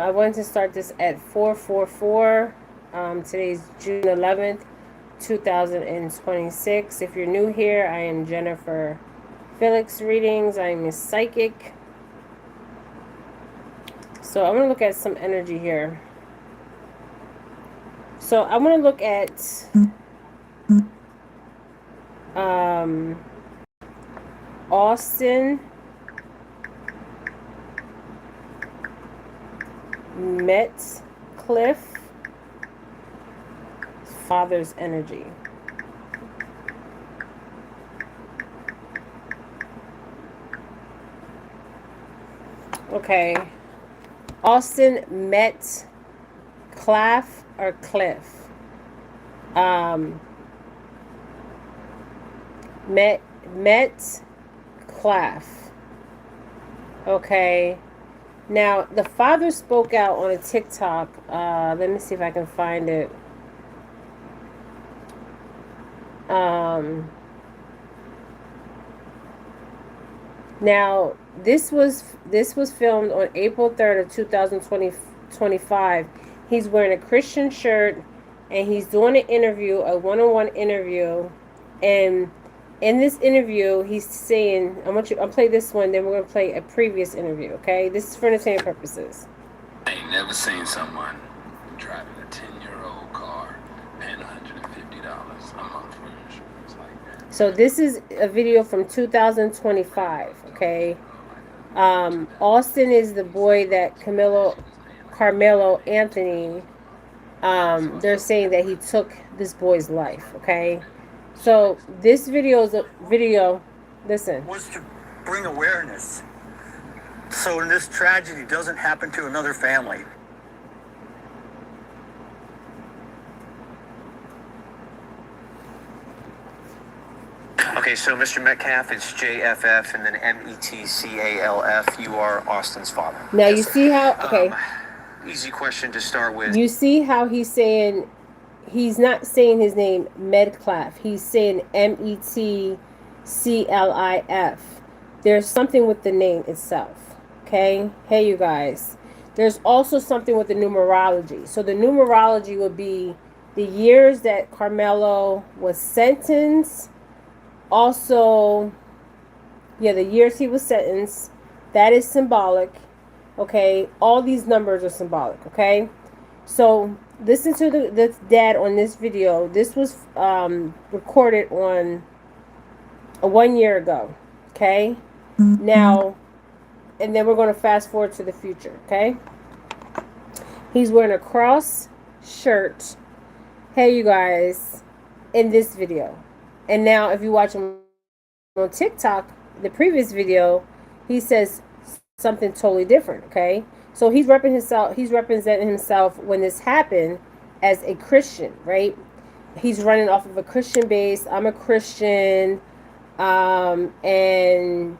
I wanted to start this at 4:44. Today's June 11th, 2026. If you're new here, I am Jennifer Felix Readings. I'm a psychic. So I'm going to look at some energy here. So I want to look at Austin Metclif father's energy. Okay. Austin Metclif or Cliff. Metclif. Okay. Now, the father spoke out on a TikTok. Let me see if I can find it. Now, this was filmed on April 3rd of 2025. He's wearing a Christian shirt, and he's doing an interview, a one-on-one interview, and in this interview, he's saying, I'll play this one, then we're going to play a previous interview, okay? This is for entertainment purposes. I ain't never seen someone driving a 10-year-old car paying $150 a month for insurance like that. So this is a video from 2025, okay? Austin is the boy that Karmelo Anthony, they're saying that he took this boy's life, okay? So this video is a video, listen. Was to bring awareness so this tragedy doesn't happen to another family. Okay, so Mr. Metcalf, it's JFF and then METCALF. You are Austin's father. Now you see how, okay. Easy question to start with. You see how he's saying, he's not saying his name Metcalf. He's saying METCLIF. There's something with the name itself. Okay? Hey, you guys. There's also something with the numerology. So the numerology would be the years that Karmelo was sentenced. Also, yeah, the years he was sentenced. That is symbolic. Okay? All these numbers are symbolic. Okay? So listen to the dad on this video. This was recorded on 1 year ago. Okay? Now, and then we're going to fast forward to the future. Okay? He's wearing a cross shirt. Hey, you guys, in this video. And now, if you watch him on TikTok, the previous video, he says something totally different. Okay? So he's representing himself when this happened as a Christian, right? He's running off of a Christian base. I'm a Christian. And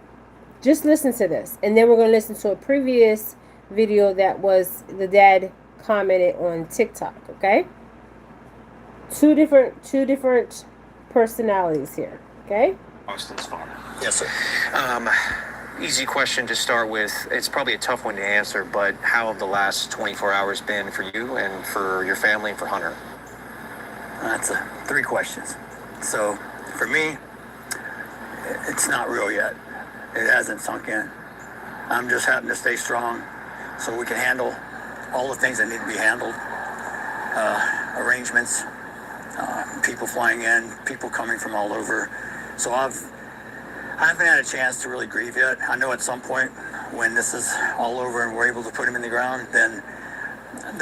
just listen to this. And then we're going to listen to a previous video that was the dad commented on TikTok, okay? Two different personalities here, okay? Austin's father. Yes, sir. Easy question to start with. It's probably a tough one to answer, but how have the last 24 hours been for you and for your family and for Hunter? That's three questions. So for me, it's not real yet. It hasn't sunk in. I'm just having to stay strong so we can handle all the things that need to be handled. Arrangements, people flying in, people coming from all over. So I haven't had a chance to really grieve yet. I know at some point when this is all over and we're able to put him in the ground, then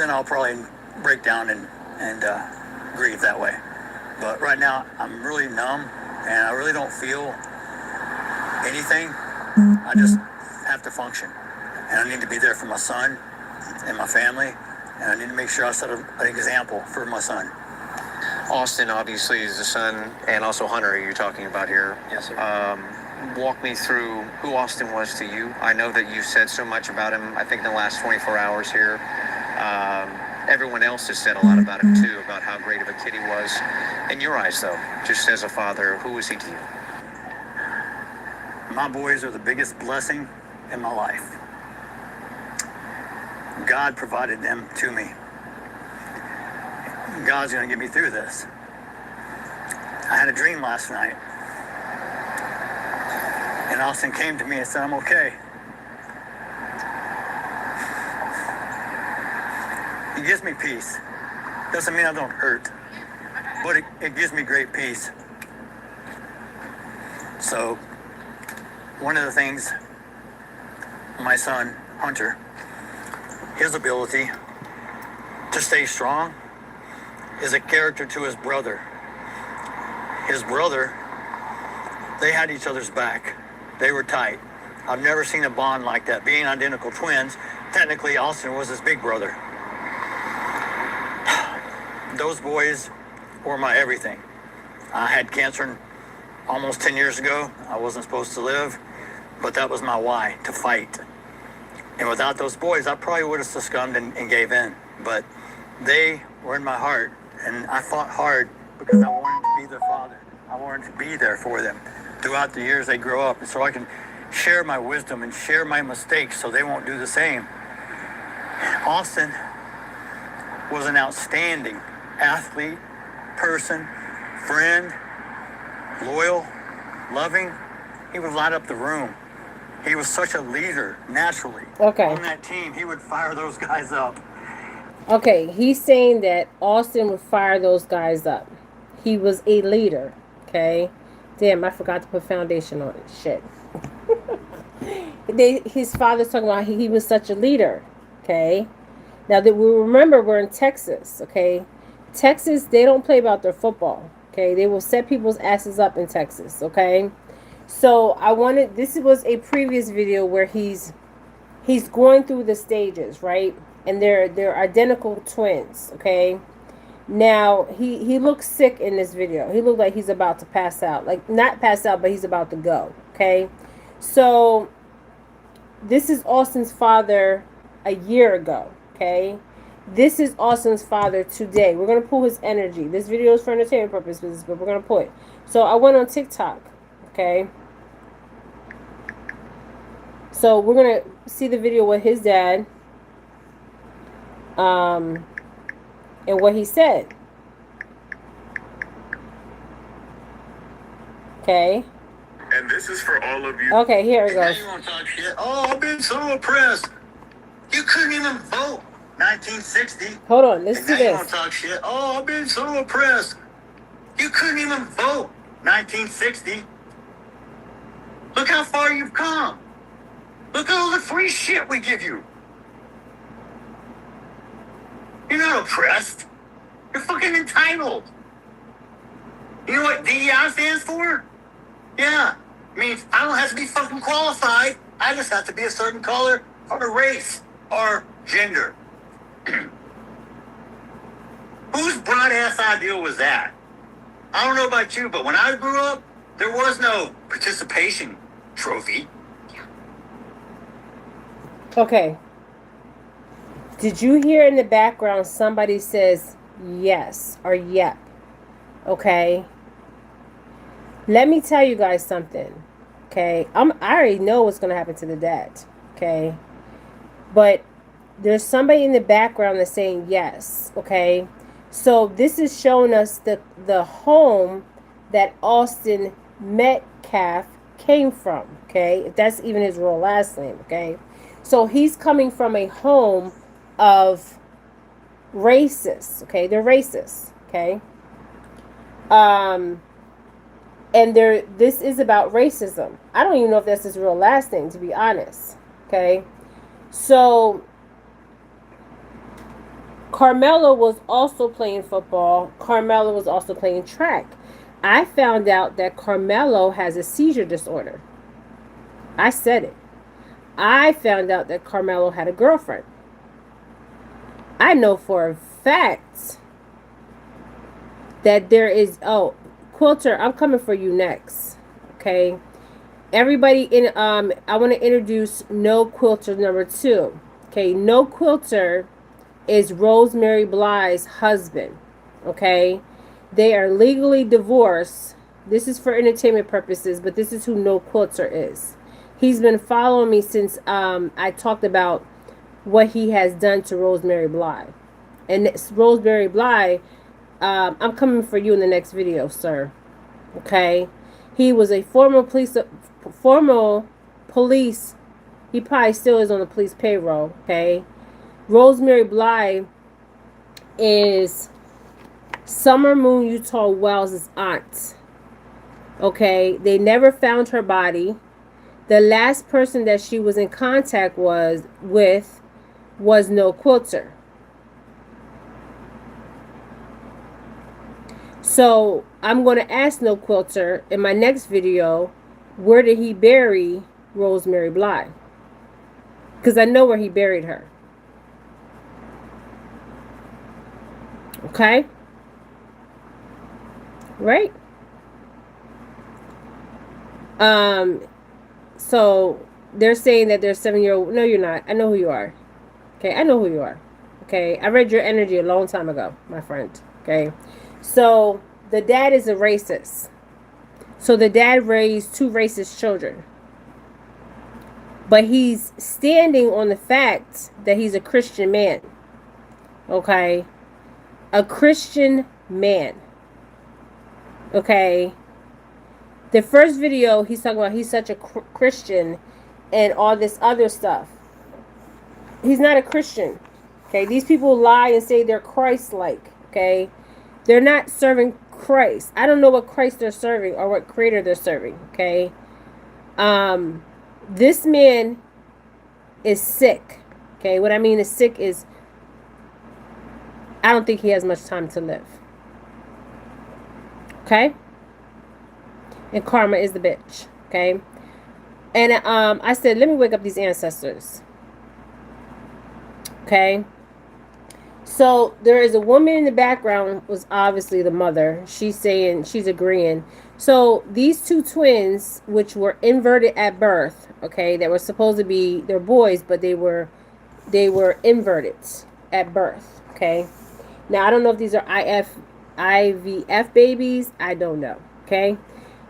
I'll probably break down and grieve that way. But right now I'm really numb and I really don't feel anything. I just have to function. And I need to be there for my son and my family. And I need to make sure I set an example for my son. Austin obviously is the son, and also Hunter you're talking about here. Yes, sir. Walk me through who Austin was to you. I know that you've said so much about him, I think, in the last 24 hours here. Everyone else has said a lot about him, too, about how great of a kid he was. In your eyes, though, just as a father, who was he to you? My boys are the biggest blessing in my life. God provided them to me. God's going to get me through this. I had a dream last night. And Austin came to me and said, I'm okay. He gives me peace. Doesn't mean I don't hurt, but it gives me great peace. So, one of the things, my son, Hunter, his ability to stay strong is a character to his brother. His brother, they had each other's back. They were tight. I've never seen a bond like that. Being identical twins, technically Austin was his big brother. Those boys were my everything. I had cancer almost 10 years ago. I wasn't supposed to live, but that was my why, to fight. And without those boys, I probably would have succumbed and gave in. But they were in my heart, and I fought hard because I wanted to be their father. I wanted to be there for them throughout the years they grow up, and so I can share my wisdom and share my mistakes so they won't do the same. Austin was an outstanding athlete, person, friend, loyal, loving. He would light up the room. He was such a leader, naturally. Okay. On that team, he would fire those guys up. Okay, he's saying that Austin would fire those guys up. He was a leader, okay? Damn, I forgot to put foundation on it. Shit. His father's talking about he was such a leader, okay? Now, that we remember we're in Texas, okay? Texas, they don't play about their football, okay? They will set people's asses up in Texas, okay? So this was a previous video where he's going through the stages, right? And they're identical twins, okay? Now, he looks sick in this video. He looked like he's about to pass out. Like, not pass out, but he's about to go, okay? So, this is Austin's father a year ago, okay? This is Austin's father today. We're going to pull his energy. This video is for entertainment purposes, but we're going to pull it. So, I went on TikTok, okay? So, we're going to see the video with his dad. And what he said. Okay. And this is for all of you. Okay, here it Now goes. you want to talk shit? Oh, I've been so oppressed. You couldn't even vote. 1960. Hold on, listen And to now you want this. to talk shit? Oh, I've been so oppressed. You couldn't even vote. 1960. Look how far you've come. Look at all the free shit we give you. You're not oppressed. You're fucking entitled. You know what DEI stands for? Yeah. Means I don't have to be fucking qualified. I just have to be a certain color or race or gender. Whose broad ass idea was that? I don't know about you, but when I grew up, there was no participation trophy. Okay. Did you hear in the background somebody says yes or yep? Okay. Let me tell you guys something. Okay. I already know what's going to happen to the dad. Okay. But there's somebody in the background that's saying yes. Okay. So this is showing us the home that Austin Metcalf came from. Okay. If that's even his real last name. Okay. So he's coming from a home of racists, okay? They're racist, okay? And this is about racism. I don't even know if that's his real last name, to be honest, okay? So Karmelo was also playing football. Karmelo was also playing track. I found out that Karmelo has a seizure disorder. I said it. I found out that Karmelo had a girlfriend. I know for a fact that there is, Quilter, I'm coming for you next. Okay. Everybody I want to introduce No Quilter number 2. Okay, No Quilter is Rosemary Bly's husband. Okay. They are legally divorced. This is for entertainment purposes, but this is who No Quilter is. He's been following me since I talked about what he has done to Rosemary Bly. And Rosemary Bly, I'm coming for you in the next video, sir. Okay? He was a former police. He probably still is on the police payroll. Okay? Rosemary Bly is Summer Moon Utah Wells' aunt. Okay? They never found her body. The last person that she was in contact with was No Quilter. So I'm going to ask No Quilter in my next video, where did he bury Rosemary Bly? Because I know where he buried her. Okay? Right? So they're saying that they're 7-year-old. No, you're not. I know who you are. Okay, I know who you are. Okay, I read your energy a long time ago, my friend. Okay, so the dad is a racist. So the dad raised 2 racist children. But he's standing on the fact that he's a Christian man. Okay, a Christian man. Okay. The first video, he's talking about he's such a Christian and all this other stuff. He's not a Christian. Okay, these people lie and say they're Christ-like. Okay, they're not serving Christ. I don't know what Christ they're serving or what creator they're serving. Okay, this man is sick. Okay, what I mean is sick is I don't think he has much time to live. Okay. And karma is the bitch. Okay. And I said, let me wake up these ancestors. Okay. So there is a woman in the background, was obviously the mother. She's saying, she's agreeing. So these 2 twins, which were inverted at birth, okay, that were supposed to be, they're boys, but they were inverted at birth. Okay. Now I don't know if these are IVF babies. I don't know. Okay.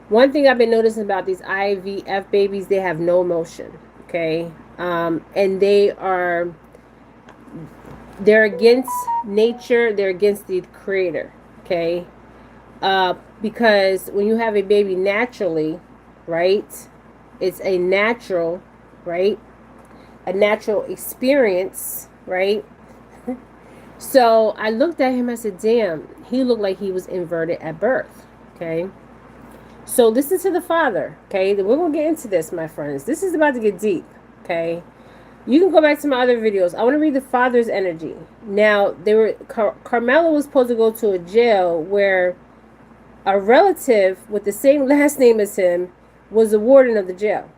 One thing I've been noticing about these IVF babies, they have no emotion, okay? And they're against nature, they're against the creator, okay? Because when you have a baby naturally, right, it's a natural, right? A natural experience, right? So I looked at him, I said, damn, he looked like he was inverted at birth, okay? So listen to the father, okay? We're going to get into this, my friends. This is about to get deep, okay? You can go back to my other videos. I want to read the father's energy. Now, Karmelo was supposed to go to a jail where a relative with the same last name as him was the warden of the jail.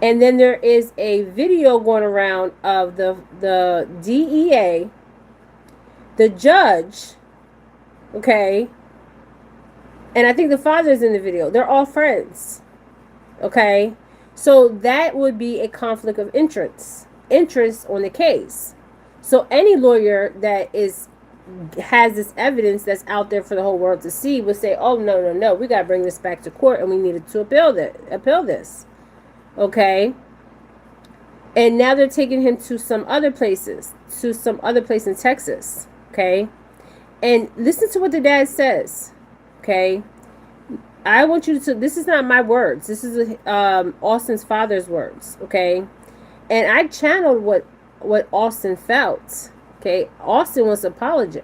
And then there is a video going around of the DEA, the judge, okay? And I think the father's in the video. They're all friends. Okay? So that would be a conflict of interest on the case. So any lawyer that has this evidence that's out there for the whole world to see would say, oh, no. We got to bring this back to court and we needed to appeal this. Okay? And now they're taking him to some other places. To some other place in Texas. Okay? And listen to what the dad says. Okay, I want you to, this is not my words. This is Austin's father's words. Okay, and I channeled what Austin felt. Okay, Austin wants to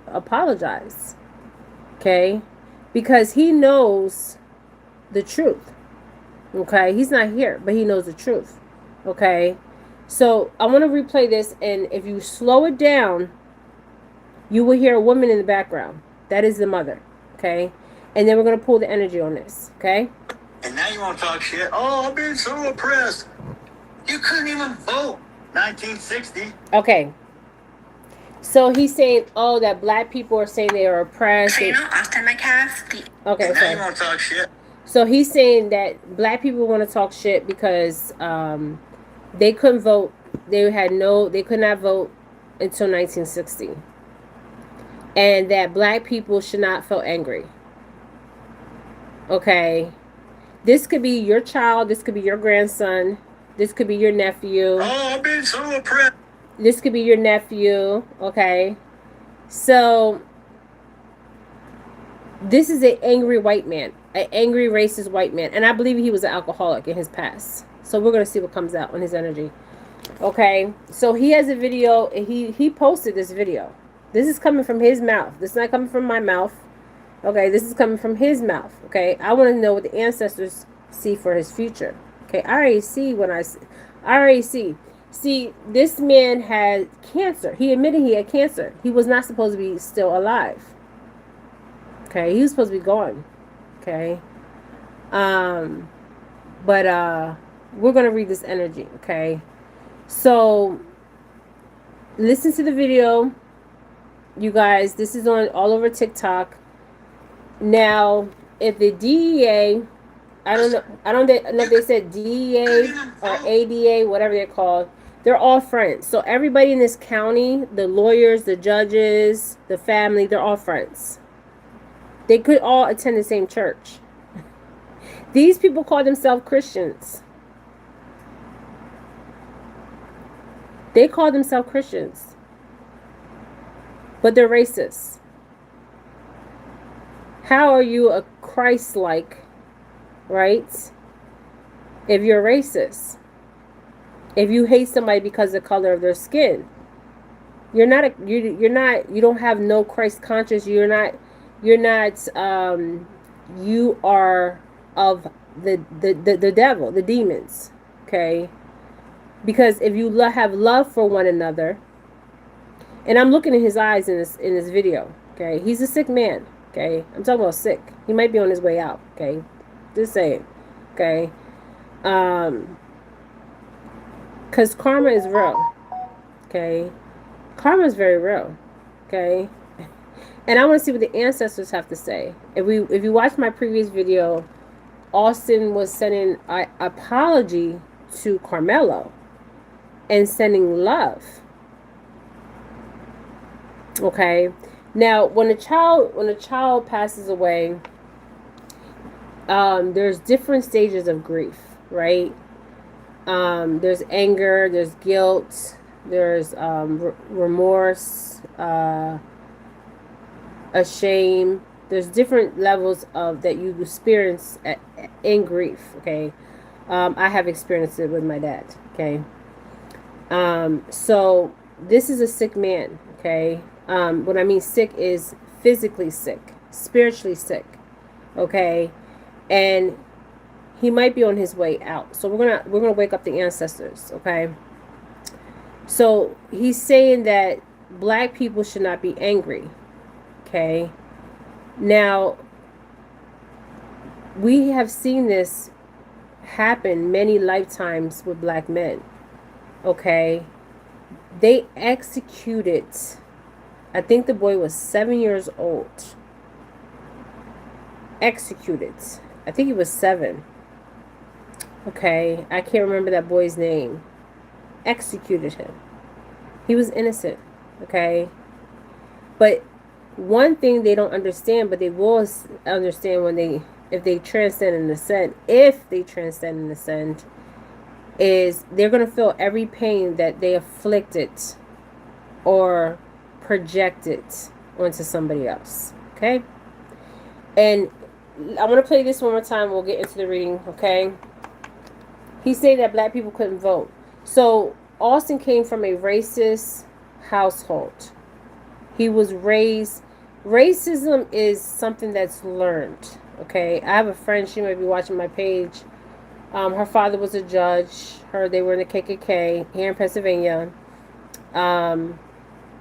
apologize. Okay, because he knows the truth. Okay, he's not here, but he knows the truth. Okay, so I want to replay this, and if you slow it down, you will hear a woman in the background. That is the mother. Okay. And then we're going to pull the energy on this, okay? And now you want to talk shit? Oh, I'm being so oppressed. You couldn't even vote. 1960. Okay. So he's saying, oh, that black people are saying they are oppressed. So you know Austin Metclif? Okay, now you want to talk shit? So he's saying that black people want to talk shit because they couldn't vote. They could not vote until 1960. And that black people should not feel angry. Okay, this could be your child, this could be your grandson, this could be your nephew. Oh, I'm being so oppressed. This could be your nephew, okay? So this is an angry white man, an angry racist white man, and I believe he was an alcoholic in his past. So we're gonna see what comes out on his energy. Okay, so he has a video. He posted this video. This is coming from his mouth. This is not coming from my mouth. Okay, this is coming from his mouth. Okay, I want to know what the ancestors see for his future. Okay, I already see when I already see. See, this man had cancer. He admitted he had cancer. He was not supposed to be still alive. Okay, he was supposed to be gone. Okay, but we're gonna read this energy. Okay, so listen to the video, you guys. This is on all over TikTok. Now, if the DEA, I don't know if they said DEA or ADA, whatever they're called, they're all friends. So everybody in this county, the lawyers, the judges, the family, they're all friends. They could all attend the same church. These people call themselves Christians. They call themselves Christians, but they're racist. How are you a Christ-like, right, if you're racist? If you hate somebody because of the color of their skin, you don't have no Christ conscience. You are of the devil, the demons. Okay, because if you have love for one another, and I'm looking in his eyes in this video. Okay, he's a sick man. Okay, I'm talking about sick. He might be on his way out. Okay, just saying. Okay, because karma is real. Okay, karma is very real. Okay, and I want to see what the ancestors have to say. If you watch my previous video, Austin was sending an apology to Karmelo and sending love. Okay. Now, when a child passes away, there's different stages of grief, right? There's anger, there's guilt, there's remorse, a shame. There's different levels of that you experience in grief. Okay, I have experienced it with my dad. Okay, so this is a sick man. Okay. What I mean sick is physically sick, spiritually sick, okay? And he might be on his way out. So we're gonna wake up the ancestors, okay? So he's saying that black people should not be angry, okay? Now, we have seen this happen many lifetimes with black men, okay? They executed, I think the boy was 7 years old. Executed. I think he was 7. Okay, I can't remember that boy's name. Executed him. He was innocent. Okay, but one thing they don't understand, but they will understand if they transcend and ascend. If they transcend and ascend, is they're gonna feel every pain that they afflicted or projected onto somebody else. Okay, and I want to play this one more time. We'll get into the reading. Okay, he said that black people couldn't vote. So Austin came from a racist household. He was raised. Racism is something that's learned. Okay, I have a friend. She might be watching my page. Her father was a judge. They were in the KKK here in Pennsylvania.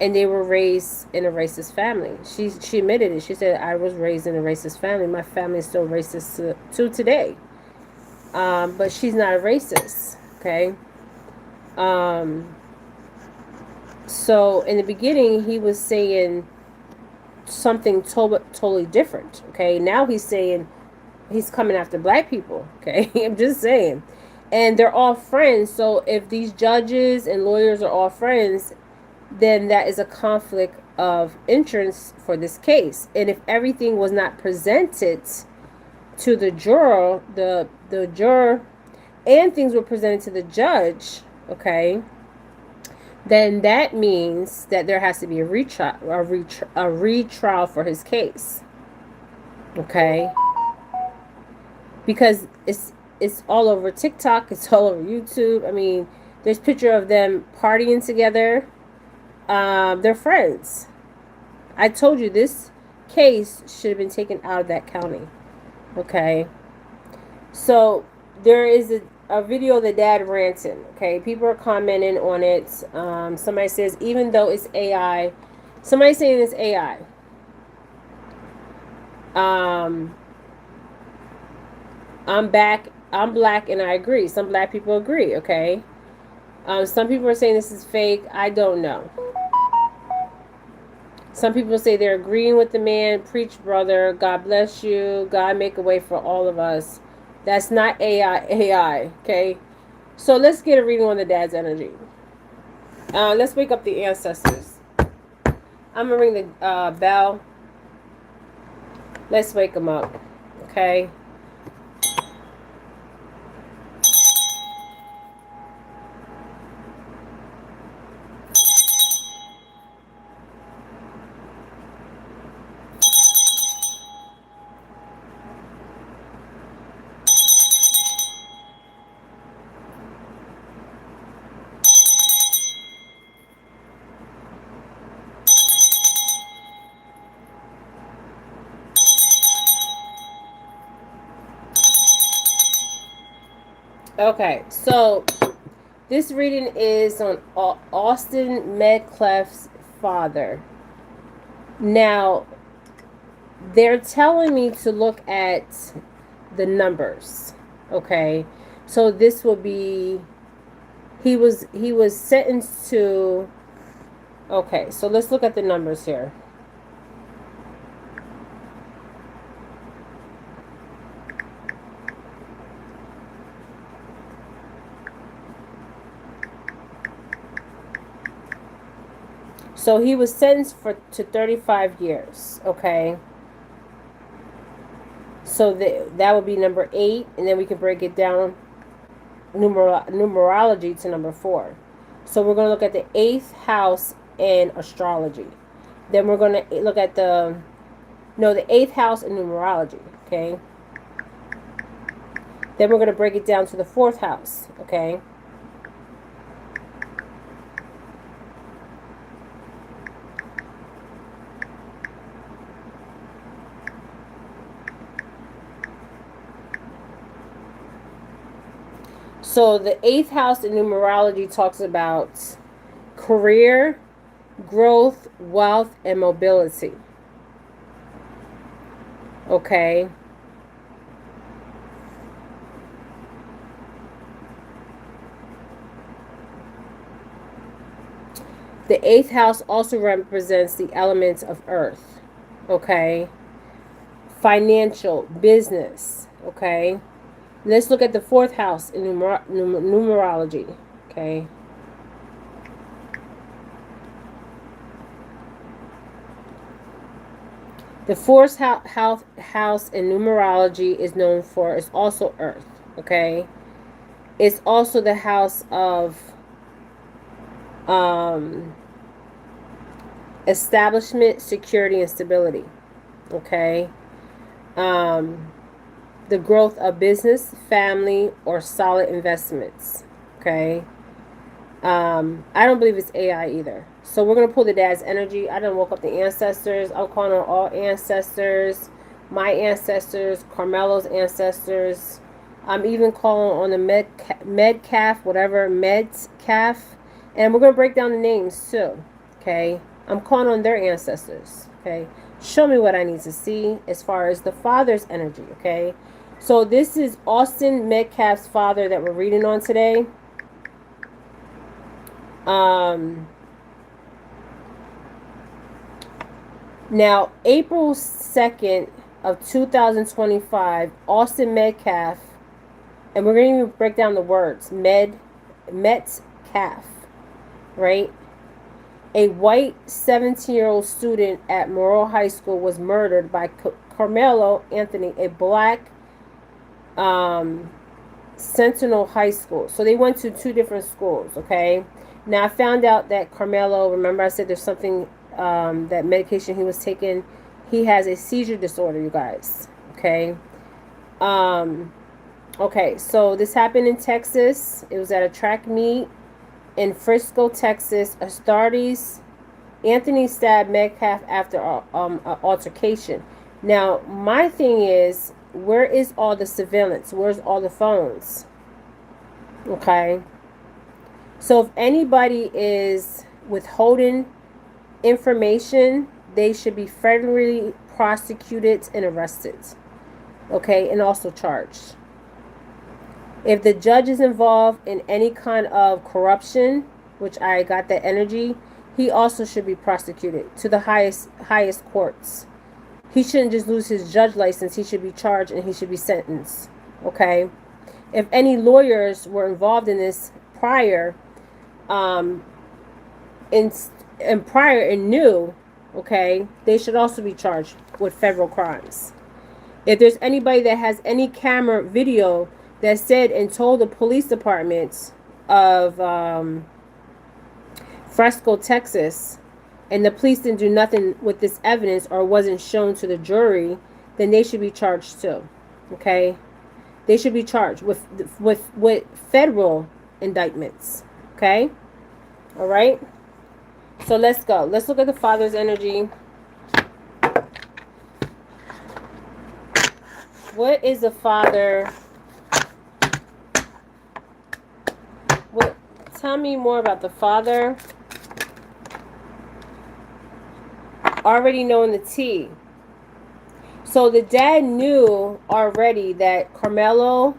And they were raised in a racist family. She admitted it. She said, I was raised in a racist family. My family is still racist to today. But she's not a racist. Okay. So in the beginning, he was saying something totally different. Okay. Now he's saying he's coming after black people. Okay. I'm just saying. And they're all friends. So if these judges and lawyers are all friends, then that is a conflict of interest for this case. And if everything was not presented to the juror, the juror, and things were presented to the judge, okay, then that means that there has to be a retrial for his case. Okay? Because it's all over TikTok, it's all over YouTube. I mean, there's picture of them partying together. They're friends. I told you this case should have been taken out of that county. Okay? So there is a video of the dad ranting. Okay, people are commenting on it. Somebody says, even though it's AI, somebody's saying it's AI. I'm black and I agree. Some black people agree. Okay. Some people are saying this is fake. I don't know. Some people say they're agreeing with the man. Preach, brother. God bless you. God make a way for all of us. That's not AI. Okay. So let's get a reading on the dad's energy. Let's wake up the ancestors. I'm going to ring the bell. Let's wake them up. Okay. Okay, so this reading is on Austin Metclif's father. Now, they're telling me to look at the numbers. Okay, so this will be he was sentenced to. Okay, so let's look at the numbers here. So he was sentenced to 35 years, okay? So that would be number 8, and then we can break it down numerology to number 4. So we're going to look at the 8th house in astrology. Then we're going to look at the 8th house in numerology, okay? Then we're going to break it down to the 4th house, okay? So the 8th house in numerology talks about career, growth, wealth, and mobility. Okay. The 8th house also represents the elements of earth. Okay. Financial, business. Okay. Let's look at the 4th house in numerology. Okay. The 4th house in numerology is known for, it's also earth. Okay. It's also the house of establishment, security, and stability. Okay. The growth of business, family, or solid investments. Okay. I don't believe it's AI either. So we're going to pull the dad's energy. I done woke up the ancestors. I'm calling on all ancestors. My ancestors. Karmelo's ancestors. I'm even calling on the Metcalf, whatever, Metcalf. And we're going to break down the names too. Okay. I'm calling on their ancestors. Okay. Show me what I need to see as far as the father's energy. Okay. So this is Austin Metcalf's father that we're reading on today. Now, April 2nd of 2025, Austin Metcalf, and we're going to break down the words, Metcalf, right? A white 17-year-old student at Morrow High School was murdered by Karmelo Anthony, a black Sentinel High School. So they went to 2 different schools, okay? Now, I found out that Karmelo, remember I said there's something, that medication he was taking, he has a seizure disorder, you guys. Okay. Okay, so this happened in Texas. It was at a track meet in Frisco, Texas. Authorities, Anthony stabbed Metcalf after an altercation. Now, my thing is, where is all the surveillance? Where's all the phones? Okay. So if anybody is withholding information, they should be federally prosecuted and arrested. Okay, and also charged. If the judge is involved in any kind of corruption, which I got that energy, he also should be prosecuted to the highest courts. He shouldn't just lose his judge license. He should be charged and he should be sentenced. Okay? If any lawyers were involved in this prior, and knew, okay, they should also be charged with federal crimes. If there's anybody that has any camera video that said and told the police department of Frisco, Texas, and the police didn't do nothing with this evidence or wasn't shown to the jury, then they should be charged too. Okay? They should be charged with federal indictments. Okay? All right? So let's go. Let's look at the Father's energy. What is the Father? What? Tell me more about the Father. Already knowing the T. So the dad knew already that Karmelo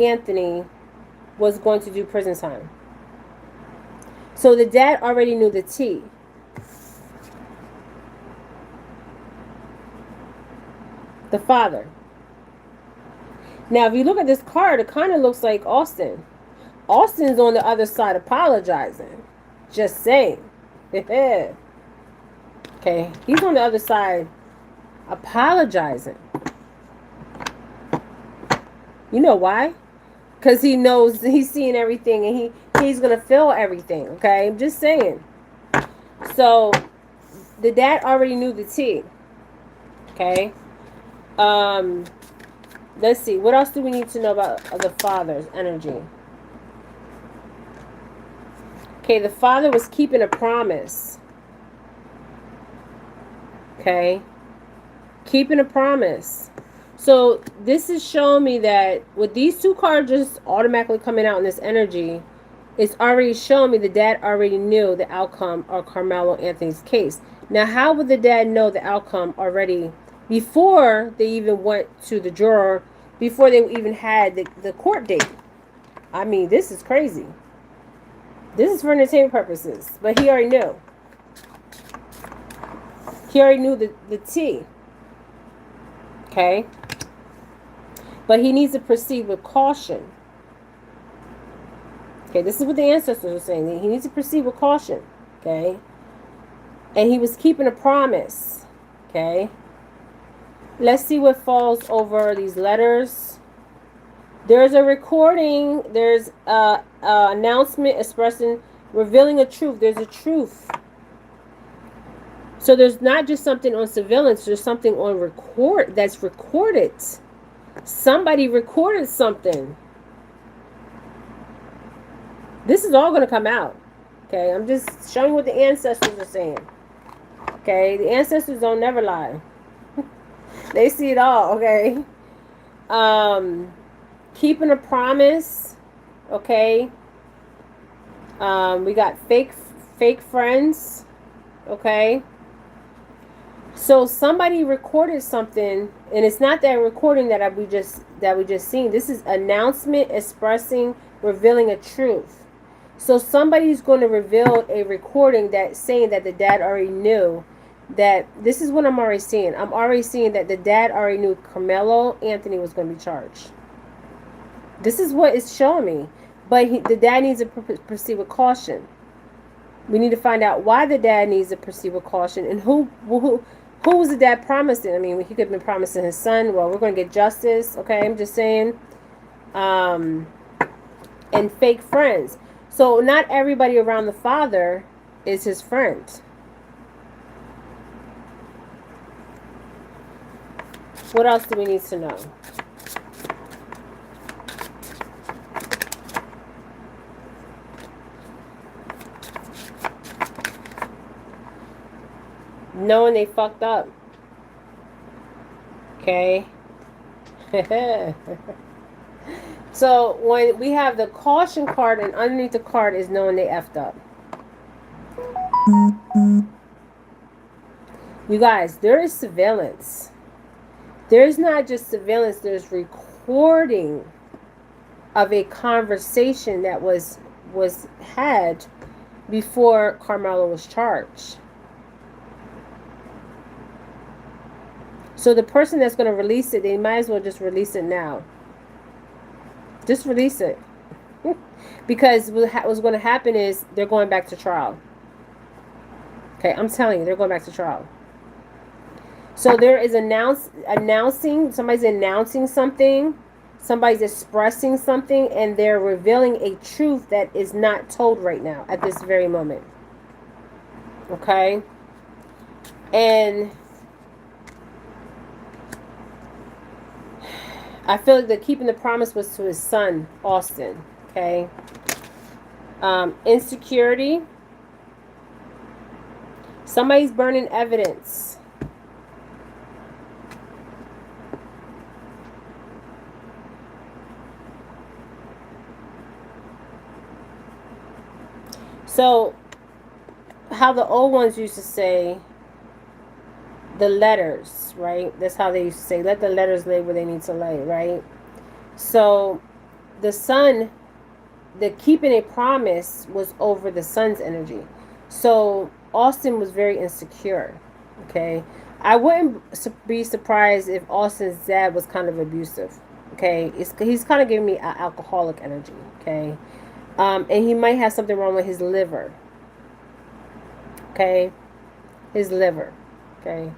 Anthony was going to do prison time. So the dad already knew the T. The father. Now, if you look at this card, it kind of looks like Austin. Austin's on the other side apologizing. Just saying. Okay, he's on the other side apologizing. You know why? Because he knows he's seeing everything and he's going to feel everything. Okay, I'm just saying. So, the dad already knew the T. Okay. Let's see. What else do we need to know about the father's energy? Okay, the father was keeping a promise. Okay. Keeping a promise. So this is showing me that with these two cards just automatically coming out in this energy, it's already showing me the dad already knew the outcome of Karmelo Anthony's case. Now, how would the dad know the outcome already before they even went to the juror, before they even had the court date? I mean, this is crazy. This is for entertainment purposes, but he already knew. He already knew the T. Okay? But he needs to proceed with caution. Okay, this is what the ancestors are saying. He needs to proceed with caution. Okay? And he was keeping a promise. Okay? Let's see what falls over these letters. There's a recording. There's a announcement expressing, revealing a truth. There's a truth. So there's not just something on surveillance. There's something on record that's recorded. Somebody recorded something. This is all going to come out. Okay, I'm just showing what the ancestors are saying. Okay, the ancestors don't never lie. They see it all. Okay. Keeping a promise. Okay. We got fake friends. Okay. So somebody recorded something, and it's not that recording that we just seen. This is announcement expressing, revealing a truth. So somebody's going to reveal a recording that's saying that the dad already knew that. This is what I'm already seeing. I'm already seeing that the dad already knew Karmelo Anthony was going to be charged. This is what it's showing me. But the dad needs to proceed with caution. We need to find out why the dad needs to proceed with caution, and who was the dad promising? I mean, he could have been promising his son. Well, we're going to get justice. Okay, I'm just saying. And fake friends. So not everybody around the father is his friend. What else do we need to know? Knowing they fucked up. Okay. So when we have the caution card and underneath the card is knowing they effed up. You guys, there is surveillance. There's not just surveillance, there's recording of a conversation that was had before Karmelo was charged. So the person that's going to release it, they might as well just release it now. Just release it. Because what's going to happen is they're going back to trial. Okay, I'm telling you, they're going back to trial. So there is announcing, somebody's announcing something, somebody's expressing something, and they're revealing a truth that is not told right now at this very moment. Okay? And I feel like the keeping the promise was to his son, Austin. Okay? Insecurity. Somebody's burning evidence. So, how the old ones used to say, the letters, right? That's how they used to say, let the letters lay where they need to lay, right? So, the son, the keeping a promise was over the son's energy. So, Austin was very insecure, okay? I wouldn't be surprised if Austin's dad was kind of abusive, okay? He's kind of giving me an alcoholic energy, okay? And he might have something wrong with his liver. Okay? His liver. Okay?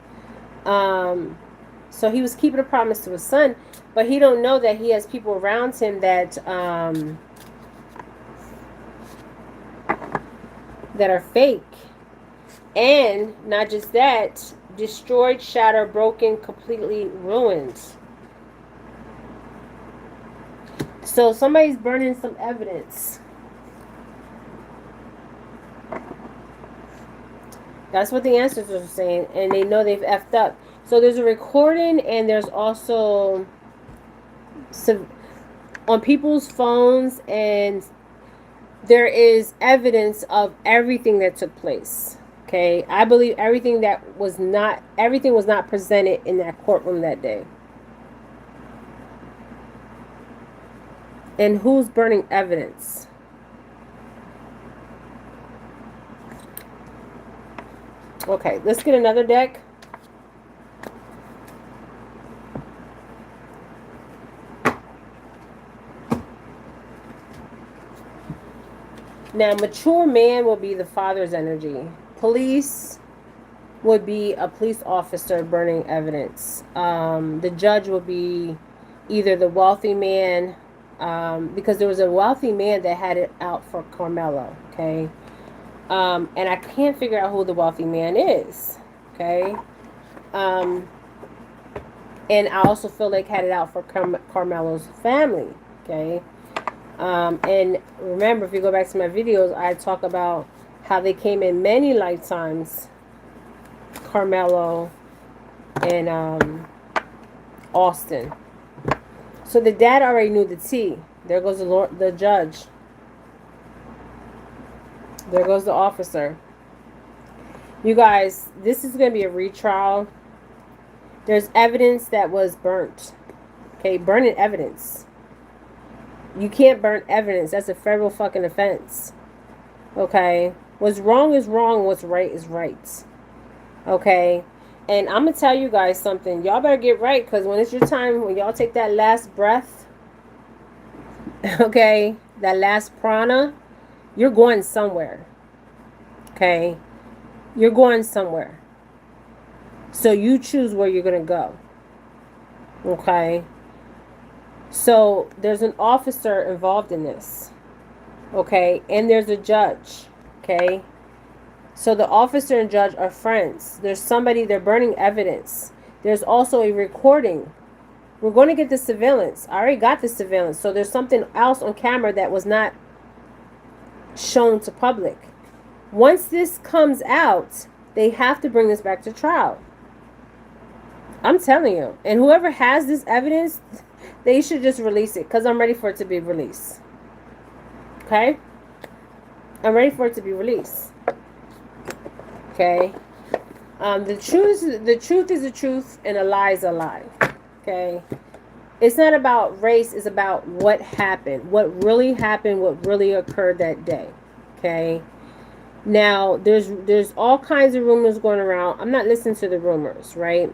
So he was keeping a promise to his son, but he don't know that he has people around him that that are fake. And not just that, destroyed, shattered, broken, completely ruined. So somebody's burning some evidence. That's what the answers are saying. And they know they've effed up. So there's a recording and there's also on people's phones, and there is evidence of everything that took place. Okay? I believe everything was not presented in that courtroom that day. And who's burning evidence? Okay, let's get another deck. Now, mature man will be the father's energy. Police would be a police officer burning evidence. The judge will be either the wealthy man, because there was a wealthy man that had it out for Karmelo, okay? And I can't figure out who the wealthy man is, okay? And I also feel like had it out for Karmelo's family, okay? And remember, if you go back to my videos, I talk about how they came in many lifetimes, Karmelo and Austin. So the dad already knew the tea. There goes the judge. There goes the officer. You guys, this is going to be a retrial. There's evidence that was burnt. Okay, burning evidence. You can't burn evidence. That's a federal fucking offense. Okay? What's wrong is wrong. What's right is right. Okay? And I'm going to tell you guys something. Y'all better get right, because when it's your time, when y'all take that last breath, okay, that last prana, you're going somewhere. Okay? You're going somewhere. So you choose where you're going to go. Okay? So there's an officer involved in this. Okay, and there's a judge. Okay, so the officer and judge are friends. There's somebody, they're burning evidence. There's also a recording. We're going to get the surveillance. I already got the surveillance. So there's something else on camera that was not shown to public. Once this comes out, they have to bring this back to trial. I'm telling you. And whoever has this evidence, they should just release it, because I'm ready for it to be released. Okay? I'm ready for it to be released. Okay? The truth is the truth, and a lie is a lie. Okay? It's not about race, it's about what happened. What really happened, what really occurred that day. Okay? Now, there's all kinds of rumors going around. I'm not listening to the rumors, right?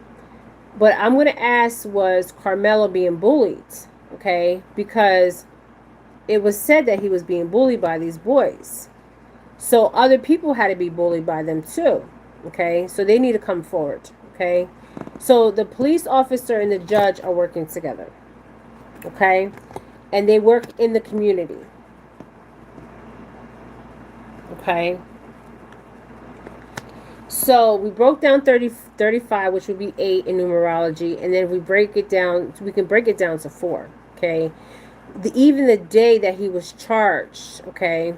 But I'm going to ask, was Karmelo being bullied? Okay? Because it was said that he was being bullied by these boys. So other people had to be bullied by them too. Okay? So they need to come forward. Okay? So the police officer and the judge are working together. Okay? And they work in the community. Okay? So we broke down 35, which would be 8 in numerology, and then if we break it down, we can break it down to 4. Okay, even the day that he was charged. Okay,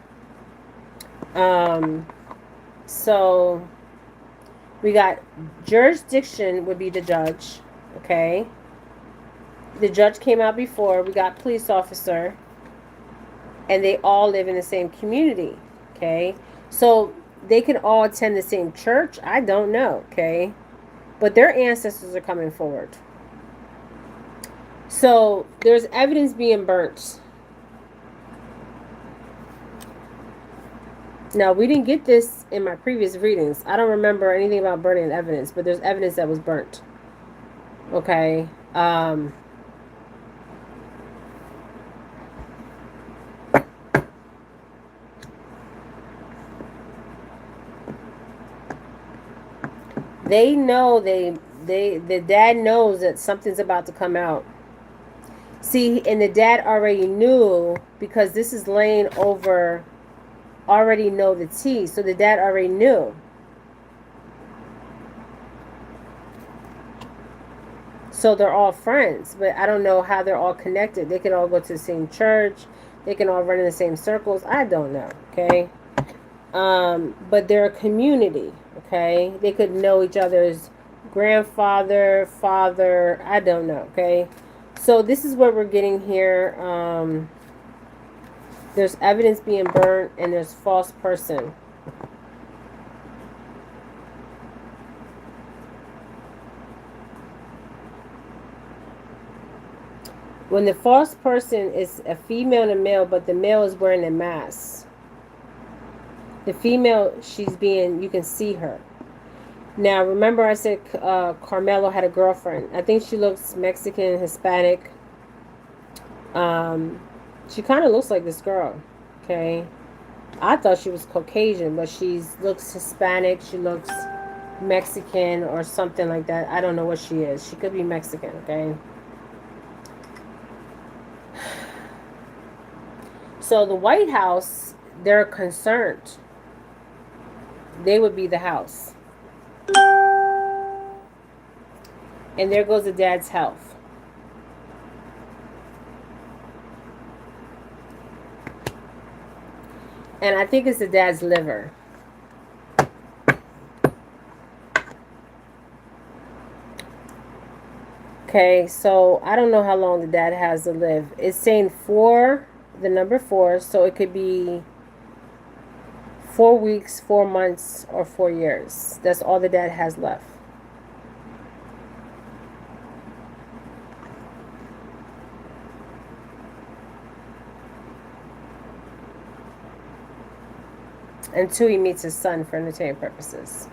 so we got jurisdiction would be the judge. Okay, the judge came out before. We got police officer, and they all live in the same community. Okay, so they can all attend the same church. I don't know, okay? But their ancestors are coming forward. So there's evidence being burnt. Now, we didn't get this in my previous readings. I don't remember anything about burning evidence, but there's evidence that was burnt. Okay? They know the dad knows that something's about to come out. See, and the dad already knew, because this is laying over, already know the tea. So the dad already knew. So they're all friends, but I don't know how they're all connected. They can all go to the same church. They can all run in the same circles. I don't know, okay? But they're a community. Okay, they could know each other's grandfather, father. I don't know. Okay, so this is what we're getting here. There's evidence being burnt, and there's false person. When the false person is a female and a male, but the male is wearing a mask. The female, you can see her. Now, remember I said Karmelo had a girlfriend. I think she looks Mexican, Hispanic. She kind of looks like this girl. Okay. I thought she was Caucasian, but she looks Hispanic. She looks Mexican or something like that. I don't know what she is. She could be Mexican, okay? So the White House, they're concerned. They would be the house. And there goes the dad's health. And I think it's the dad's liver. Okay, so I don't know how long the dad has to live. It's saying 4, the number 4, so it could be 4 weeks, 4 months, or 4 years. That's all the dad has left. Until he meets his son for entertainment purposes.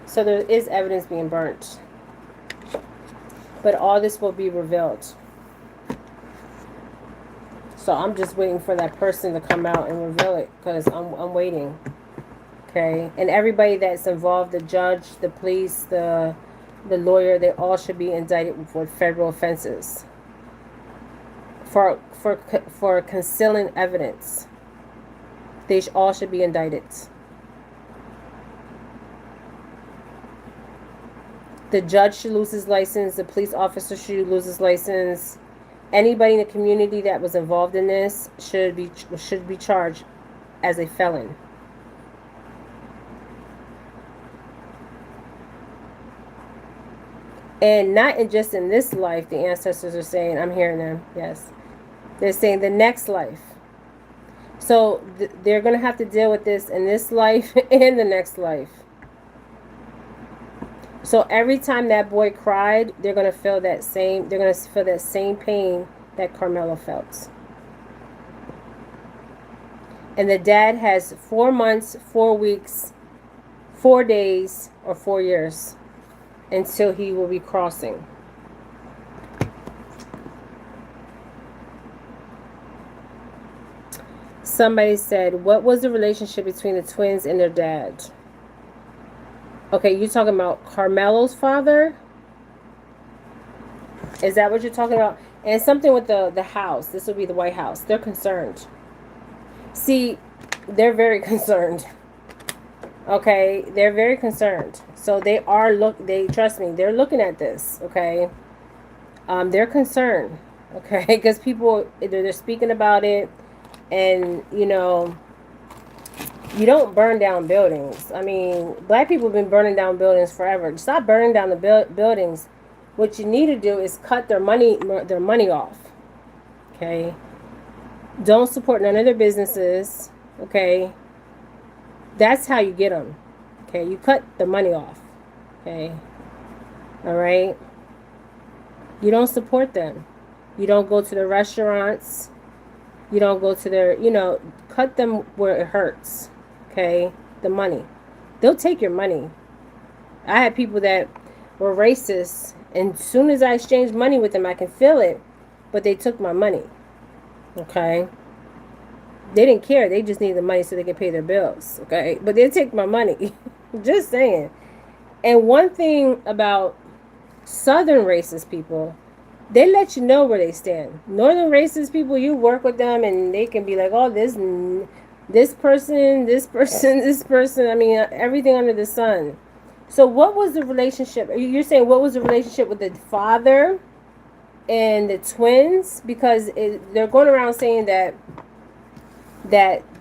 So there is evidence being burnt. but all this will be revealed. So I'm just waiting for that person to come out and reveal it, because I'm waiting. Okay, and everybody that's involved, the judge, the police, the lawyer, they all should be indicted for federal offenses for concealing evidence. They all should be indicted. The judge should lose his license. The police officer should lose his license. Anybody in the community that was involved in this should be charged as a felon. And not just in this life, the ancestors are saying, I'm hearing them, yes. They're saying the next life. So they're going to have to deal with this in this life and the next life. So every time that boy cried, they're going to feel that same pain that Karmelo felt. And the dad has 4 months, 4 weeks, 4 days, or 4 years until he will be crossing. Somebody said, what was the relationship between the twins and their dad? Okay, you're talking about Karmelo's father? Is that what you're talking about? And something with the house. This would be the White House. They're concerned. See, they're very concerned. Okay, they're very concerned. So they trust me, they're looking at this, okay? They're concerned, okay? Because people, they're speaking about it, and, you know, you don't burn down buildings. I mean, black people have been burning down buildings forever. Stop burning down the buildings. What you need to do is cut their money off, okay? Don't support none of their businesses, okay? That's how you get them. Okay, you cut the money off. Okay, all right. You don't support them. You don't go to the restaurants. You don't go to their, cut them where it hurts. Okay, the money. They'll take your money. I had people that were racist, and as soon as I exchanged money with them, I can feel it, but they took my money. Okay. They didn't care. They just needed the money so they could pay their bills. Okay. But they take my money. Just saying. And one thing about Southern racist people, they let you know where they stand. Northern racist people, you work with them and they can be like, oh, this person. I mean, everything under the sun. So what was the relationship? You're saying what was the relationship with the father and the twins? Because they're going around saying that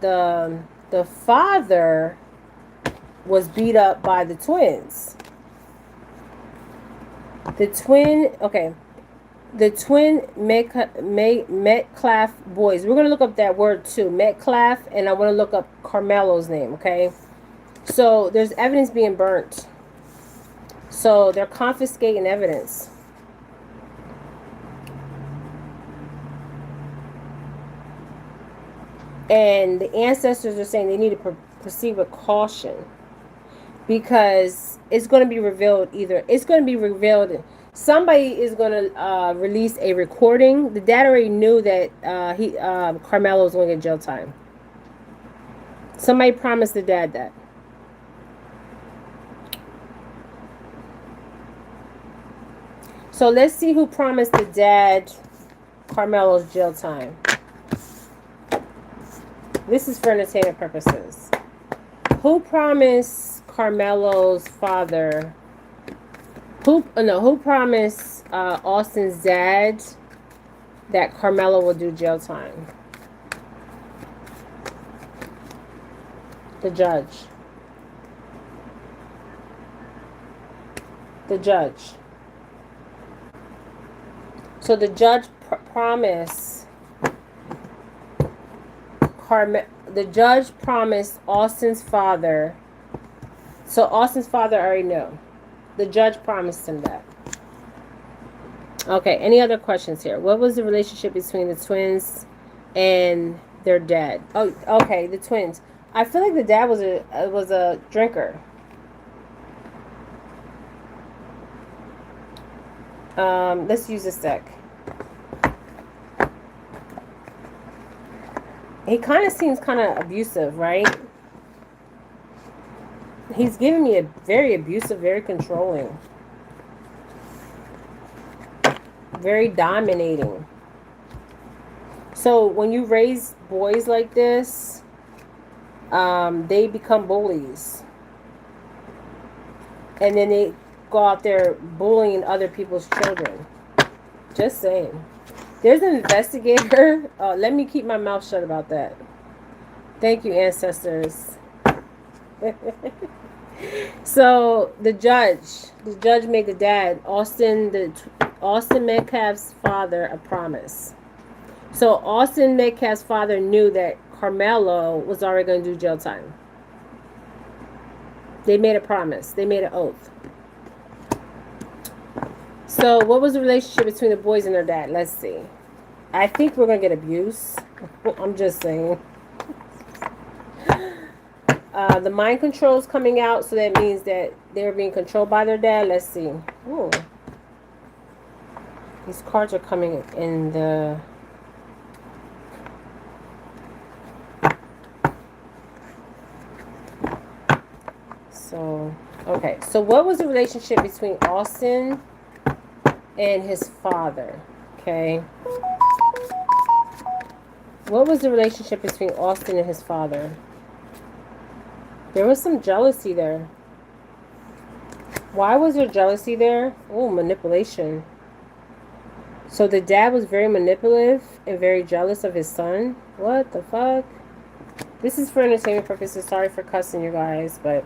the father was beat up by the twins. The twin Metclif boys. We're going to look up that word too, Metclif, and I want to look up Karmelo's name, okay? So there's evidence being burnt. So they're confiscating evidence. And the ancestors are saying they need to proceed with caution, because it's going to be revealed somebody is going to release a recording. The dad already knew that Karmelo was going to get jail time. Somebody promised the dad that. So let's see who promised the dad Karmelo's jail time. This is for entertainment purposes. Who promised Karmelo's father? Who promised Austin's dad that Karmelo will do jail time? The judge. The judge. So the judge promised the judge promised Austin's father. So Austin's father already knew. The judge promised him that. Okay, any other questions here? What was the relationship between the twins and their dad? Oh, okay, the twins. I feel like the dad was a drinker. Let's use this deck. He kind of seems kind of abusive, right? He's giving me a very abusive, very controlling, very dominating. So when you raise boys like this, they become bullies. And then they go out there bullying other people's children. Just saying. There's an investigator. Let me keep my mouth shut about that. Thank you, ancestors. So the judge made the dad, Austin Metcalf's father, a promise. So Austin Metcalf's father knew that Karmelo was already going to do jail time. They made a promise. They made an oath. So what was the relationship between the boys and their dad? Let's see. I think we're going to get abuse. I'm just saying. The mind control is coming out, so that means that they were being controlled by their dad. Let's see. Ooh. These cards are coming in the... So, okay. So what was the relationship between Austin and his father? Okay. What was the relationship between Austin and his father? There was some jealousy there. Why was there jealousy there? Oh, manipulation. So the dad was very manipulative and very jealous of his son. What the fuck? This is for entertainment purposes. Sorry for cussing you guys, but...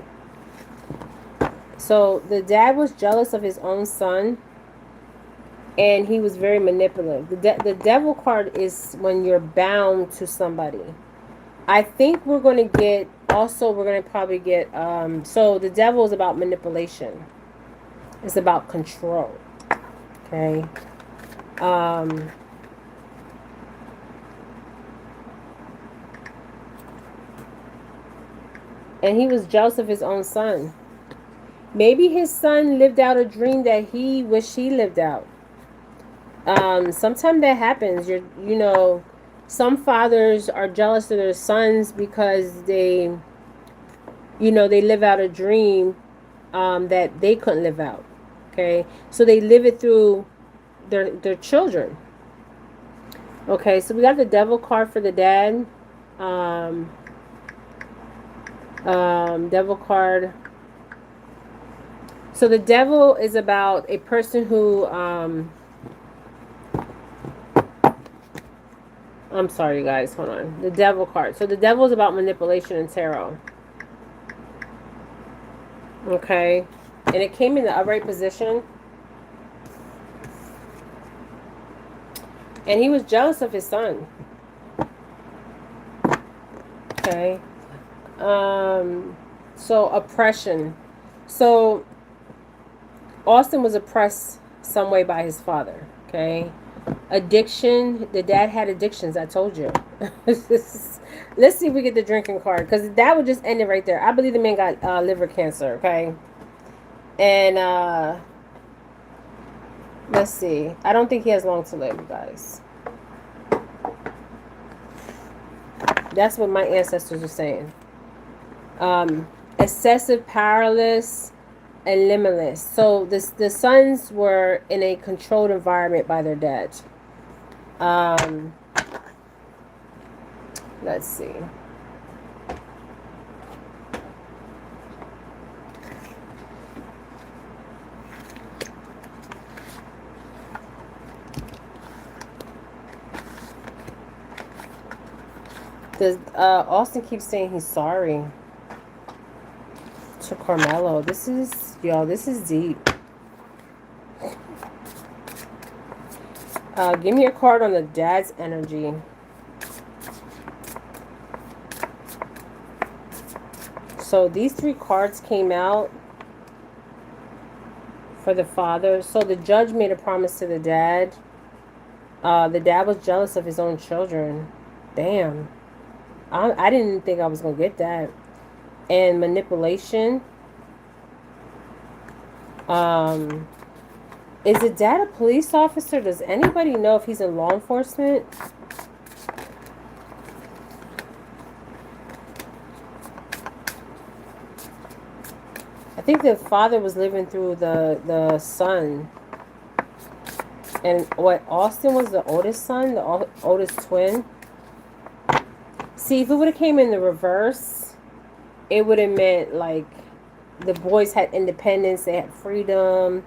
So the dad was jealous of his own son, and he was very manipulative. The devil card is when you're bound to somebody. I think we're going to get... Also, we're going to probably get... so the devil is about manipulation. It's about control. Okay. And he was jealous of his own son. Maybe his son lived out a dream that he wished he lived out. Sometimes that happens. Some fathers are jealous of their sons because they live out a dream that they couldn't live out. Okay, so they live it through their children. Okay, so we got the devil card for the dad. Devil card. So the devil is about a person who I'm sorry, you guys. Hold on. The devil card. So the devil is about manipulation and tarot. Okay. And it came in the upright position. And he was jealous of his son. Okay. So oppression. So Austin was oppressed some way by his father. Okay. Addiction. The dad had addictions. I told you. Let's see if we get the drinking card, because that would just end it right there. I believe the man got liver cancer. Okay. And let's see. I don't think he has long to live, you guys. That's what my ancestors are saying. Excessive, powerless, and limitless. So the sons were in a controlled environment by their dad. Let's see. Austin keeps saying he's sorry to Karmelo. This is deep. Give me a card on the dad's energy. So these three cards came out for the father. So the judge made a promise to the dad. The dad was jealous of his own children. Damn. I didn't think I was going to get that. And manipulation. Is the dad a police officer? Does anybody know if he's in law enforcement? I think the father was living through the son. And what, Austin was the oldest son? The oldest twin? See, if it would have came in the reverse, it would have meant, like, the boys had independence, they had freedom,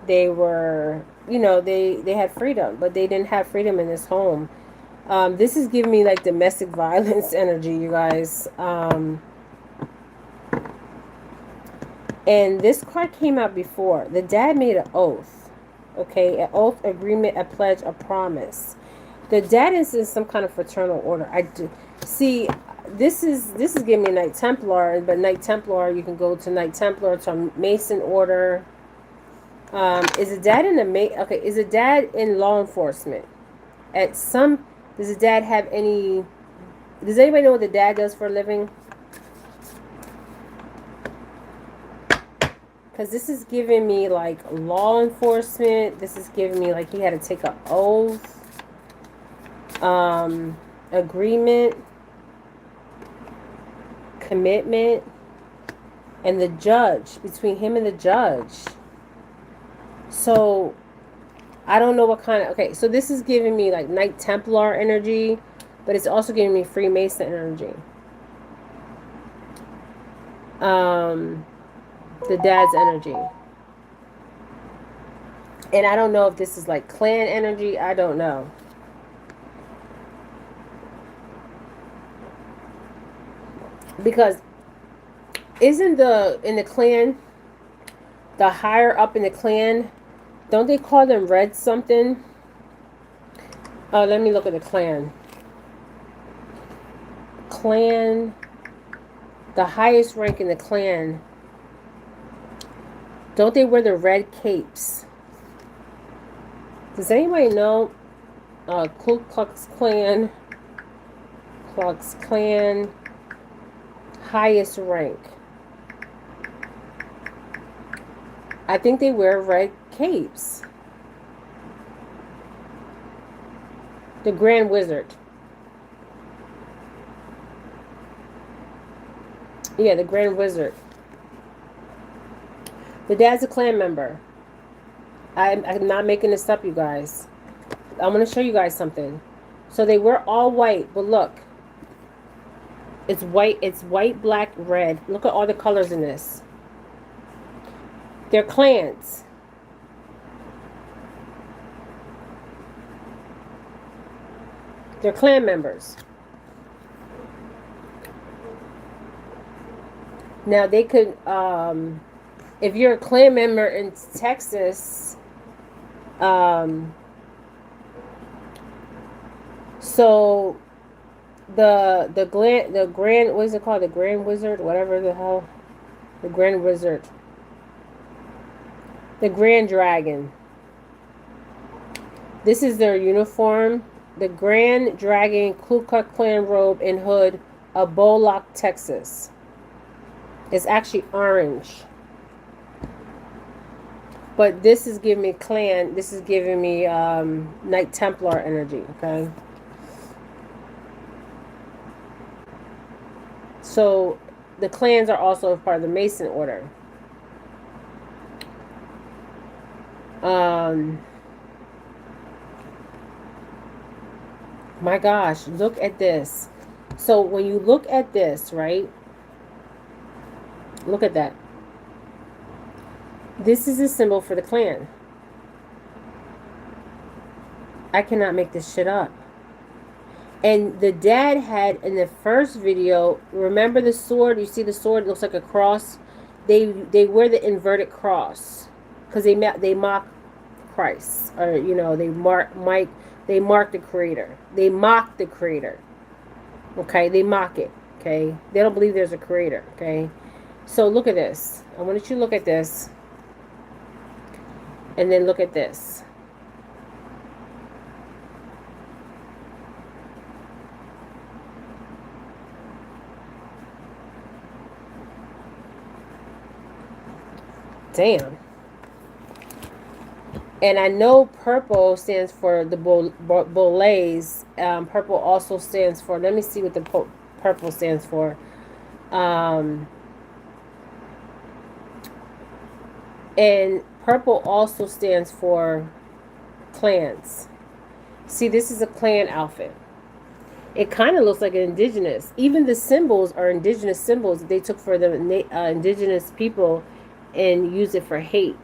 they were, you know, they had freedom, but they didn't have freedom in this home. This is giving me, like, domestic violence energy, you guys. And this card came out before. The dad made an oath. Okay, an oath, agreement, a pledge, a promise. The dad is in some kind of fraternal order. I do see. This is giving me Knight Templar, but Knight Templar, you can go to Knight Templar to Mason order. Is the dad in the okay? Is the dad in law enforcement? Does the dad have any? Does anybody know what the dad does for a living? Because this is giving me, like, law enforcement. This is giving me, like, he had to take an oath. Agreement. Commitment. And the judge. Between him and the judge. So, I don't know what kind of... Okay, so this is giving me, like, Knight Templar energy. But it's also giving me Freemason energy. The dad's energy. And I don't know if this is like clan energy. I don't know. Because isn't in the clan, the higher up in the clan, don't they call them red something? Oh, let me look at the clan. Clan, the highest rank in the clan, don't they wear the red capes? Does anybody know? Ku Klux Klan. Klux Klan. Highest rank. I think they wear red capes. The Grand Wizard. Yeah, the Grand Wizard. The dad's a clan member. I'm not making this up, you guys. I'm going to show you guys something. So they wear all white, but look. It's white, black, red. Look at all the colors in this. They're clans. They're clan members. Now they could... if you're a clan member in Texas, so the grand, what is it called? The Grand Wizard, whatever the hell, the Grand Wizard, the Grand Dragon. This is their uniform. The Grand Dragon, Ku Klux Klan robe and hood of Bolock, Texas. It's actually orange. But this is giving me clan. This is giving me Knight Templar energy, okay? So the clans are also a part of the Mason order. My gosh, look at this. So when you look at this, right? Look at that. This is a symbol for the clan. I cannot make this shit up. And the dad had in the first video, remember the sword? You see the sword? It looks like a cross. They wear the inverted cross because they mock Christ, or you know, they mark the creator. They mock the creator. Okay, they mock it. Okay, they don't believe there's a creator. Okay, so look at this. I want you to look at this. And then look at this. Damn. And I know purple stands for the Boles. Purple also stands for, let me see what the purple stands for. And purple also stands for clans. See, this is a clan outfit. It kind of looks like an indigenous. Even the symbols are indigenous symbols that they took for the indigenous people and use it for hate.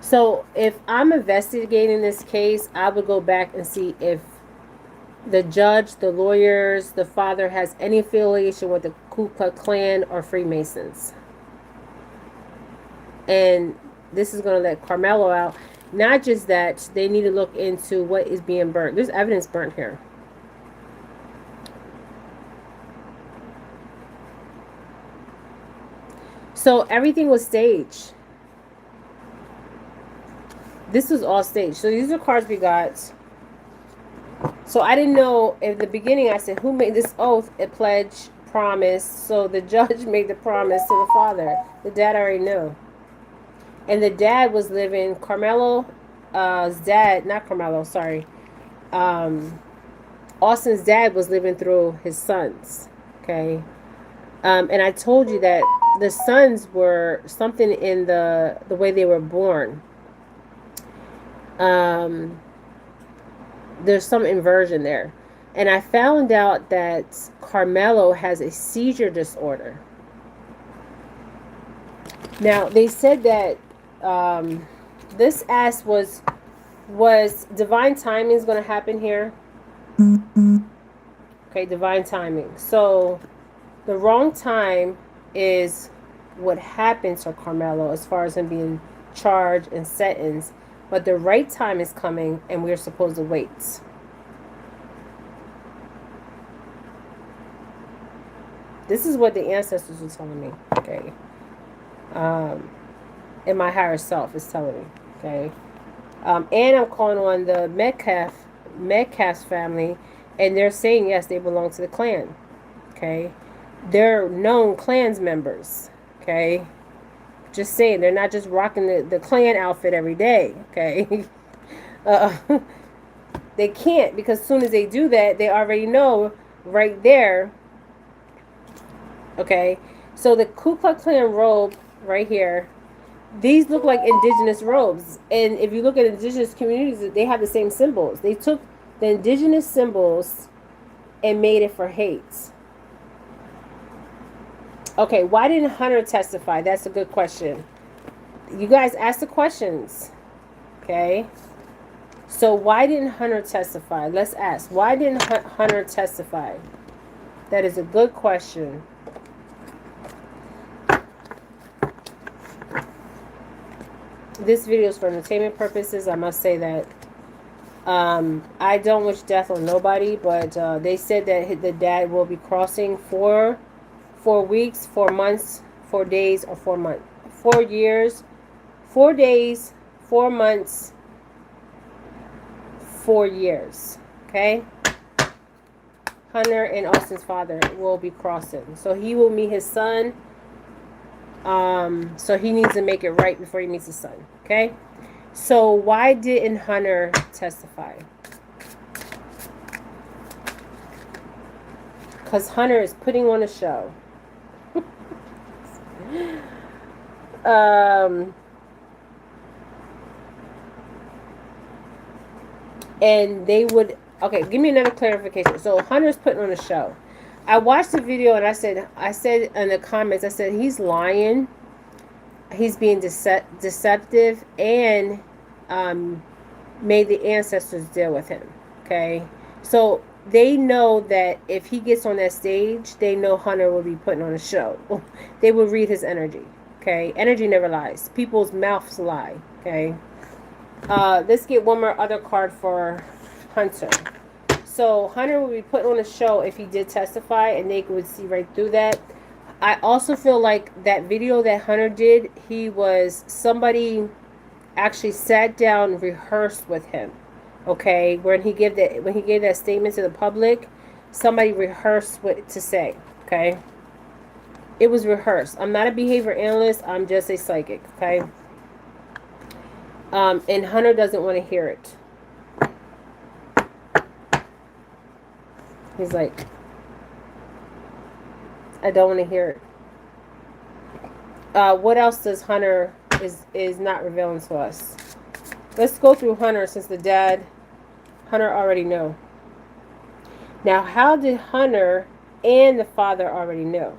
So if I'm investigating this case, I would go back and see if the judge, the lawyers, the father has any affiliation with the Ku Klux Klan or Freemasons. And this is going to let Karmelo out. Not just that, they need to look into what is being burnt. There's evidence burnt here. So everything was staged. This was all staged. So these are cards we got. So I didn't know, in the beginning I said, who made this oath, a pledge, promise? So the judge made the promise to the father. The dad already knew. And the dad was living, Karmelo's dad, not Karmelo, sorry. Austin's dad was living through his sons. Okay. And I told you that the sons were something in the way they were born. There's some inversion there. And I found out that Karmelo has a seizure disorder. Now, they said that this ass was divine timing is going to happen here. Okay, divine timing. So the wrong time is what happened to Karmelo as far as him being charged and sentenced. But the right time is coming, and we're supposed to wait. This is what the ancestors were telling me. Okay. And my higher self is telling me. Okay. And I'm calling on the Metcalf family, and they're saying yes, they belong to the clan. Okay. They're known clans members. Okay. Just saying, they're not just rocking the clan outfit every day, okay? They can't, because as soon as they do that, they already know right there, okay? So the Ku Klux Klan robe right here, these look like indigenous robes. And if you look at indigenous communities, they have the same symbols. They took the indigenous symbols and made it for hate. Okay, why didn't Hunter testify? That's a good question. You guys ask the questions. Okay. So why didn't Hunter testify? Let's ask. Why didn't Hunter testify? That is a good question. This video is for entertainment purposes. I must say that. I don't wish death on nobody, but they said that the dad will be crossing 4 weeks, 4 months, 4 days, or 4 months. 4 years, 4 days, 4 months, 4 years. Okay? Hunter and Austin's father will be crossing. So he will meet his son. So he needs to make it right before he meets his son. Okay? So why didn't Hunter testify? Because Hunter is putting on a show. And they would, okay, give me another clarification. So Hunter's putting on a show. I watched the video and I said in the comments, I said he's lying, he's being deceptive, and made the ancestors deal with him. Okay, so they know that if he gets on that stage, they know Hunter will be putting on a show. They will read his energy. Okay, energy never lies. People's mouths lie. Okay, let's get one more other card for Hunter. So Hunter will be put on a show if he did testify, and they would see right through that. I also feel like that video that Hunter did, somebody actually sat down and rehearsed with him. Okay, when he gave that statement to the public, somebody rehearsed what to say. Okay? It was rehearsed. I'm not a behavior analyst. I'm just a psychic. Okay? And Hunter doesn't want to hear it. He's like, I don't want to hear it. What else does Hunter is not revealing to us? Let's go through Hunter since the dad, Hunter already know. Now, how did Hunter and the father already know?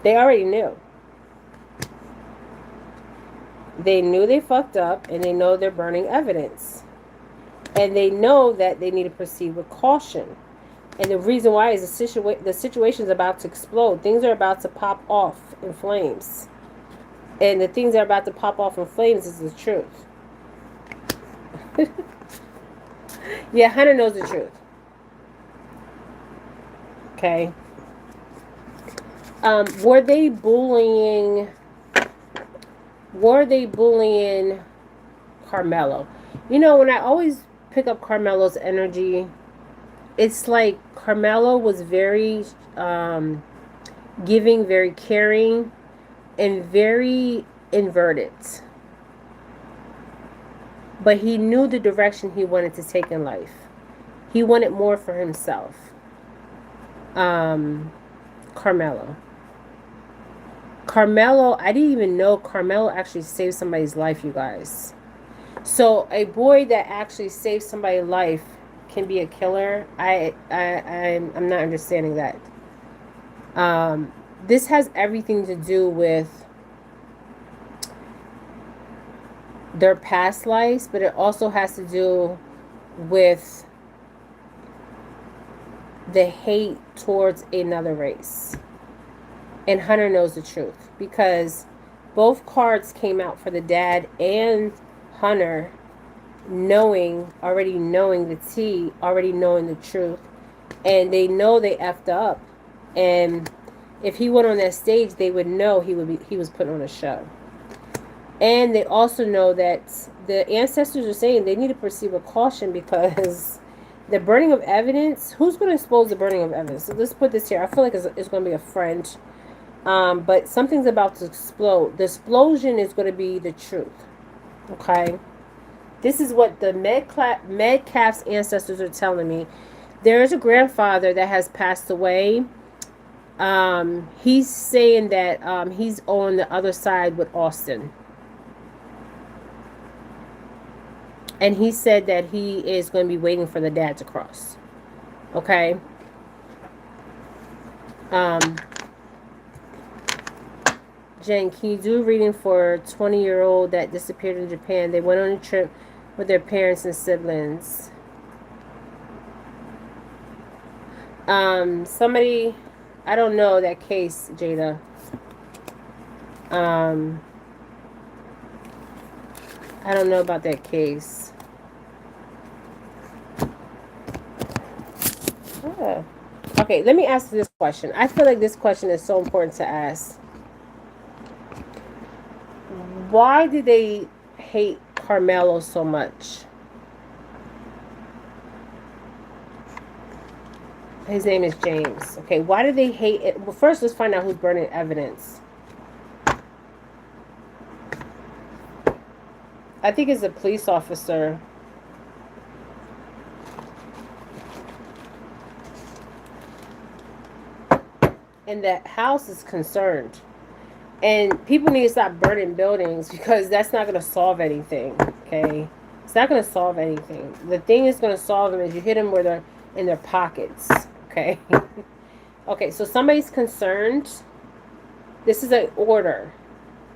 They already knew. They knew they fucked up, and they know they're burning evidence. And they know that they need to proceed with caution. And the reason why is the situation is about to explode. Things are about to pop off in flames. And the things that are about to pop off in flames is the truth. Yeah, Hunter knows the truth. Okay. Were they bullying Karmelo? You know, when I always pick up Karmelo's energy, it's like Karmelo was very giving, very caring, and very inverted. But he knew the direction he wanted to take in life. He wanted more for himself. Karmelo, I didn't even know Karmelo actually saved somebody's life, you guys. So a boy that actually saves somebody's life can be a killer. I'm not understanding that. This has everything to do with their past lives, but it also has to do with the hate towards another race. And Hunter knows the truth because both cards came out for the dad and Hunter, already knowing the tea, already knowing the truth, and they know they effed up. And if he went on that stage, they would know he was putting on a show. And they also know that the ancestors are saying they need to proceed with caution because the burning of evidence, who's going to expose the burning of evidence? So let's put this here. I feel like it's going to be a friend. But something's about to explode. The explosion is going to be the truth. Okay? This is what the Metcalf's ancestors are telling me. There is a grandfather that has passed away. He's saying that he's on the other side with Austin. And he said that he is going to be waiting for the dad to cross. Okay? Jen, can you do a reading for a 20-year-old that disappeared in Japan? They went on a trip with their parents and siblings. Somebody, I don't know that case, Jada. I don't know about that case. Yeah. Okay, let me ask this question. I feel like this question is so important to ask. Why do they hate Karmelo so much? His name is James. Okay, why do they hate it? Well, first, let's find out who's burning evidence. I think it's a police officer. And that house is concerned. And people need to stop burning buildings because that's not going to solve anything. Okay? It's not going to solve anything. The thing is going to solve them is you hit them where they're in their pockets. Okay? Okay, so somebody's concerned. This is an order.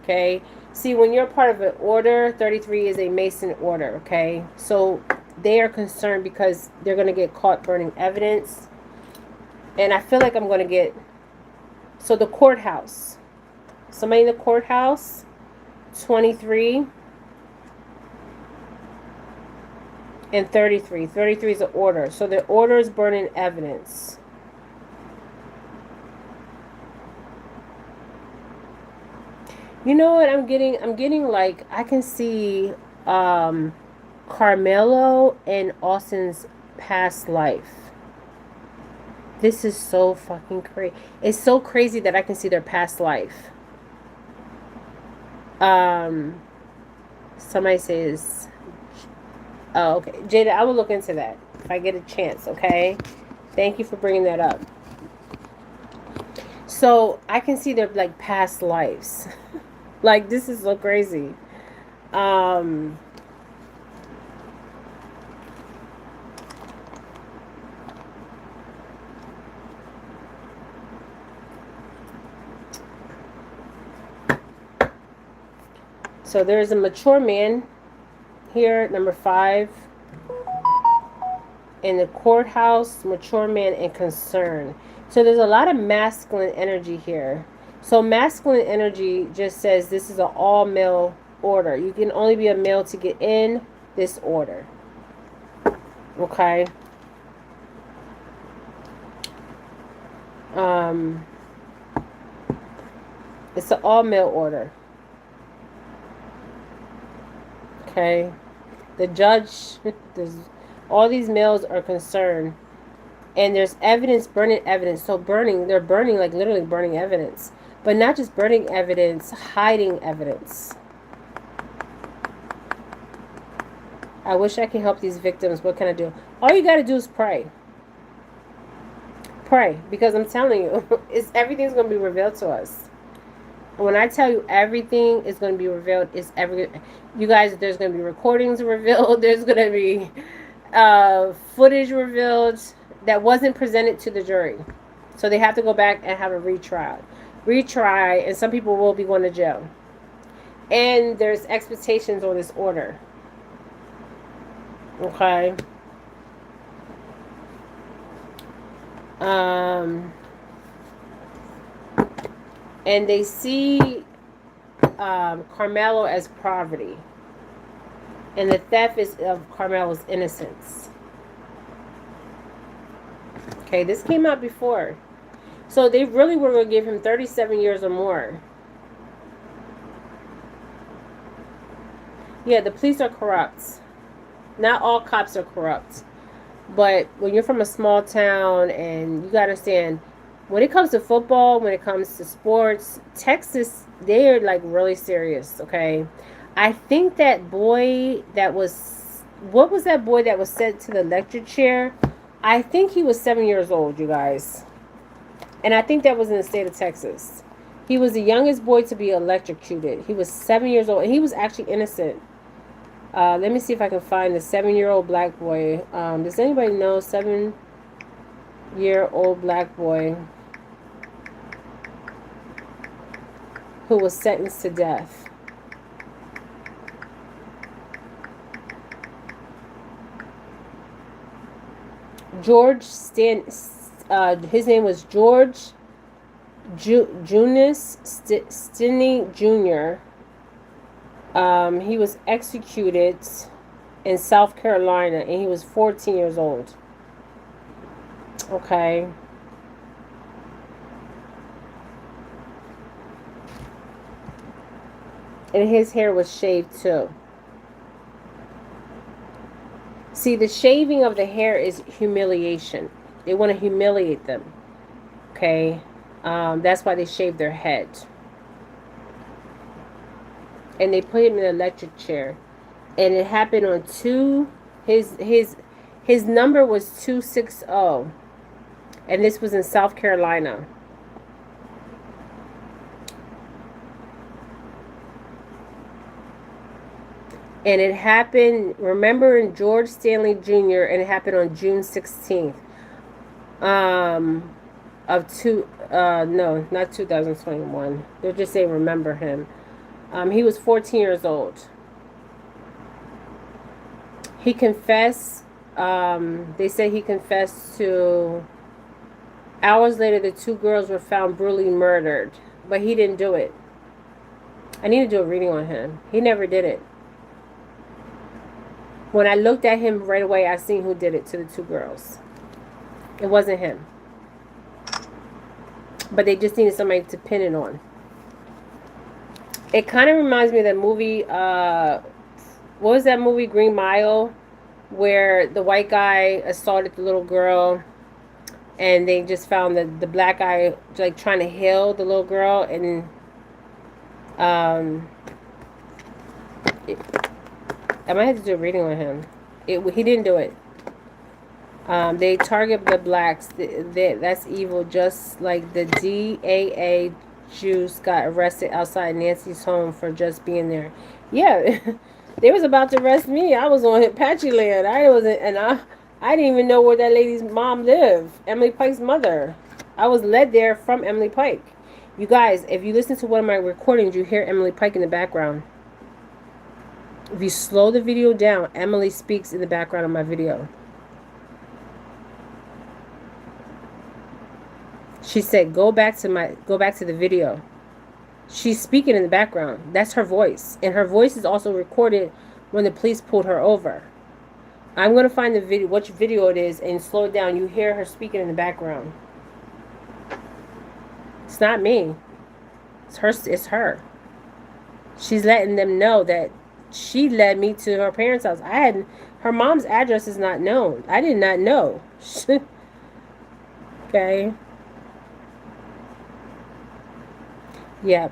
Okay? See, when you're part of an order, 33 is a Mason order. Okay? So they are concerned because they're going to get caught burning evidence. And I feel like I'm going to get... So the courthouse. Somebody in the courthouse, 23 and 33. 33 is an order. So the order is burning evidence. You know what I'm getting? I'm getting like, I can see Karmelo and Austin's past life. This is so fucking crazy. It's so crazy that I can see their past life. Somebody says, oh, okay. Jada, I will look into that if I get a chance, okay? Thank you for bringing that up. So I can see their like past lives. Like, this is so crazy. So there's a mature man here, number 5. In the courthouse, mature man and concern. So there's a lot of masculine energy here. So masculine energy just says this is an all male order. You can only be a male to get in this order. Okay. It's an all male order. Okay. The judge, all these males are concerned. And there's evidence, burning evidence. So they're burning, like literally burning evidence. But not just burning evidence, hiding evidence. I wish I could help these victims. What can I do? All you got to do is pray. Pray. Because I'm telling you, everything's going to be revealed to us. When I tell you everything is going to be revealed, you guys, there's going to be recordings revealed. There's going to be footage revealed that wasn't presented to the jury. So they have to go back and have a retry, and some people will be going to jail. And there's expectations on this order. Okay. And they see Karmelo as poverty. And the theft is of Karmelo's innocence. Okay, this came out before. So they really were going to give him 37 years or more. Yeah, the police are corrupt. Not all cops are corrupt. But when you're from a small town, and you got to understand, when it comes to football, when it comes to sports, Texas, they are like really serious, okay? I think that boy that was, what was that boy that was sent to the electric chair? I think he was 7 years old, you guys. And I think that was in the state of Texas. He was the youngest boy to be electrocuted. He was 7 years old, and he was actually innocent. Let me see if I can find the 7-year-old black boy. Does anybody know 7-year-old black boy who was sentenced to death? His name was George Junius Stinney Jr. He was executed in South Carolina, and he was 14 years old. Okay. And his hair was shaved too. See, the shaving of the hair is humiliation. They want to humiliate them. Okay. That's why they shave their head. And they put him in an electric chair. And it happened on his number was 260. And this was in South Carolina. And it happened, remember, in George Stanley Jr., and it happened on June 16th. Not 2021. They're just saying remember him. He was 14 years old. He confessed. They said he confessed to. Hours later, the 2 girls were found brutally murdered. But he didn't do it. I need to do a reading on him. He never did it. When I looked at him right away, I seen who did it to the 2 girls. It wasn't him. But they just needed somebody to pin it on. It kind of reminds me of that movie, what was that movie, Green Mile? Where the white guy assaulted the little girl. and they just found the black guy like trying to heal the little girl, and I might have to do a reading on him. He didn't do it. They target the blacks. That's evil. Just like the DAA Jews got arrested outside Nancy's home for just being there. Yeah, they was about to arrest me. I was on Apache land. I didn't even know where that lady's mom lived. Emily Pike's mother. I was led there from Emily Pike. You guys, if you listen to one of my recordings, you hear Emily Pike in the background. If you slow the video down, Emily speaks in the background of my video. She said, go back to the video. She's speaking in the background. That's her voice. And her voice is also recorded when the police pulled her over. I'm going to find the video, which video it is, and slow it down. You hear her speaking in the background. It's not me. It's her. She's letting them know that she led me to her parents' house. Her mom's address is not known. I did not know. Okay. Yeah.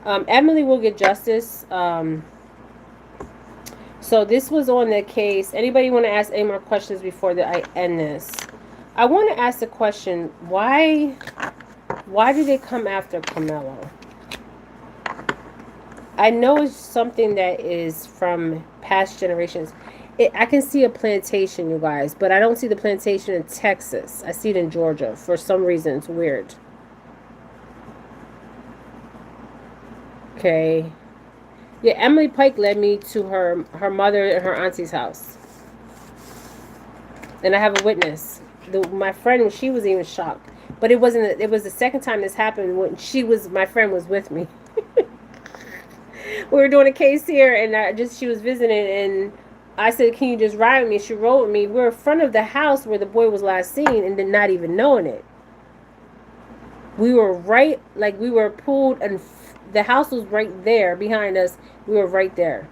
Emily will get justice. So this was on the case. Anybody want to ask any more questions before I end this? I want to ask the question, why did they come after Karmelo? I know it's something that is from past generations. I can see a plantation, you guys, but I don't see the plantation in Texas. I see it in Georgia. For some reason, it's weird. Okay. Yeah, Emily Pike led me to her mother and her auntie's house. And I have a witness. My friend, she was even shocked. But it was the second time this happened when my friend was with me. We were doing a case here, and she was visiting, and I said, can you just ride with me? She rode with me. We were in front of the house where the boy was last seen, and then not even knowing it. We were we were pulled, and the house was right there behind us. We were right there.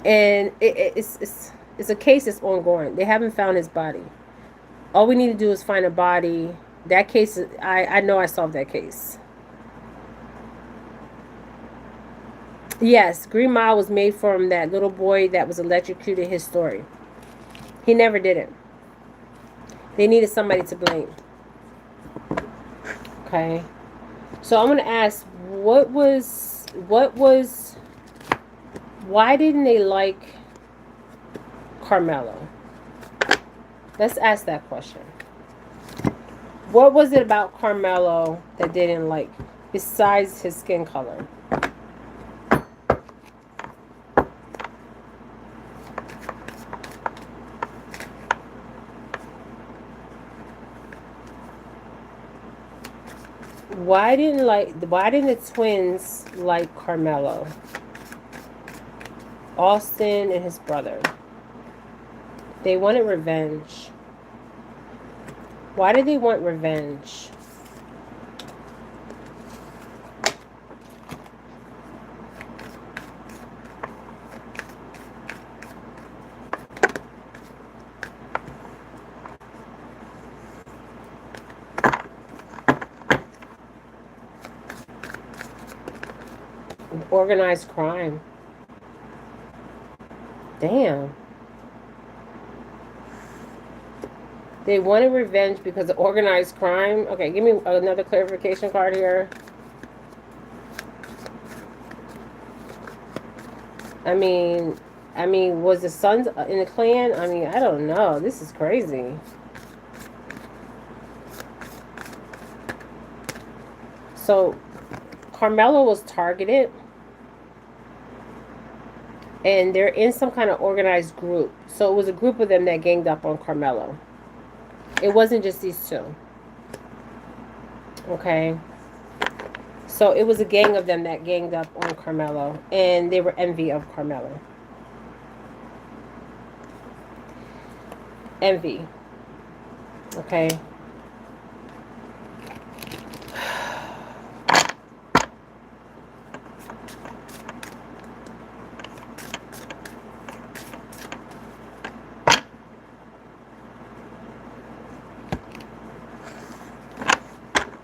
And it's a case that's ongoing. They haven't found his body. All we need to do is find a body. That case, I know I solved that case. Yes, Green Mile was made from that little boy that was electrocuted, his story. He never did it. They needed somebody to blame. Okay. So I'm going to ask, why didn't they like Karmelo? Let's ask that question. What was it about Karmelo that they didn't like, besides his skin color? Why didn't the twins like Karmelo? Austin and his brother. They wanted revenge. Why did they want revenge? Organized crime. Damn. They wanted revenge because of organized crime. Okay, give me another clarification card here. I mean, was the sons in the clan? I mean, I don't know. This is crazy. So, Karmelo was targeted. And they're in some kind of organized group. So it was a group of them that ganged up on Karmelo. It wasn't just these two. Okay. So it was a gang of them that ganged up on Karmelo. And they were envy of Karmelo. Envy. Okay.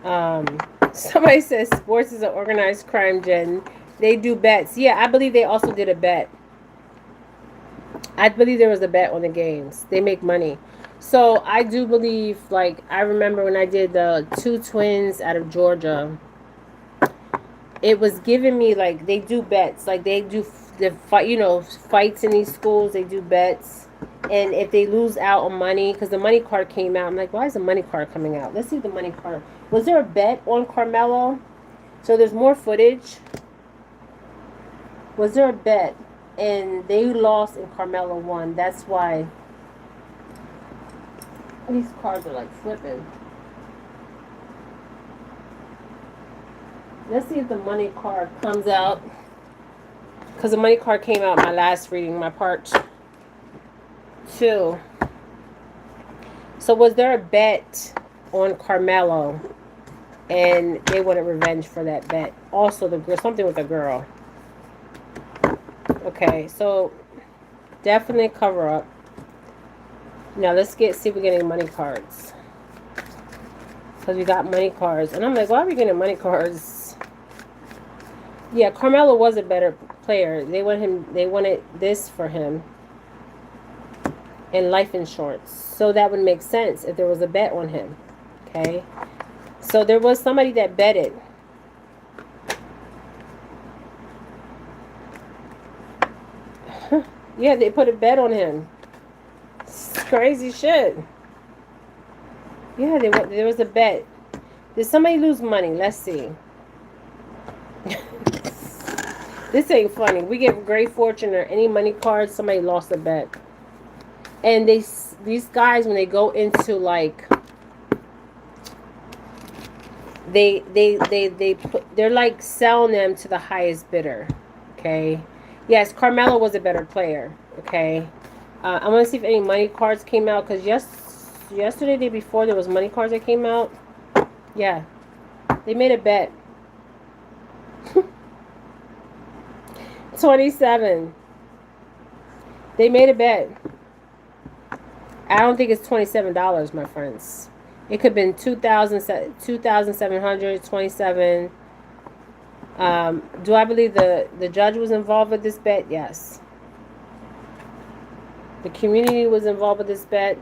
Somebody says sports is an organized crime, Jen. They do bets. Yeah, I believe they also did a bet. I believe there was a bet on the games. They make money. So I do believe, like, I remember when I did the two twins out of Georgia, it was giving me, like, they do bets. Like, they do the fight, fights in these schools. They do bets. And if they lose out on money, because the money card came out, I'm like, why is the money card coming out? Let's see the money card. Was there a bet on Karmelo? So there's more footage. Was there a bet? And they lost and Karmelo won. That's why these cards are like flipping. Let's see if the money card comes out. Because the money card came out in my last reading, my part 2. So was there a bet on Karmelo? And they wanted revenge for that bet. Also, something with the girl. Okay, so definitely cover up. Now let's see if we're getting money cards. Because we got money cards. And I'm like, why are we getting money cards? Yeah, Karmelo was a better player. They wanted this for him. And life insurance. So that would make sense if there was a bet on him. Okay. So there was somebody that betted. Yeah, they put a bet on him. It's crazy shit. Yeah, there was a bet. Did somebody lose money? Let's see. This ain't funny. We get great fortune or any money cards. Somebody lost a bet. And these guys, when they go into, like, they're like selling them to the highest bidder. Okay. Yes, Karmelo was a better player. Okay. I want to see if any money cards came out, because yesterday, day before, there was money cards that came out. Yeah. They made a bet. 27. They made a bet. I don't think it's $27, my friends. It could have been 2,700, 27. Do I believe the judge was involved with this bet? Yes. The community was involved with this bet.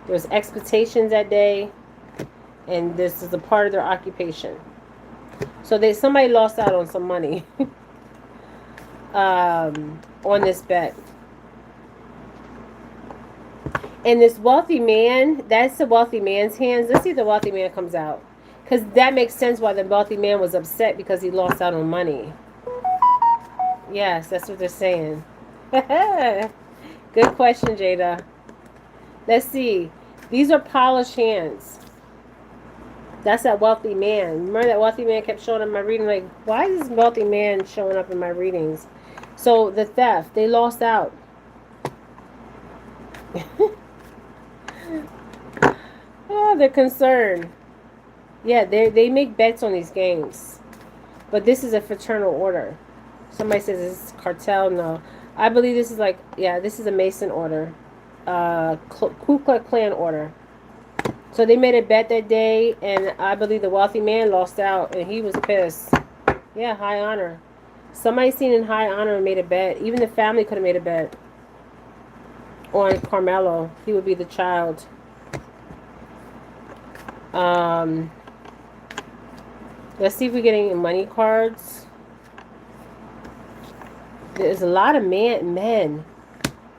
There was expectations that day, and this is a part of their occupation. So somebody lost out on some money on this bet. And this wealthy man, that's the wealthy man's hands. Let's see if the wealthy man comes out. Because that makes sense why the wealthy man was upset, because he lost out on money. Yes, that's what they're saying. Good question, Jada. Let's see. These are polished hands. That's that wealthy man. Remember that wealthy man kept showing up in my reading? Like, why is this wealthy man showing up in my readings? So, the theft. They lost out. Oh, they're concerned. Yeah, they make bets on these games. But this is a fraternal order. Somebody says this is cartel. No. I believe this is this is a Mason order. Ku Klux Klan order. So they made a bet that day, and I believe the wealthy man lost out, and he was pissed. Yeah, high honor. Somebody seen in high honor and made a bet. Even the family could have made a bet on Karmelo. He would be the child. Let's see if we're getting money cards. There's a lot of men.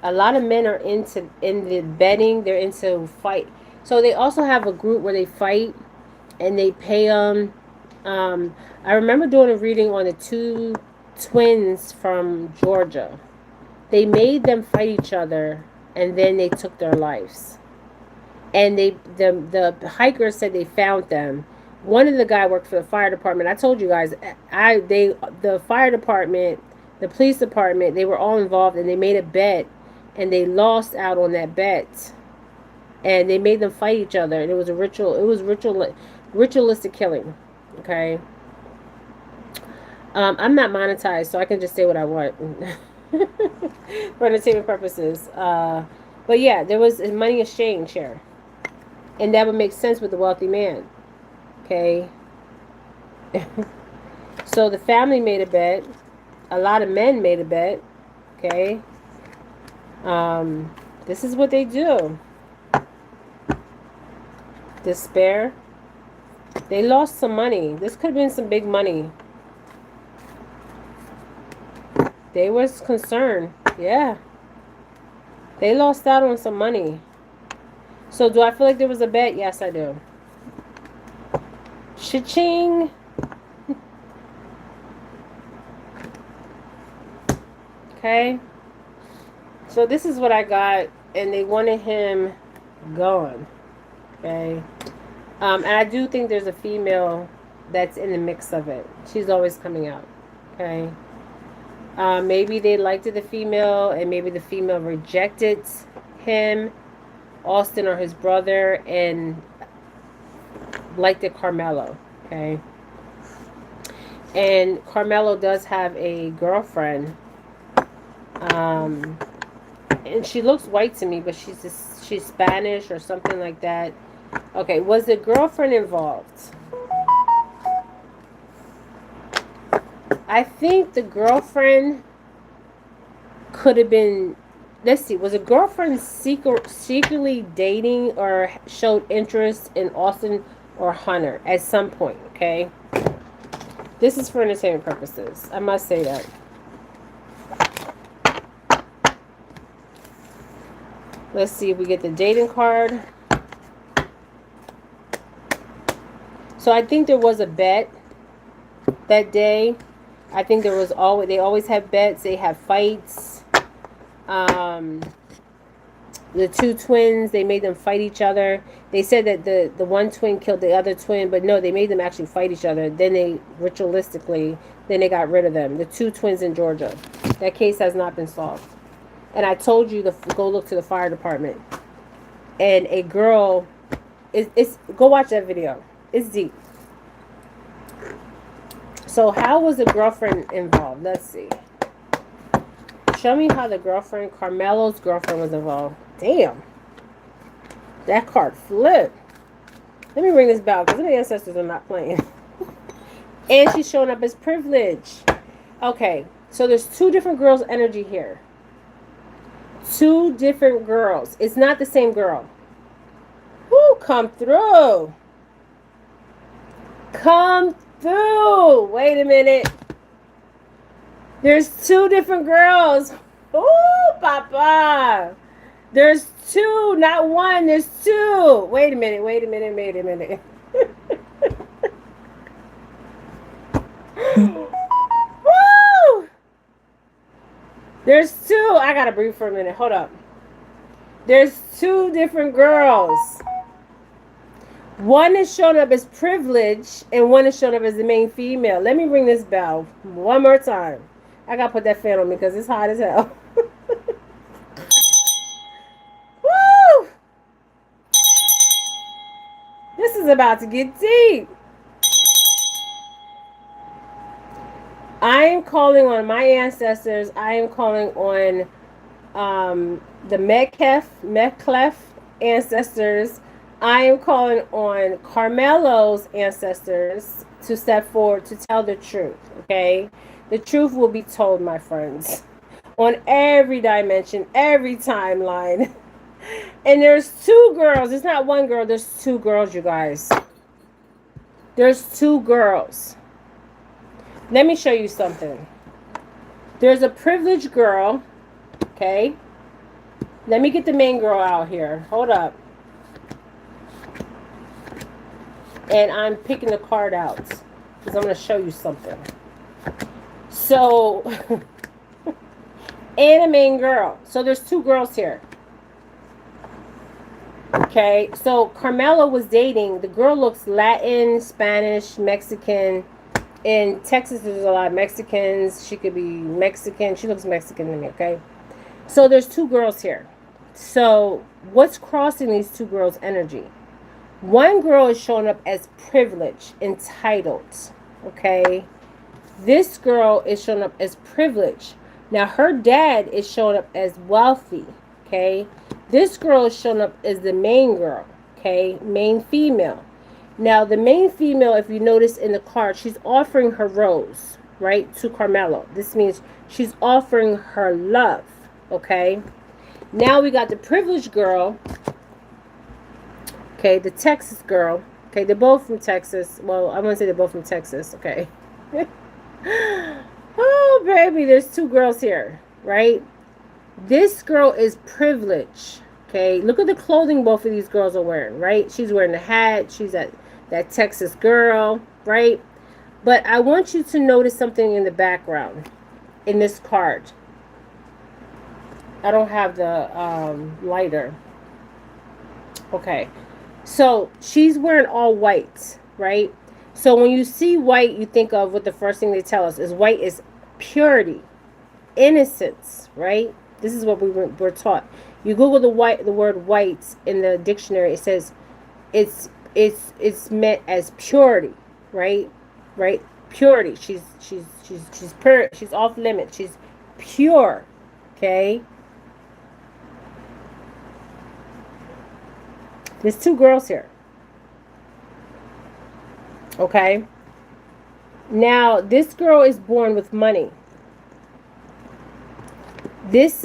A lot of men are in the betting. They're into fight. So they also have a group where they fight and they pay them. I remember doing a reading on the two twins from Georgia. They made them fight each other, and then they took their lives. And the hikers said they found them. One of the guy worked for the fire department. I told you guys, the fire department, the police department, they were all involved, and they made a bet, and they lost out on that bet, and they made them fight each other, and it was a ritual. It was ritualistic killing. Okay. I'm not monetized, so I can just say what I want for entertainment purposes. But yeah, there was a money exchange here, and that would make sense with the wealthy man. Okay. So the family made a bet. A lot of men made a bet. Okay. This is what they do. Despair. They lost some money. This could have been some big money. They was concerned. Yeah. They lost out on some money. So do I feel like there was a bet? Yes, I do. Cha-ching. Okay. So this is what I got. And they wanted him gone. Okay. And I do think there's a female that's in the mix of it. She's always coming out. Okay. Maybe they liked the female, and maybe the female rejected him, Austin, or his brother, and liked Karmelo. Okay. And Karmelo does have a girlfriend. And she looks white to me, but she's Spanish or something like that. Okay, was the girlfriend involved? I think the girlfriend could have been, let's see, was a girlfriend secretly dating or showed interest in Austin or Hunter at some point, okay? This is for entertainment purposes. I must say that. Let's see if we get the dating card. So I think there was a bet that day. I think there was they always have bets. They have fights. The two twins, they made them fight each other. They said that the one twin killed the other twin, but no, they made them actually fight each other. Then they ritualistically, then they got rid of them. The two twins in Georgia. That case has not been solved. And I told you to go look to the fire department. And a girl, go watch that video. It's deep. So how was the girlfriend involved? Let's see. Show me how the girlfriend, Karmelo's girlfriend, was involved. Damn. That card flipped. Let me ring this bell because the ancestors are not playing. And she's showing up as privilege. Okay. So there's two different girls' energy here. Two different girls. It's not the same girl. Woo, come through. Come through. Wait a minute. There's two different girls. Ooh, Papa. There's two, not one. There's two. Wait a minute. Wait a minute. Wait a minute. Woo! There's two. I gotta breathe for a minute. Hold up. There's two different girls. One is showing up as privilege, and one is showing up as the main female. Let me ring this bell one more time. I gotta put that fan on me because it's hot as hell. Woo! This is about to get deep. I am calling on my ancestors. I am calling on the Metclif ancestors. I am calling on Karmelo's ancestors to step forward to tell the truth, okay? The truth will be told, my friends, on every dimension, every timeline. And there's two girls. It's not one girl. There's two girls, you guys. There's two girls. Let me show you something. There's a privileged girl, okay? Let me get the main girl out here. Hold up. And I'm picking the card out because I'm going to show you something. So, and a main girl. So there's two girls here. Okay, so Karmelo was dating. The girl looks Latin, Spanish, Mexican. In Texas, there's a lot of Mexicans. She could be Mexican. She looks Mexican to me, okay? So there's two girls here. So what's crossing these two girls' energy? One girl is showing up as privileged, entitled, okay? This girl is showing up as privileged. Now, her dad is showing up as wealthy, okay? This girl is showing up as the main girl, okay? Main female. Now, the main female, if you notice in the card, she's offering her rose, right, to Karmelo. This means she's offering her love, okay? Now we got the privileged girl, okay, the Texas girl. Okay, they're both from Texas. Well, I wouldn't say they're both from Texas, okay? Oh, baby, there's two girls here, right? This girl is privileged, okay? Look at the clothing both of these girls are wearing, right? She's wearing the hat. She's that Texas girl, right? But I want you to notice something in the background in this card. I don't have the lighter. Okay. So she's wearing all white, right? So when you see white, you think of what the first thing they tell us is white is purity, innocence, right? This is what we're taught. You Google the word white in the dictionary. It says it's meant as purity, right? Right? Purity. She's pure. She's off limits. She's pure. Okay. There's two girls here. Okay. Now, this girl is born with money. This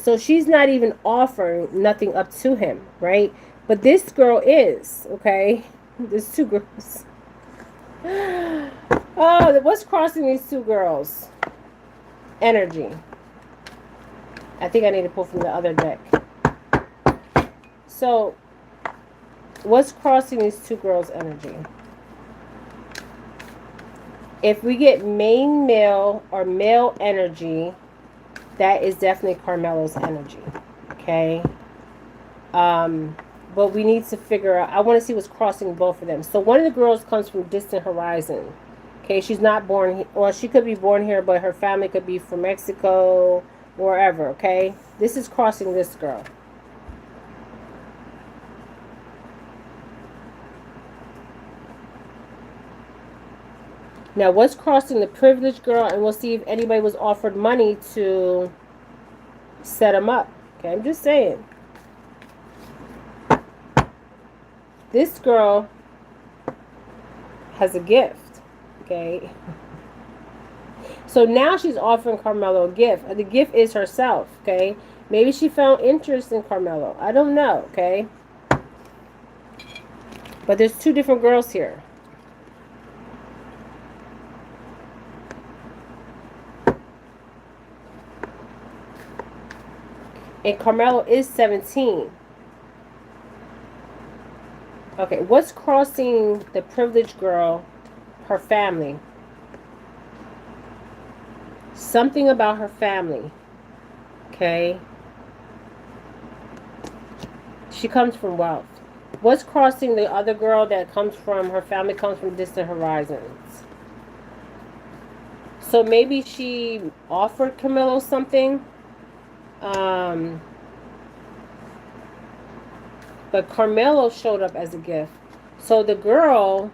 so she's not even offering nothing up to him, right? But this girl is, okay? There's two girls. Oh, what's crossing these two girls? Energy. I think I need to pull from the other deck. So, what's crossing these two girls' energy? If we get main male or male energy, that is definitely Karmelo's energy. Okay? But we need to figure out, I want to see what's crossing both of them. So one of the girls comes from distant horizon. Okay, she's not born here, or she could be born here, but her family could be from Mexico, wherever, okay? This is crossing this girl. Now, what's crossing the privileged girl? And we'll see if anybody was offered money to set them up. Okay, I'm just saying. This girl has a gift. Okay. So now she's offering Karmelo a gift. The gift is herself. Okay. Maybe she found interest in Karmelo. I don't know. Okay. But there's two different girls here. And Karmelo is 17. Okay, what's crossing the privileged girl? Her family. Something about her family. Okay. She comes from wealth. What's crossing the other girl that comes from, her family comes from distant horizons? So maybe she offered Karmelo something. But Karmelo showed up as a gift. So the girl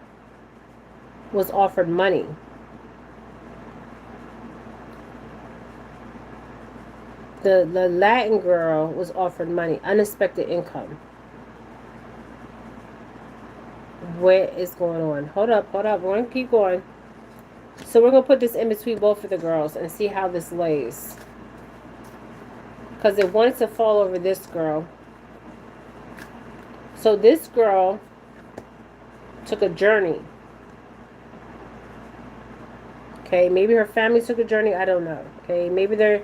was offered money. The Latin girl was offered money, unexpected income. What is going on? Hold up. We're going to keep going. So we're going to put this in between both of the girls and see how this lays. Because it wanted to fall over this girl. So this girl took a journey. Okay, maybe her family took a journey. I don't know. Okay, maybe they're...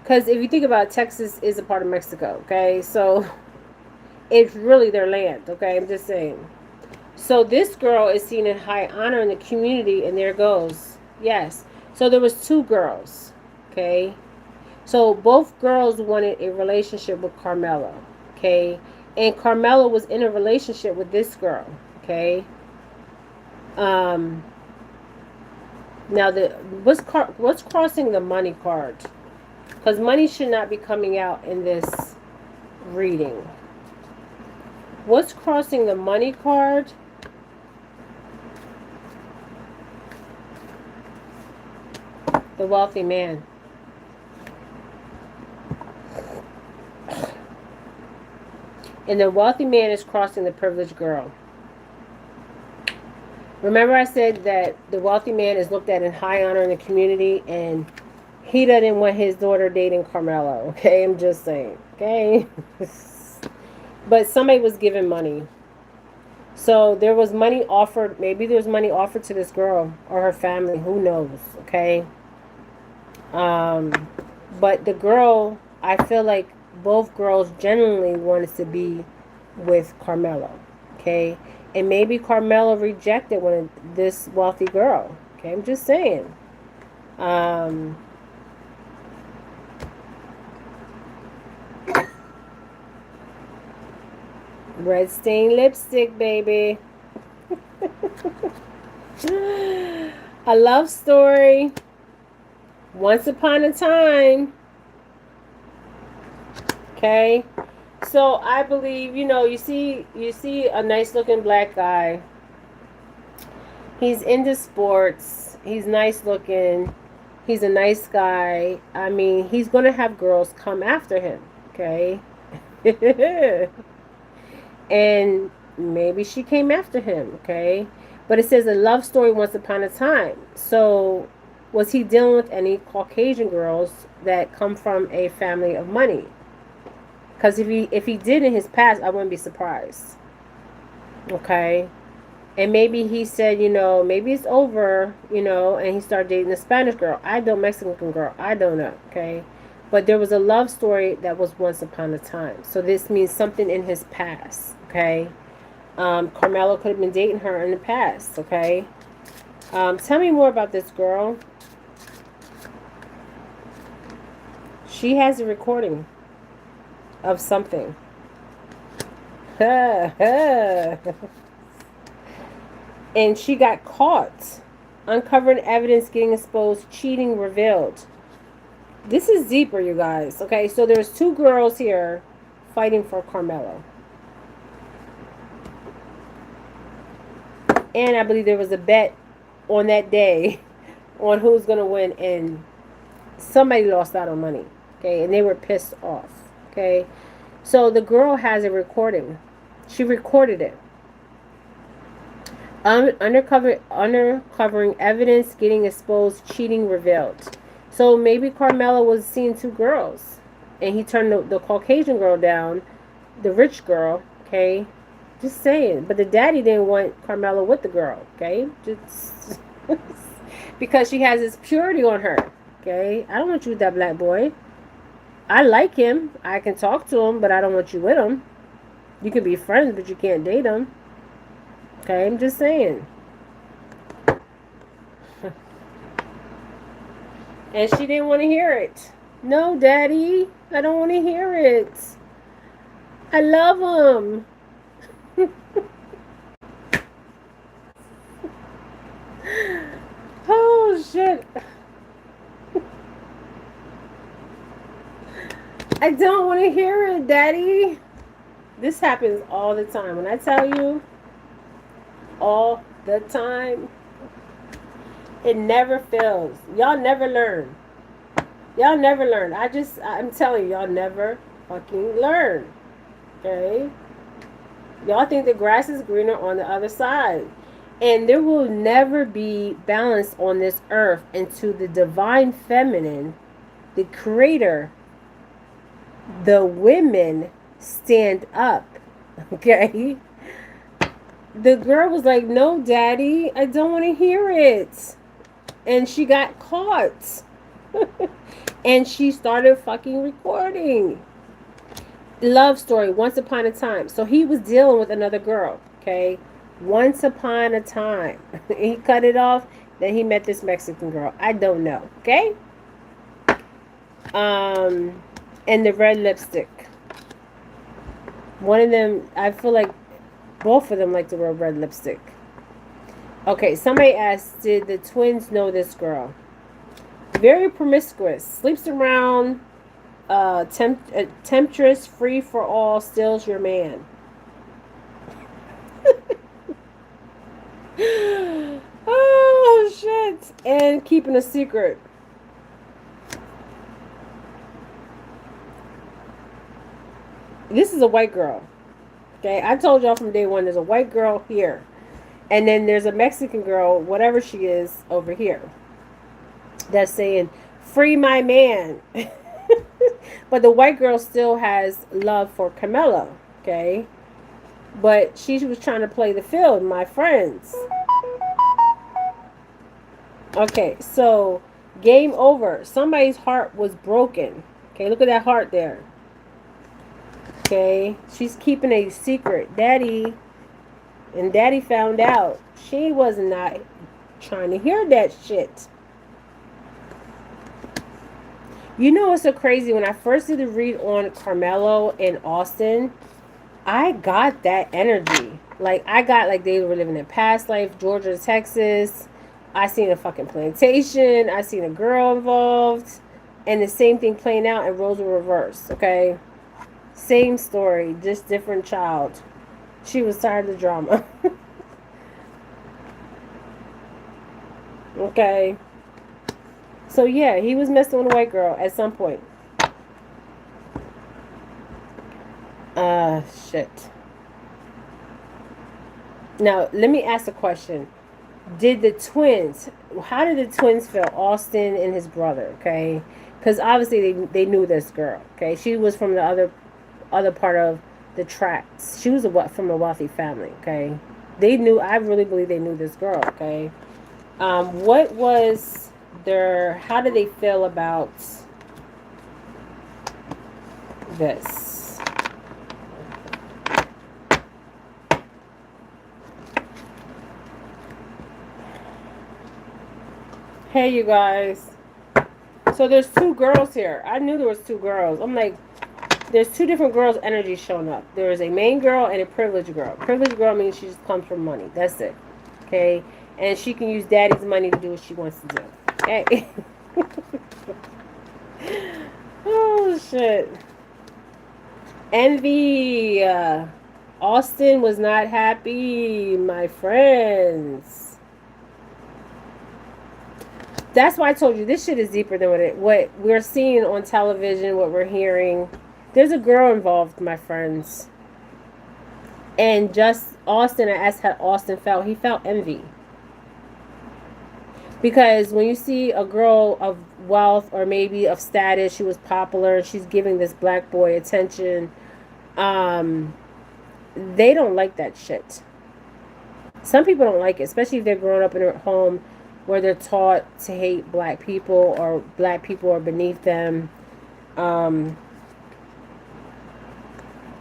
Because if you think about it, Texas is a part of Mexico. Okay, so it's really their land. Okay, I'm just saying. So this girl is seen in high honor in the community, and there goes. Yes. So there was two girls. Okay. So both girls wanted a relationship with Karmelo. Okay. And Karmelo was in a relationship with this girl. Okay. Now what's crossing the money card? Because money should not be coming out in this reading. What's crossing the money card? The wealthy man. And the wealthy man is crossing the privileged girl. Remember I said that the wealthy man is looked at in high honor in the community, and he doesn't want his daughter dating Karmelo. Okay, I'm just saying. Okay. But somebody was giving money. So there was money offered. Maybe there was money offered to this girl or her family. Who knows? Okay. Um, but the girl, I feel like both girls genuinely wanted to be with Karmelo. Okay. And maybe Karmelo rejected this wealthy girl. Okay. I'm just saying. Um, red stained lipstick, baby. A love story. Once upon a time. Okay. So I believe, you see a nice looking black guy. He's into sports. He's nice looking. He's a nice guy. I mean, he's going to have girls come after him. Okay. And maybe she came after him. Okay. But it says a love story once upon a time. So was he dealing with any Caucasian girls that come from a family of money? Because if he did in his past, I wouldn't be surprised. Okay. And maybe he said, maybe it's over, and he started dating a Spanish girl. Mexican girl. I don't know. Okay. But there was a love story that was once upon a time. So this means something in his past. Okay. Karmelo could have been dating her in the past. Okay. Tell me more about this girl. She has a recording of something. And she got caught. Uncovering evidence, getting exposed, cheating revealed. This is deeper, you guys. Okay, so there's two girls here fighting for Karmelo. And I believe there was a bet on that day on who's going to win, and somebody lost out on money. Okay, and they were pissed off. Okay, so the girl has a recording. She recorded it. Uncovering evidence, getting exposed, cheating revealed. So maybe Karmelo was seeing two girls, and he turned the Caucasian girl down, the rich girl. Okay, just saying. But the daddy didn't want Karmelo with the girl. Okay, just because she has this purity on her. Okay, I don't want you with that black boy. I like him. I can talk to him, but I don't want you with him. You can be friends, but you can't date him. Okay, I'm just saying. And she didn't want to hear it. No, Daddy, I don't want to hear it. I love him. Oh, shit. I don't want to hear it, Daddy. This happens all the time. When I tell you, all the time, it never fails. Y'all never learn. Y'all never learn. I'm telling you, y'all never fucking learn. Okay? Y'all think the grass is greener on the other side. And there will never be balance on this earth until the divine feminine, the creator, the women stand up. Okay? The girl was like, no, Daddy, I don't want to hear it. And she got caught. And she started fucking recording. Love story, once upon a time. So he was dealing with another girl, okay? Once upon a time. He cut it off. Then he met this Mexican girl. I don't know, okay? And the red lipstick. One of them, I feel like both of them like to wear red lipstick. Okay, somebody asked, did the twins know this girl? Very promiscuous. Sleeps around, temptress, free for all, steals your man. Oh, shit. And keeping a secret. This is a white girl. Okay, I told y'all from day one, there's a white girl here. And then there's a Mexican girl, whatever she is, over here, that's saying, free my man. But the white girl still has love for Karmelo, okay? But she was trying to play the field, my friends. Okay, so game over. Somebody's heart was broken. Okay, look at that heart there. Okay, she's keeping a secret. Daddy found out. She was not trying to hear that shit. You know what's so crazy? When I first did the read on Karmelo and Austin, I got that energy. Like, I got like they were living in past life, Georgia, Texas. I seen a fucking plantation. I seen a girl involved. And the same thing playing out in roles were reversed, okay? Same story, just different child. She was tired of the drama. Okay. So yeah, he was messing with a white girl at some point. Shit. Now, let me ask a question. How did the twins feel? Austin and his brother, okay? Because obviously they knew this girl, okay? She was from the other part of the tracks. She was from a wealthy family, okay? I really believe they knew this girl, okay? What was how did they feel about this? Hey, you guys. So there's two girls here. I knew there was two girls. I'm like, there's two different girls' energy showing up. There is a main girl and a privileged girl. Privileged girl means she just comes from money. That's it. Okay? And she can use daddy's money to do what she wants to do. Okay? Oh, shit. Envy. Austin was not happy, my friends. That's why I told you this shit is deeper than what we're seeing on television, what we're hearing. There's a girl involved, my friends. And just Austin, I asked how Austin felt. He felt envy. Because when you see a girl of wealth or maybe of status, she was popular, she's giving this black boy attention, they don't like that shit. Some people don't like it, especially if they're growing up in a home where they're taught to hate black people or black people are beneath them.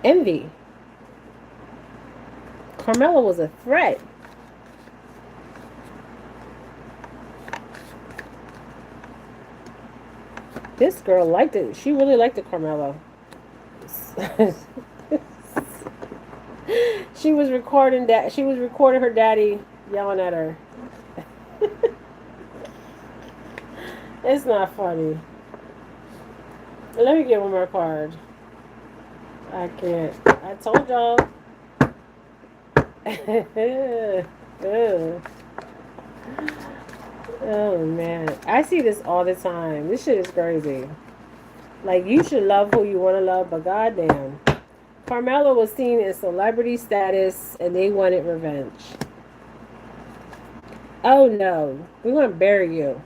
Envy. Karmelo was a threat. This girl liked it. She really liked the Karmelo. She was recording her daddy yelling at her. It's not funny. Let me get one more card. I can't. I told y'all. Oh man, I see this all the time. This shit is crazy. Like, you should love who you want to love, but goddamn, Karmelo was seen in celebrity status, and they wanted revenge. Oh no, we're gonna bury you.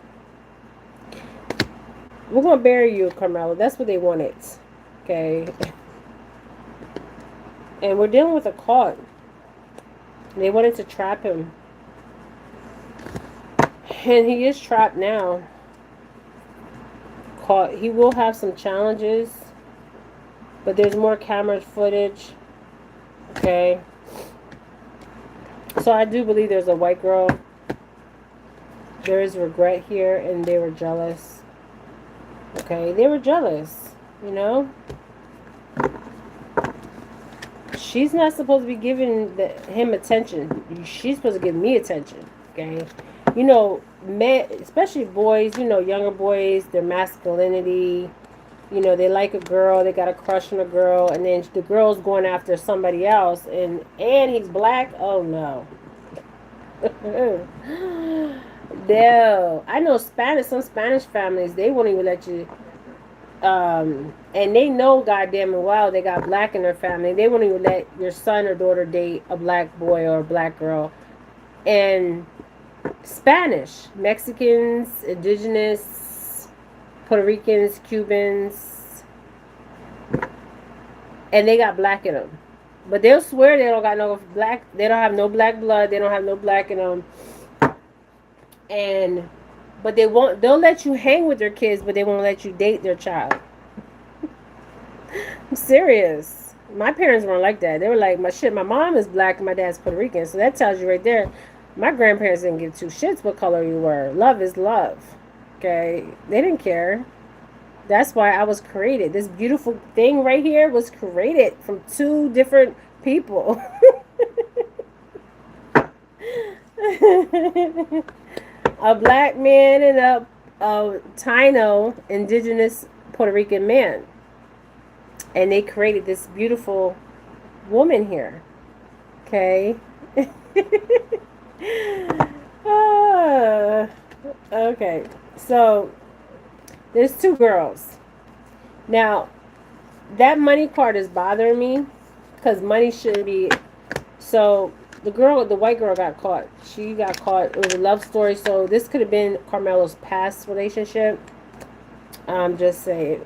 We're gonna bury you, Karmelo. That's what they wanted. Okay. And we're dealing with a cult. They wanted to trap him. And he is trapped now. Caught. He will have some challenges. But there's more camera footage. Okay. So I do believe there's a white girl. There is regret here, and they were jealous. Okay, they were jealous, you know? She's not supposed to be giving him attention. She's supposed to give me attention, okay? You know, men, especially boys, you know, younger boys, their masculinity, you know, they like a girl, they got a crush on a girl, and then the girl's going after somebody else, and he's black? Oh, no. No. I know some Spanish families, they won't even let you, and they know goddamn well they got black in their family. They won't even let your son or daughter date a black boy or a black girl. and Spanish, Mexicans, indigenous, Puerto Ricans, Cubans, and they got black in them. But they'll swear they don't got no black. They don't have no black blood. They don't have no black in them. And but they won't. They'll let you hang with their kids, but they won't let you date their child. I'm serious. My parents weren't like that. They were like, my mom is black and my dad's Puerto Rican. So that tells you right there. My grandparents didn't give two shits what color you were. Love is love. Okay? They didn't care. That's why I was created. This beautiful thing right here was created from two different people. A black man and a Taino indigenous Puerto Rican man. And they created this beautiful woman here. Okay? Okay. So, there's two girls. Now, that money card is bothering me because money shouldn't be. So, the white girl got caught. She got caught. It was a love story. So, this could have been Karmelo's past relationship. I'm just saying.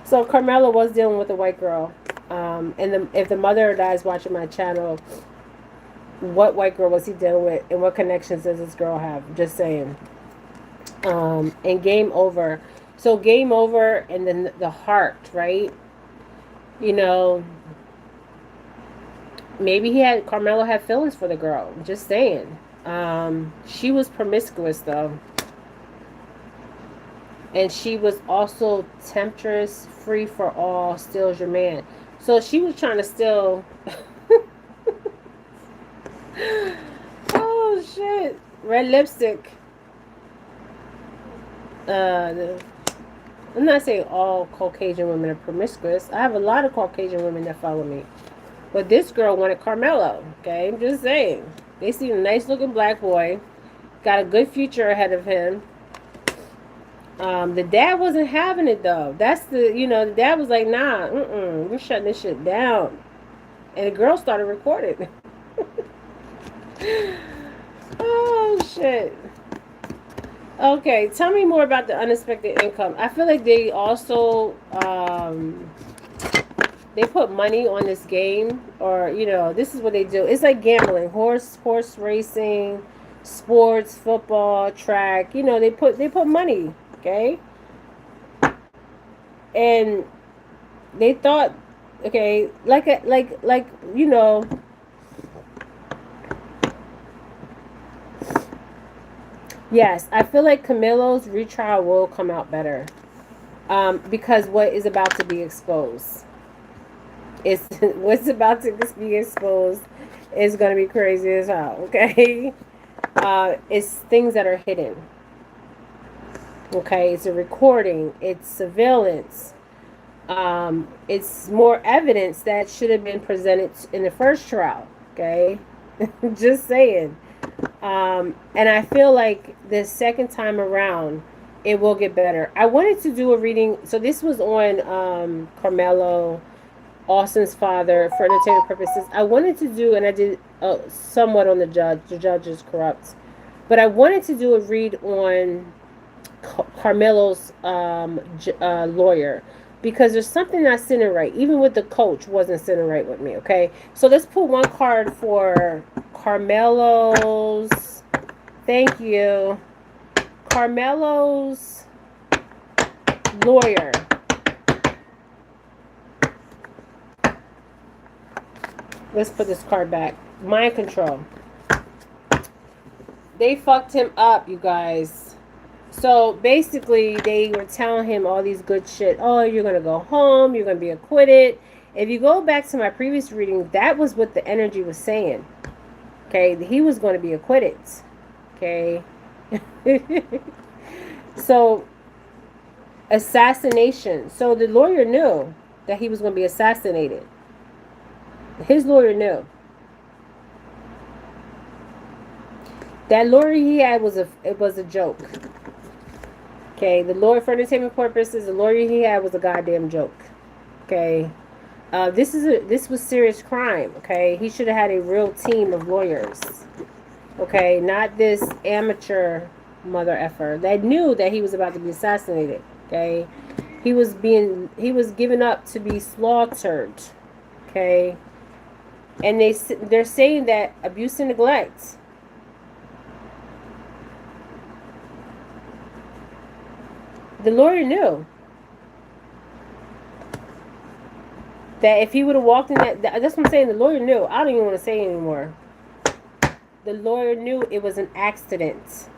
So Karmelo was dealing with a white girl, and if the mother dies watching my channel, what white girl was he dealing with, and what connections does this girl have? Just saying. And game over. So game over, and then the heart, right? You know, maybe Karmelo had feelings for the girl. Just saying. She was promiscuous though. And she was also temptress, free for all, steals your man. So she was trying to steal. Oh shit! Red lipstick. I'm not saying all Caucasian women are promiscuous. I have a lot of Caucasian women that follow me, but this girl wanted Karmelo. Okay, I'm just saying. They see a nice looking black boy, got a good future ahead of him. The dad wasn't having it though. That's the dad was like, nah, we're shutting this shit down. And the girl started recording. Oh shit. Okay, tell me more about the unexpected income. I feel like they also they put money on this game, or this is what they do. It's like gambling, horse racing, sports, football, track. They put money. Okay, and they thought, okay, yes, I feel like Camilo's retrial will come out better, because what is about to be exposed is what's about to be exposed is gonna be crazy as hell. Okay, it's things that are hidden. Okay, it's a recording, it's surveillance, it's more evidence that should have been presented in the first trial. Okay, just saying. And I feel like the second time around it will get better. I wanted to do a reading, so this was on Karmelo, Austin's father, for entertainment purposes. I wanted to do, and I did somewhat on the judge. The judge is corrupt, but I wanted to do a read on Karmelo's lawyer, because there's something not sitting right. Even with the coach wasn't sitting right with me. Okay, so let's pull one card for Karmelo's. Thank you, Karmelo's lawyer. Let's put this card back. Mind control. They fucked him up, you guys. So basically, they were telling him all these good shit. Oh, you're going to go home. You're going to be acquitted. If you go back to my previous reading, that was what the energy was saying. Okay, he was going to be acquitted. Okay. So, assassination. So the lawyer knew that he was going to be assassinated. His lawyer knew. That lawyer he had was a joke. Okay, the lawyer for entertainment purposes, the lawyer he had was a goddamn joke. Okay, This was serious crime. Okay, he should have had a real team of lawyers. Okay, not this amateur mother effer that knew that he was about to be assassinated. Okay, he was given up to be slaughtered. Okay, and they're saying that abuse and neglect. The lawyer knew that if he would have walked in that's what I'm saying. The lawyer knew. I don't even want to say anymore. The lawyer knew it was an accident.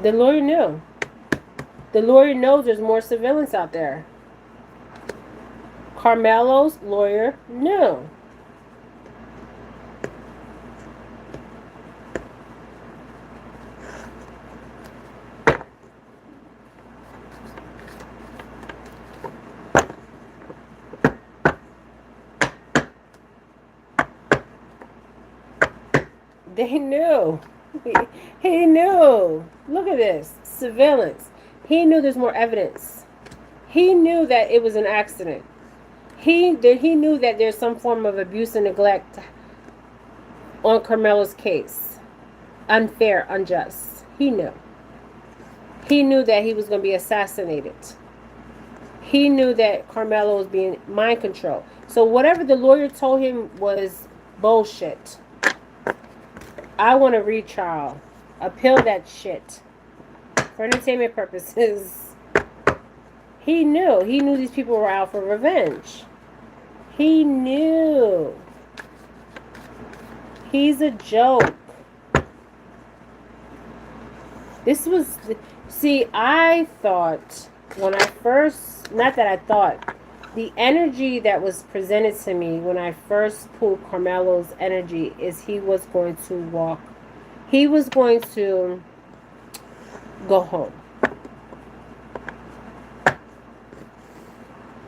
The lawyer knew. The lawyer knows there's more surveillance out there. Karmelo's lawyer knew. They knew. He knew. Look at this. Surveillance. He knew there's more evidence. He knew that it was an accident. He knew that there's some form of abuse and neglect on Karmelo's case. Unfair, unjust. He knew. He knew that he was going to be assassinated. He knew that Karmelo was being mind controlled. So whatever the lawyer told him was bullshit. I want a retrial. Appeal that shit. For entertainment purposes. He knew. He knew these people were out for revenge. He knew. He's a joke. This was... See, I thought when I first... Not that I thought. The energy that was presented to me when I first pulled Karmelo's energy is he was going to walk. He was going to go home.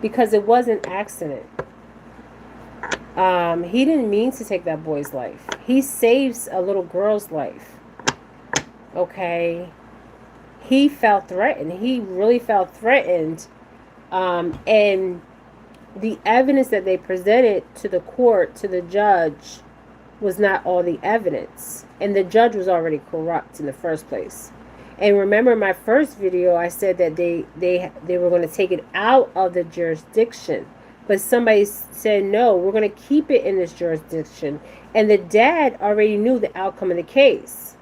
Because it was an accident. He didn't mean to take that boy's life. He saves a little girl's life. Okay? He felt threatened. He really felt threatened. And the evidence that they presented to the court, to the judge, was not all the evidence. And the judge was already corrupt in the first place. And remember my first video, I said that they were going to take it out of the jurisdiction. But somebody said, no, we're going to keep it in this jurisdiction. And the dad already knew the outcome of the case.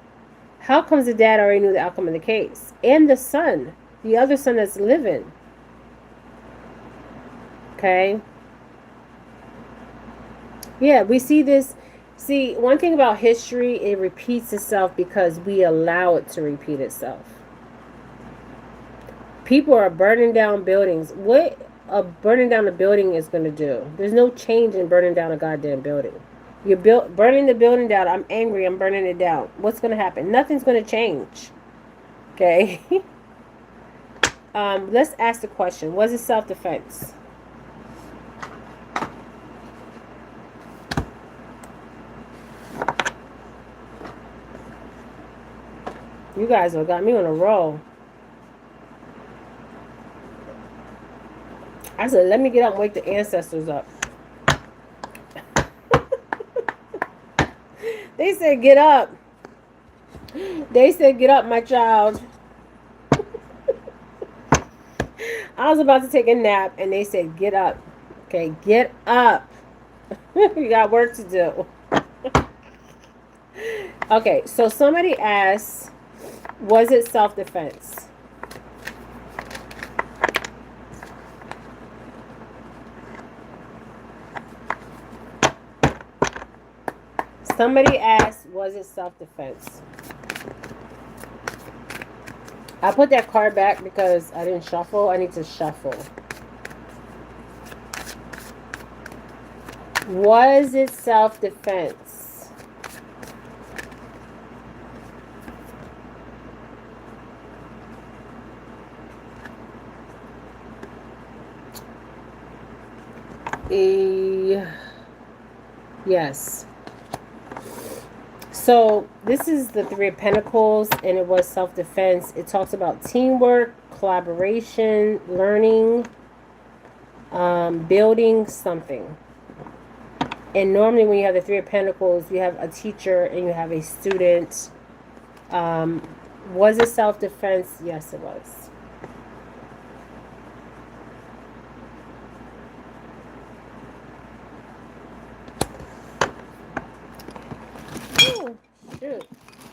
How comes the dad already knew the outcome of the case? And the son, the other son that's living. Okay? Yeah, we see this. See, one thing about history, it repeats itself because we allow it to repeat itself. People are burning down buildings. What burning down a building is going to do? There's no change in burning down a goddamn building. You're burning the building down. I'm angry. I'm burning it down. What's going to happen? Nothing's going to change. Okay? Let's ask the question. Was it self-defense? You guys have got me on a roll. I said, let me get up and wake the ancestors up. They said, get up. They said, get up, my child. I was about to take a nap, and they said, get up. Okay, get up. You got work to do. Okay, so somebody asked, was it self-defense? Somebody asked, was it self-defense? I put that card back because I didn't shuffle. I need to shuffle. Was it self-defense? Yes. So this is the Three of Pentacles, and it was self-defense. It talks about teamwork, collaboration, learning, building something. And normally when you have the Three of Pentacles, you have a teacher and you have a student. Was it self-defense? Yes, it was. Oh, shoot.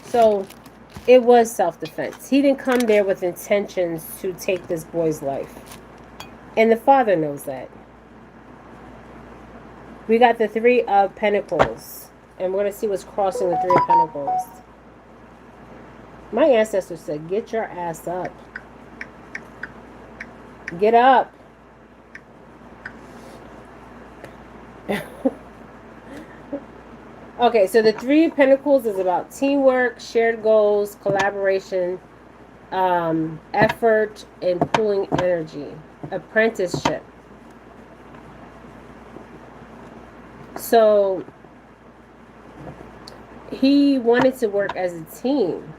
So it was self-defense. He didn't come there with intentions to take this boy's life. And the father knows that. We got the Three of Pentacles. And we're going to see what's crossing the Three of Pentacles. My ancestor said, get your ass up. Get up. Okay, so the Three of Pentacles is about teamwork, shared goals, collaboration, effort, and pooling energy. Apprenticeship. So he wanted to work as a team.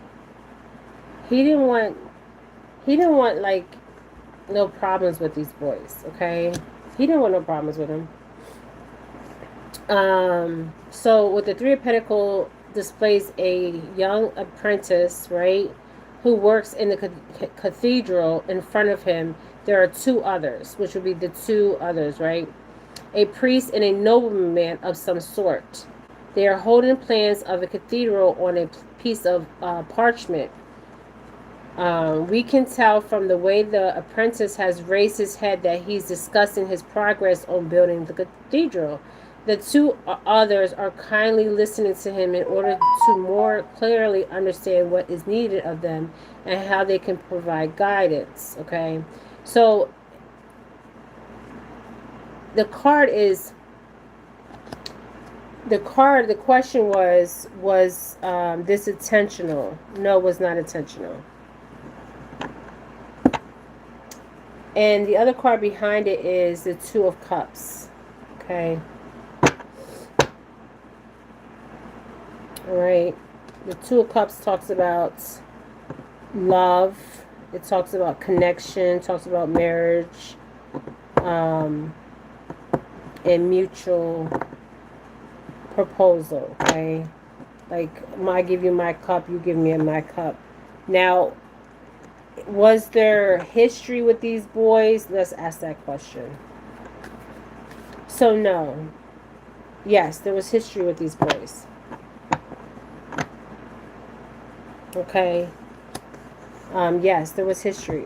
He didn't want like no problems with these boys, okay? He didn't want no problems with them. So with the Three of Pentacles displays a young apprentice, right, who works in the cathedral. In front of him there are two others, which would be the two others, right? A priest and a nobleman of some sort. They are holding plans of a cathedral on a piece of parchment. We can tell from the way the apprentice has raised his head that he's discussing his progress on building the cathedral. The two others are kindly listening to him in order to more clearly understand what is needed of them and how they can provide guidance. Okay, so the card is the question was this intentional? No, it was not intentional. And the other card behind it is the Two of Cups. Okay. All right. The Two of Cups talks about love. It talks about connection. Talks about marriage. And mutual proposal. Okay. Like, I give you my cup, you give me my cup. Now, was there history with these boys? Let's ask that question. So no. Yes, there was history with these boys. Okay. Yes, there was history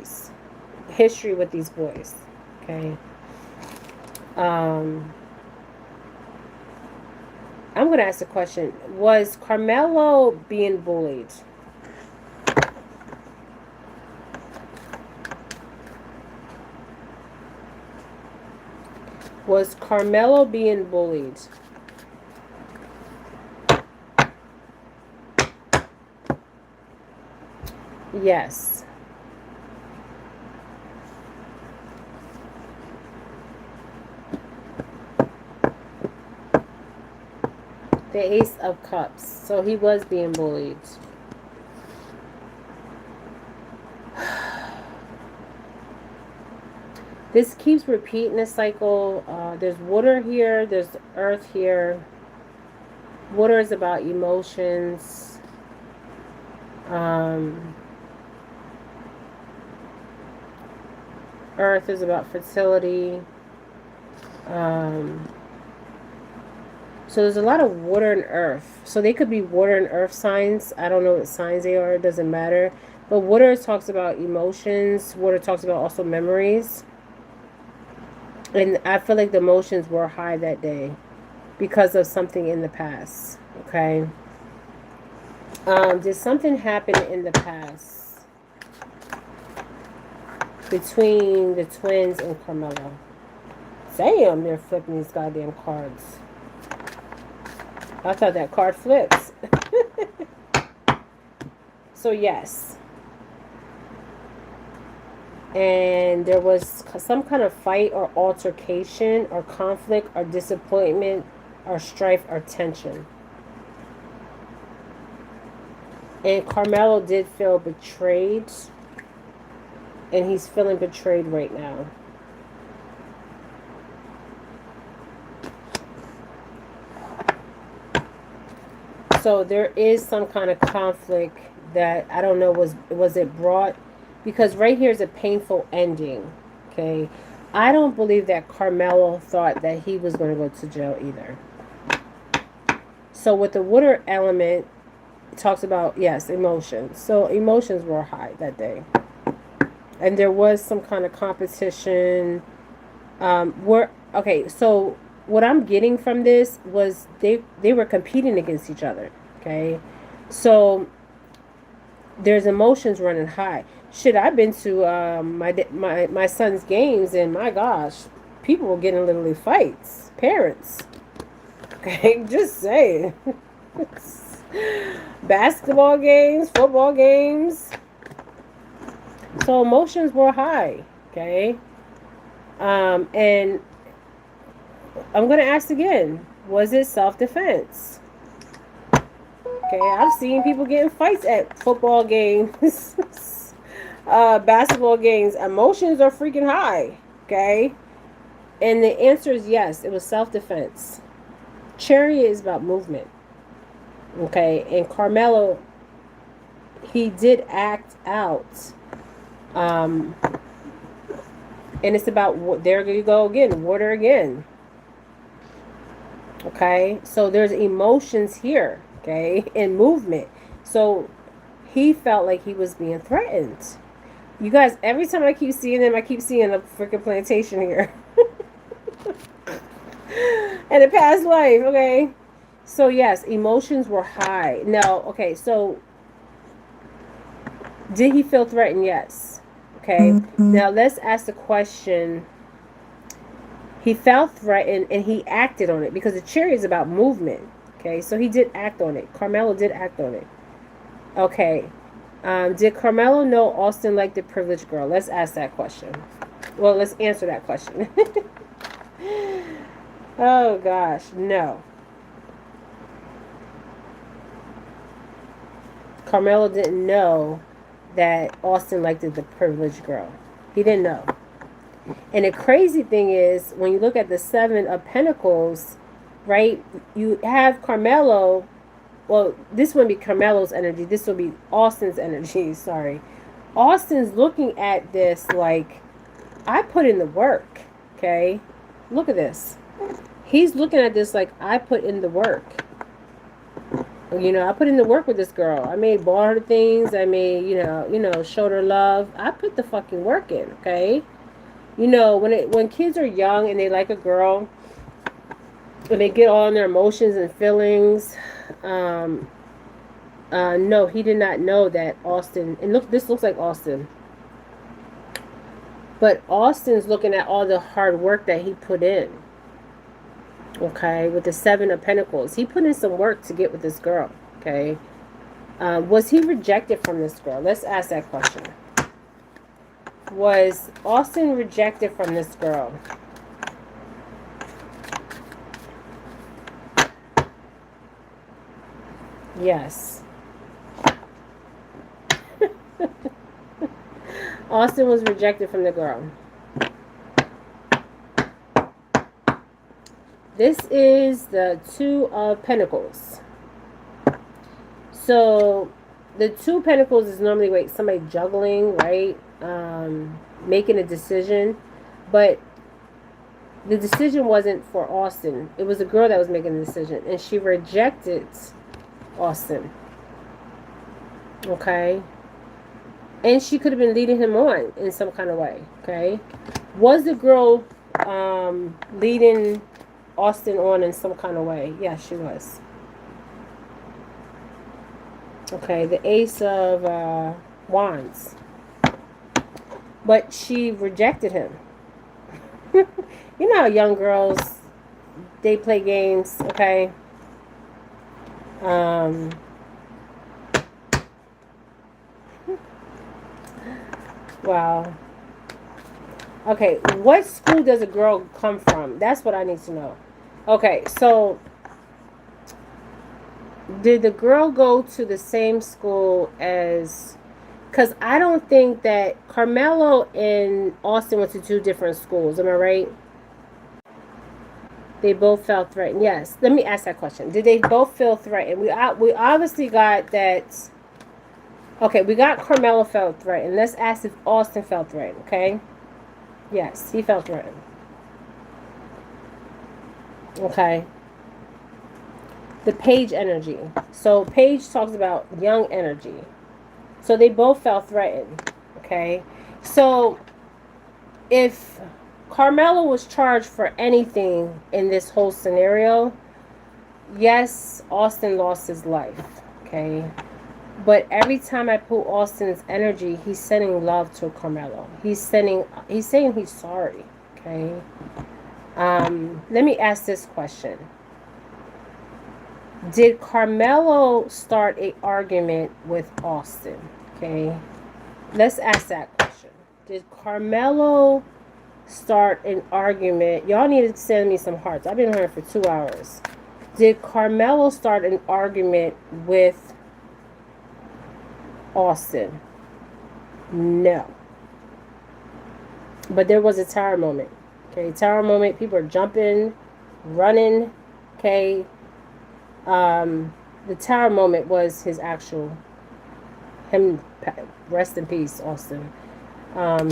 with these boys. Okay. I'm going to ask a question. Was Karmelo being bullied? Was Karmelo being bullied? Yes. The Ace of Cups. So he was being bullied. This keeps repeating the cycle. There's water here. There's earth here. Water is about emotions. Earth is about fertility. So there's a lot of water and earth. So they could be water and earth signs. I don't know what signs they are. It doesn't matter. But water talks about emotions. Water talks about also memories. And I feel like the emotions were high that day because of something in the past. Okay. Did something happen in the past between the twins and Karmelo? Damn, they're flipping these goddamn cards. I thought that card flips. So yes. And there was some kind of fight or altercation or conflict or disappointment or strife or tension. And Karmelo did feel betrayed. And he's feeling betrayed right now. So there is some kind of conflict that I don't know was it brought, because right here is a painful ending. Okay, I don't believe that Karmelo thought that he was going to go to jail either. So with the water element, it talks about, yes, emotions. So emotions were high that day, and there was some kind of competition. So what I'm getting from this was they were competing against each other. Okay, so there's emotions running high. Shit, I've been to my son's games, and my gosh, people were getting literally fights. Parents, okay, just saying. Basketball games, football games. So emotions were high. Okay, and I'm gonna ask again: was it self-defense? Okay, I've seen people getting fights at football games, basketball games. Emotions are freaking high. Okay, and the answer is yes. It was self-defense. Chariot is about movement. Okay, and Karmelo, he did act out. And it's about, there you go again, water again. Okay, so there's emotions here, okay, and movement. So he felt like he was being threatened. You guys, every time I keep seeing them, I keep seeing a freaking plantation here. And a past life, okay? So yes, emotions were high. Now, okay, so did he feel threatened? Yes. Okay, now let's ask the question. He felt threatened and he acted on it, because the chariot is about movement. Okay, so he did act on it. Karmelo did act on it. Okay, did Karmelo know Austin liked the privileged girl? Let's ask that question. Well, let's answer that question. Oh gosh, no. Karmelo didn't know that Austin liked the privileged girl. He didn't know. And the crazy thing is, when you look at the Seven of Pentacles, right, you have Karmelo. Well, this wouldn't be Carmelo's energy. This will be Austin's energy. Sorry. Austin's looking at this like, I put in the work. Okay? Look at this. He's looking at this like, I put in the work. You know, I put in the work with this girl. I may bought her things. I may, showed her love. I put the fucking work in, okay? You know, when kids are young and they like a girl, and they get all in their emotions and feelings, no, he did not know that Austin, and look, this looks like Austin. But Austin's looking at all the hard work that he put in. Okay, with the Seven of Pentacles. He put in some work to get with this girl. Okay. Was he rejected from this girl? Let's ask that question. Was Austin rejected from this girl? Yes. Austin was rejected from the girl. This is the Two of Pentacles. So the Two of Pentacles is normally somebody juggling, right? Making a decision. But the decision wasn't for Austin. It was a girl that was making the decision. And she rejected Austin. Okay? And she could have been leading him on in some kind of way. Okay? Was the girl leading Austin on in some kind of way? Yes, she was. Okay, the Ace of Wands. But she rejected him. You know how young girls, they play games, okay? Wow. Okay, what school does a girl come from? That's what I need to know. Okay, so Did the girl go to the same school as? Because I don't think that Karmelo and Austin went to two different schools. Am I right? They both felt threatened. Yes. Let me ask that question. Did they both feel threatened? We obviously got that. Okay, we got Karmelo felt threatened. Let's ask if Austin felt threatened. Okay. Yes, he felt threatened. Okay. The Page energy. So Page talks about young energy. So they both felt threatened. Okay. So if Karmelo was charged for anything in this whole scenario, yes, Austin lost his life. Okay. But every time I pull Austin's energy, he's sending love to Karmelo. He's saying he's sorry. Okay. Let me ask this question. Did Karmelo start an argument with Austin? Okay. Let's ask that question. Did Karmelo start an argument? Y'all need to send me some hearts. I've been here for 2 hours. Did Karmelo start an argument with Austin? No. But there was a tower moment. Okay, tower moment. People are jumping, running. Okay. The tower moment was his actual, him, rest in peace, Austin.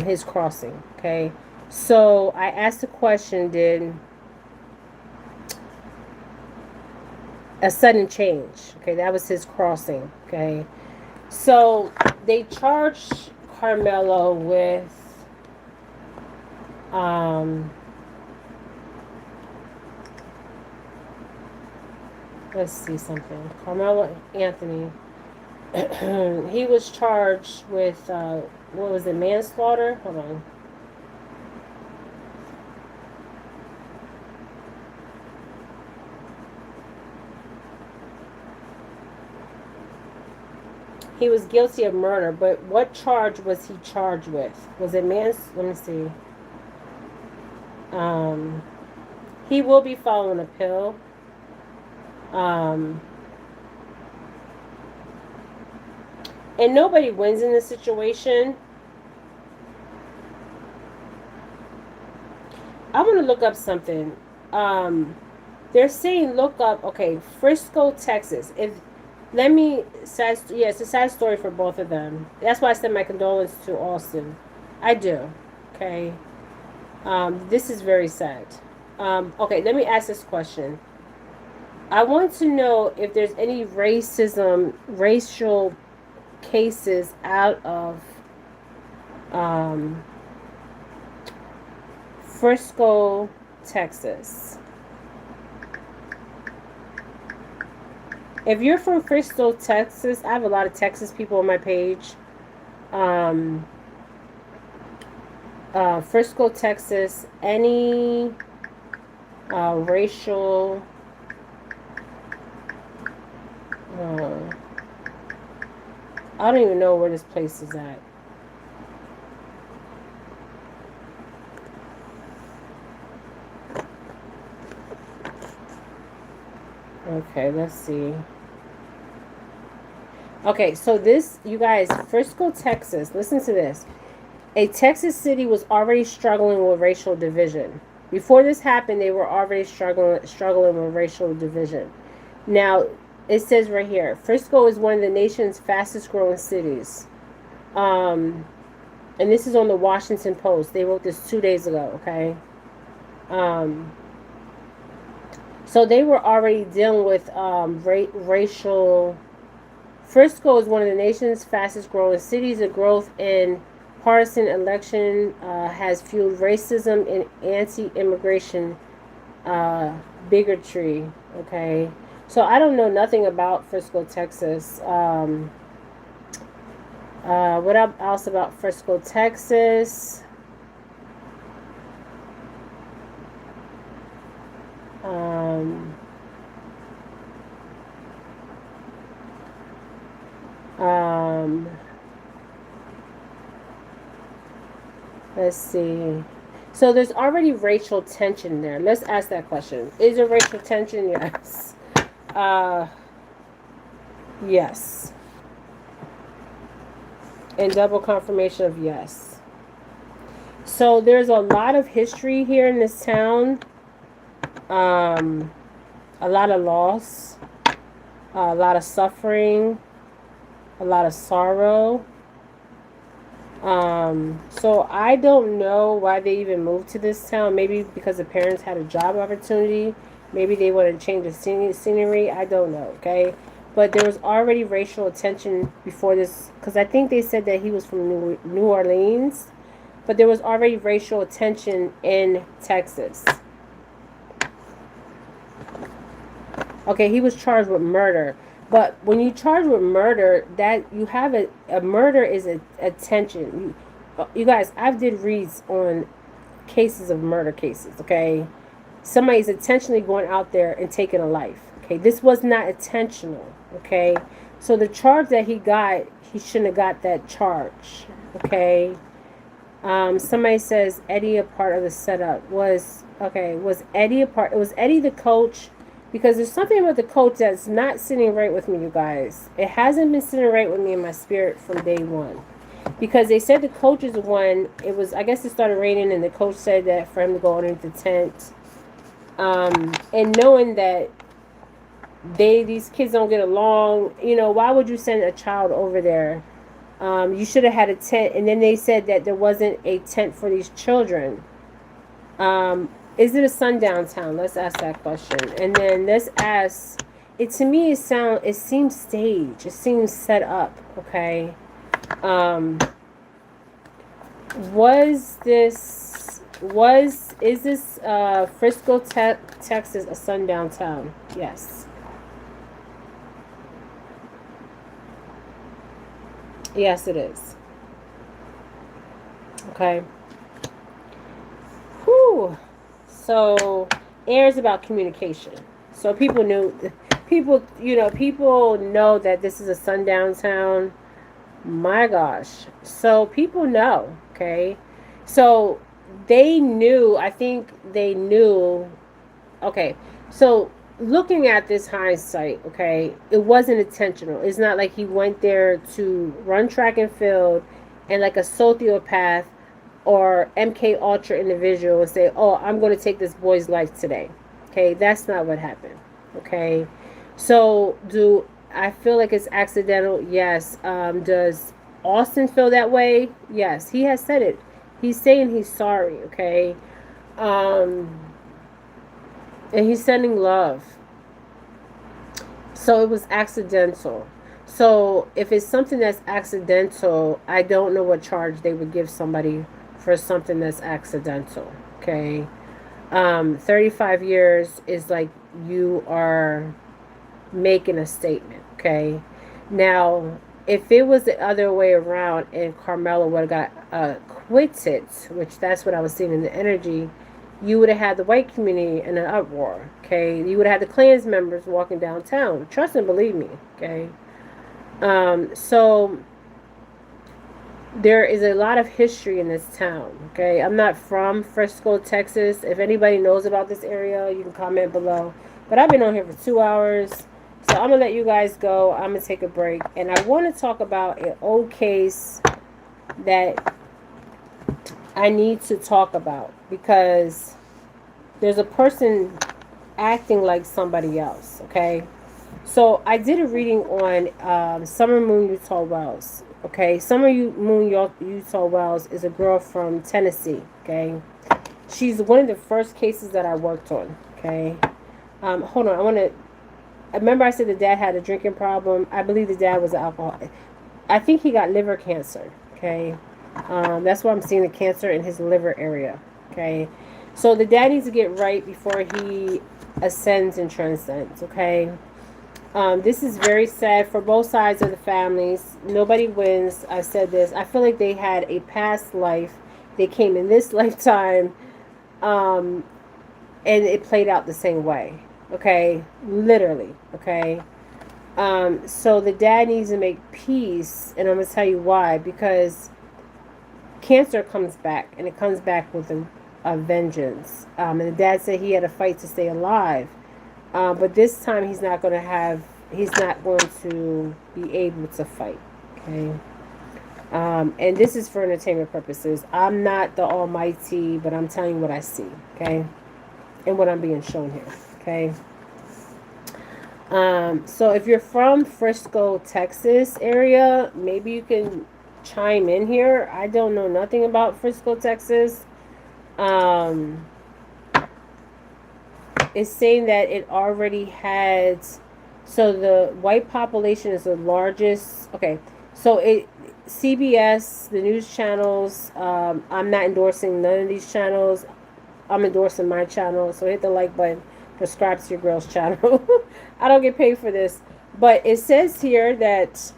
His crossing. Okay. So I asked the question, did a sudden change? Okay, that was his crossing. Okay. So they charged Karmelo with let's see something. Karmelo Anthony. He was charged with what was it, manslaughter? Hold on. He was guilty of murder, but what charge was he charged with? Was it let me see. He will be following a pill. And nobody wins in this situation. I want to look up something. They're saying look up, okay, Frisco, Texas. It's a sad story for both of them. That's why I send my condolences to Austin. I do. Okay. This is very sad. Okay, let me ask this question. I want to know if there's any racial cases out of Frisco, Texas. If you're from Frisco, Texas, I have a lot of Texas people on my page. Frisco, Texas, any racial I don't even know where this place is at. Okay, let's see. Okay, so this, you guys, Frisco, Texas, listen to this. A Texas city was already struggling with racial division. Before this happened, they were already struggling with racial division. Now, it says right here, Frisco is one of the nation's fastest growing cities. And this is on the Washington Post. They wrote this 2 days ago, okay? So they were already dealing with racial. Frisco is one of the nation's fastest growing cities. The growth in partisan election has fueled racism and anti-immigration bigotry. Okay, so I don't know nothing about Frisco, Texas. What else about Frisco, Texas? Let's see. So there's already racial tension there. Let's ask that question. Is there racial tension? Yes. Yes. And double confirmation of yes. So there's a lot of history here in this town. A lot of loss, a lot of suffering, a lot of sorrow. So I don't know why they even moved to this town. Maybe because the parents had a job opportunity. Maybe they wanted to change the scenery. I don't know, okay? But there was already racial tension before this, because I think they said that he was from New Orleans. But there was already racial tension in Texas. Okay, he was charged with murder. But when you charge with murder, that you have a murder is a tension. You guys, I've did reads on cases of murder cases, okay? Somebody's intentionally going out there and taking a life. Okay, this was not intentional, okay? So the charge that he got, he shouldn't have got that charge, okay? Somebody says Eddie a part of the setup. Was Eddie a part? It was Eddie the coach, because there's something about the coach that's not sitting right with me, you guys. It hasn't been sitting right with me in my spirit from day one. Because they said the coach is the one, it was, I guess it started raining and the coach said that for him to go underneath the tent. And knowing that these kids don't get along, why would you send a child over there? You should have had a tent. And then they said that there wasn't a tent for these children. Is it a sundown town? Let's ask that question. And then let's ask, it seems staged. It seems set up, okay? Is this Frisco, Texas a sundown town? Yes. Yes, it is. Okay. Whew. So, air is about communication. So people know that this is a sundown town. My gosh. So people know, okay? So they knew, okay. So looking at this hindsight, okay, it wasn't intentional. It's not like he went there to run track and field and like a sociopath or MK Ultra individual and say, oh, I'm going to take this boy's life today. Okay, that's not what happened. Okay, so do I feel like it's accidental? Yes. Does Austin feel that way? Yes, he has said it. He's saying he's sorry. Okay, and he's sending love. So it was accidental. So if it's something that's accidental, I don't know what charge they would give somebody for something that's accidental. Okay, 35 years is like you are making a statement. Okay, now if it was the other way around and Karmelo would have got acquitted, which that's what I was seeing in the energy, you would have had the white community in an uproar. Okay, you would have had the Klans members walking downtown. Trust and believe me. Okay, so there is a lot of history in this town. Okay, I'm not from Frisco, Texas. If anybody knows about this area, you can comment below. But I've been on here for 2 hours, so I'm gonna let you guys go. I'm gonna take a break, and I want to talk about an old case that I need to talk about because there's a person acting like somebody else. Okay, so I did a reading on Summer Moon Utah Wells. Okay, Summer Moon Utah Wells is a girl from Tennessee. Okay, she's one of the first cases that I worked on. Okay, hold on. I remember I said the dad had a drinking problem. I believe the dad was an alcoholic. I think he got liver cancer. Okay, that's why I'm seeing the cancer in his liver area. Okay, so the dad needs to get right before he ascends and transcends. Okay. This is very sad for both sides of the families. Nobody wins. I said this. I feel like they had a past life. They came in this lifetime, and it played out the same way. Okay, literally. Okay. So the dad needs to make peace, and I'm gonna tell you why. Because cancer comes back, and it comes back with a vengeance. And the dad said he had to fight to stay alive. But this time he's not going to have he's not going to be able to fight. Okay. And this is for entertainment purposes. I'm not the almighty, but I'm telling you what I see. Okay. And what I'm being shown here. Okay. So if you're from Frisco, Texas area, maybe you can chime in here. I don't know nothing about Frisco, Texas. It's saying that it already had, so the white population is the largest. Okay, so CBS, the news channels, I'm not endorsing none of these channels. I'm endorsing my channel, so hit the like button, subscribe to your girl's channel. I don't get paid for this, but it says here that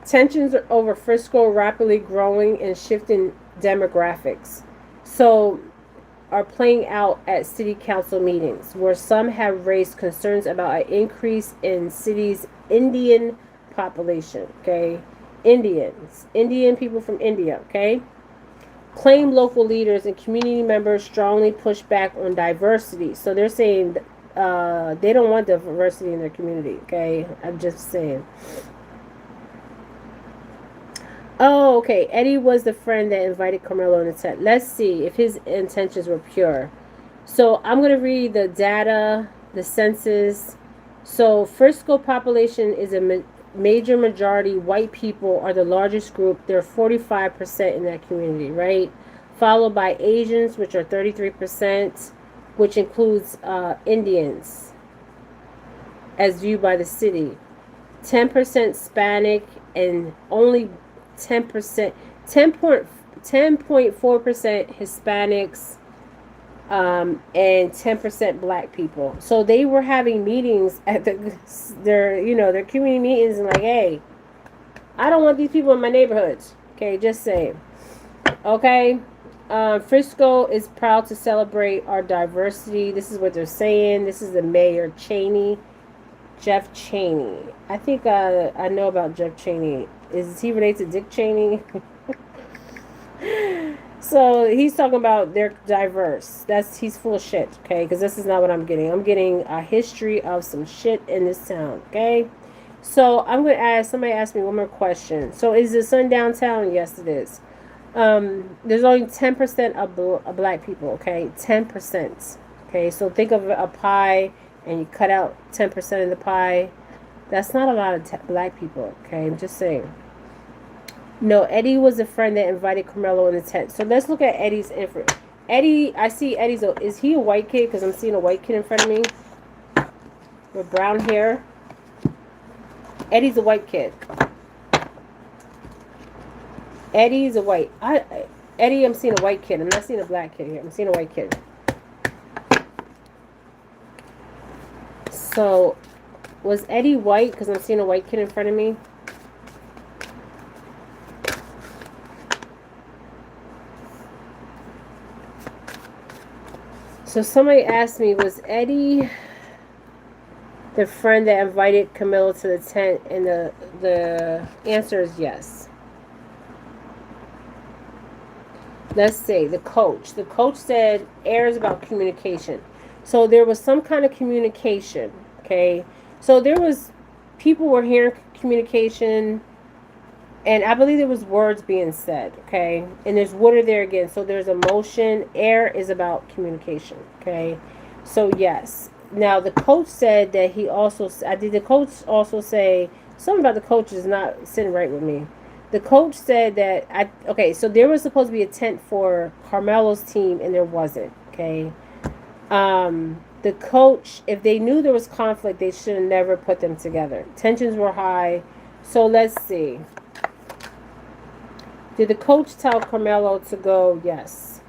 tensions over Frisco rapidly growing and shifting demographics. So are playing out at city council meetings, where some have raised concerns about an increase in city's Indian population. Okay, Indian people from India. Okay, claim local leaders and community members strongly push back on diversity. So they're saying they don't want diversity in their community. Okay, I'm just saying. Oh, okay. Eddie was the friend that invited Karmelo in the tent. Let's see if his intentions were pure. So I'm going to read the data, the census. So Frisco population is a major majority. White people are the largest group. They're 45% in that community, right? Followed by Asians, which are 33%, which includes Indians, as viewed by the city. 10% Hispanic and only 10%, 10.4% Hispanics, and 10% Black people. So they were having meetings at their community meetings and like, hey, I don't want these people in my neighborhoods. Okay, just saying. Okay, Frisco is proud to celebrate our diversity. This is what they're saying. This is the mayor, Jeff Cheney. I think I know about Jeff Cheney. Is he related to Dick Cheney? So he's talking about they're diverse. He's full of shit, okay? Because this is not what I'm getting. I'm getting a history of some shit in this town, okay? So I'm going to ask, somebody asked me one more question. So is the sun downtown? Yes, it is. There's only 10% of Black people, okay? 10%. Okay, so think of a pie and you cut out 10% of the pie. That's not a lot of Black people, okay? I'm just saying. No, Eddie was a friend that invited Karmelo in the tent. So let's look at Eddie's info. Eddie, I see Eddie's, is he a white kid? Because I'm seeing a white kid in front of me with brown hair. Eddie's a white kid. Eddie's a white. Eddie, I'm seeing a white kid. I'm not seeing a Black kid here. I'm seeing a white kid. So, was Eddie white? Because I'm seeing a white kid in front of me. So somebody asked me, was Eddie the friend that invited Karmelo to the tent? And the answer is yes. Let's say the coach. The coach said air is about communication. So there was some kind of communication, okay? So there was, people were hearing communication, and I believe there was words being said, okay? And there's water there again. So there's emotion. Air is about communication, okay? So okay. Now the coach said that he also, did the coach also say, something about the coach is not sitting right with me. The coach said that, so there was supposed to be a tent for Karmelo's team and there wasn't, okay? The coach, if they knew there was conflict, they should have never put them together. Tensions were high. So let's see. Did the coach tell Karmelo to go? Yes.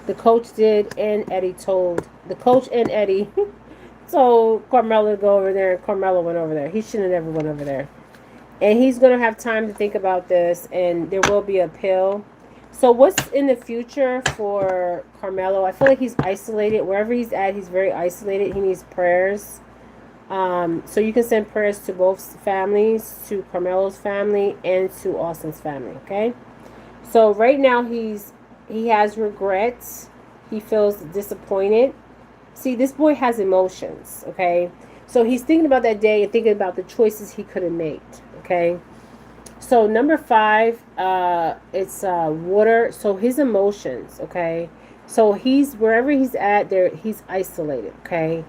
The coach did, and Eddie told. The coach and Eddie told Karmelo to go over there, and Karmelo went over there. He shouldn't have never went over there. And he's going to have time to think about this, and there will be a appeal. So what's in the future for Karmelo? I feel like he's isolated. Wherever he's at, he's very isolated. He needs prayers. So you can send prayers to both families, to Karmelo's family and to Austin's family, okay? So right now he has regrets. He feels disappointed. See, this boy has emotions, okay? So he's thinking about that day and thinking about the choices he could have made. Okay. So number 5, it's water. So his emotions. Okay. So he's wherever he's at there, he's isolated. Okay.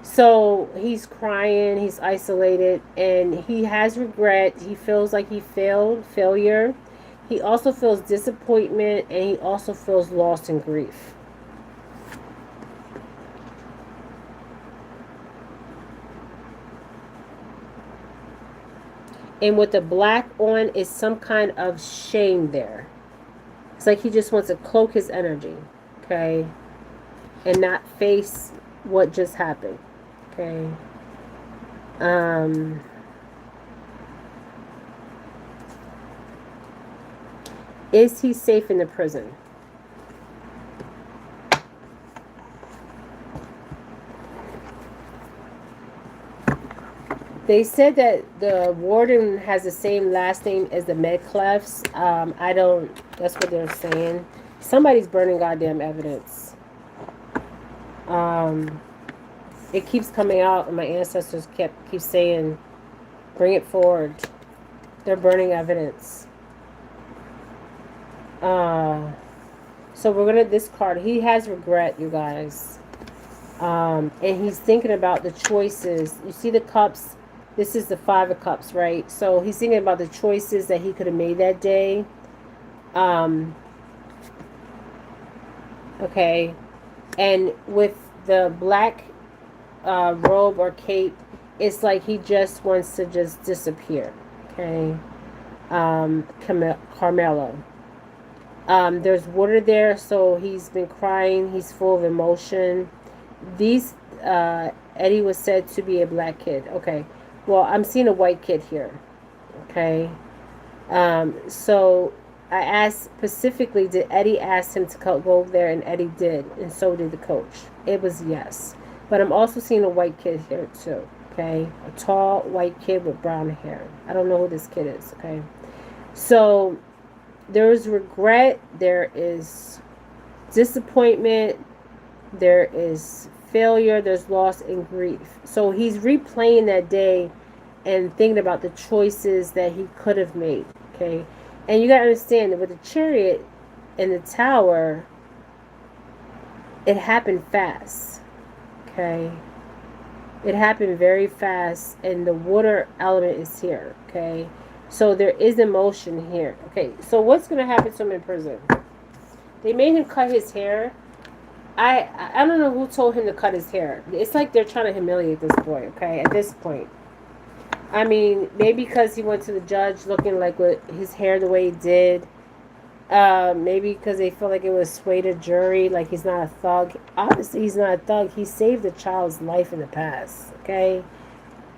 So he's crying, he's isolated, and he has regret. He feels like he failure. He also feels disappointment, and he also feels loss and grief. And with the black on is some kind of shame there. It's like he just wants to cloak his energy, okay, and not face what just happened, okay. Is he safe in the prison? They said that the warden has the same last name as the Metclifs. I don't. That's what they're saying. Somebody's burning goddamn evidence. It keeps coming out, and my ancestors keep saying, "Bring it forward." They're burning evidence. So we're gonna discard. He has regret, you guys. And he's thinking about the choices. You see the cups. This is the 5 of cups, right? So he's thinking about the choices that he could have made that day. Okay. And with the black robe or cape, it's like he just wants to just disappear. Okay. Karmelo. There's water there, so he's been crying. He's full of emotion. These, Eddie was said to be a black kid. Okay. Well, I'm seeing a white kid here. Okay. So I asked specifically, did Eddie ask him to go over there? And Eddie did. And so did the coach. It was yes. But I'm also seeing a white kid here too. Okay. A tall white kid with brown hair. I don't know who this kid is. Okay. So there is regret. There is disappointment. There is failure, there's loss and grief. So he's replaying that day and thinking about the choices that he could have made. Okay. And you got to understand that with the chariot and the tower, it happened fast. Okay. It happened very fast, and the water element is here. Okay. So there is emotion here. Okay. So what's going to happen to him in prison? They made him cut his hair. I don't know who told him to cut his hair. It's like they're trying to humiliate this boy, okay, at this point. I mean, maybe because he went to the judge looking like with his hair the way he did. Maybe because they feel like it would sway the jury, like he's not a thug. Obviously, he's not a thug. He saved a child's life in the past, okay?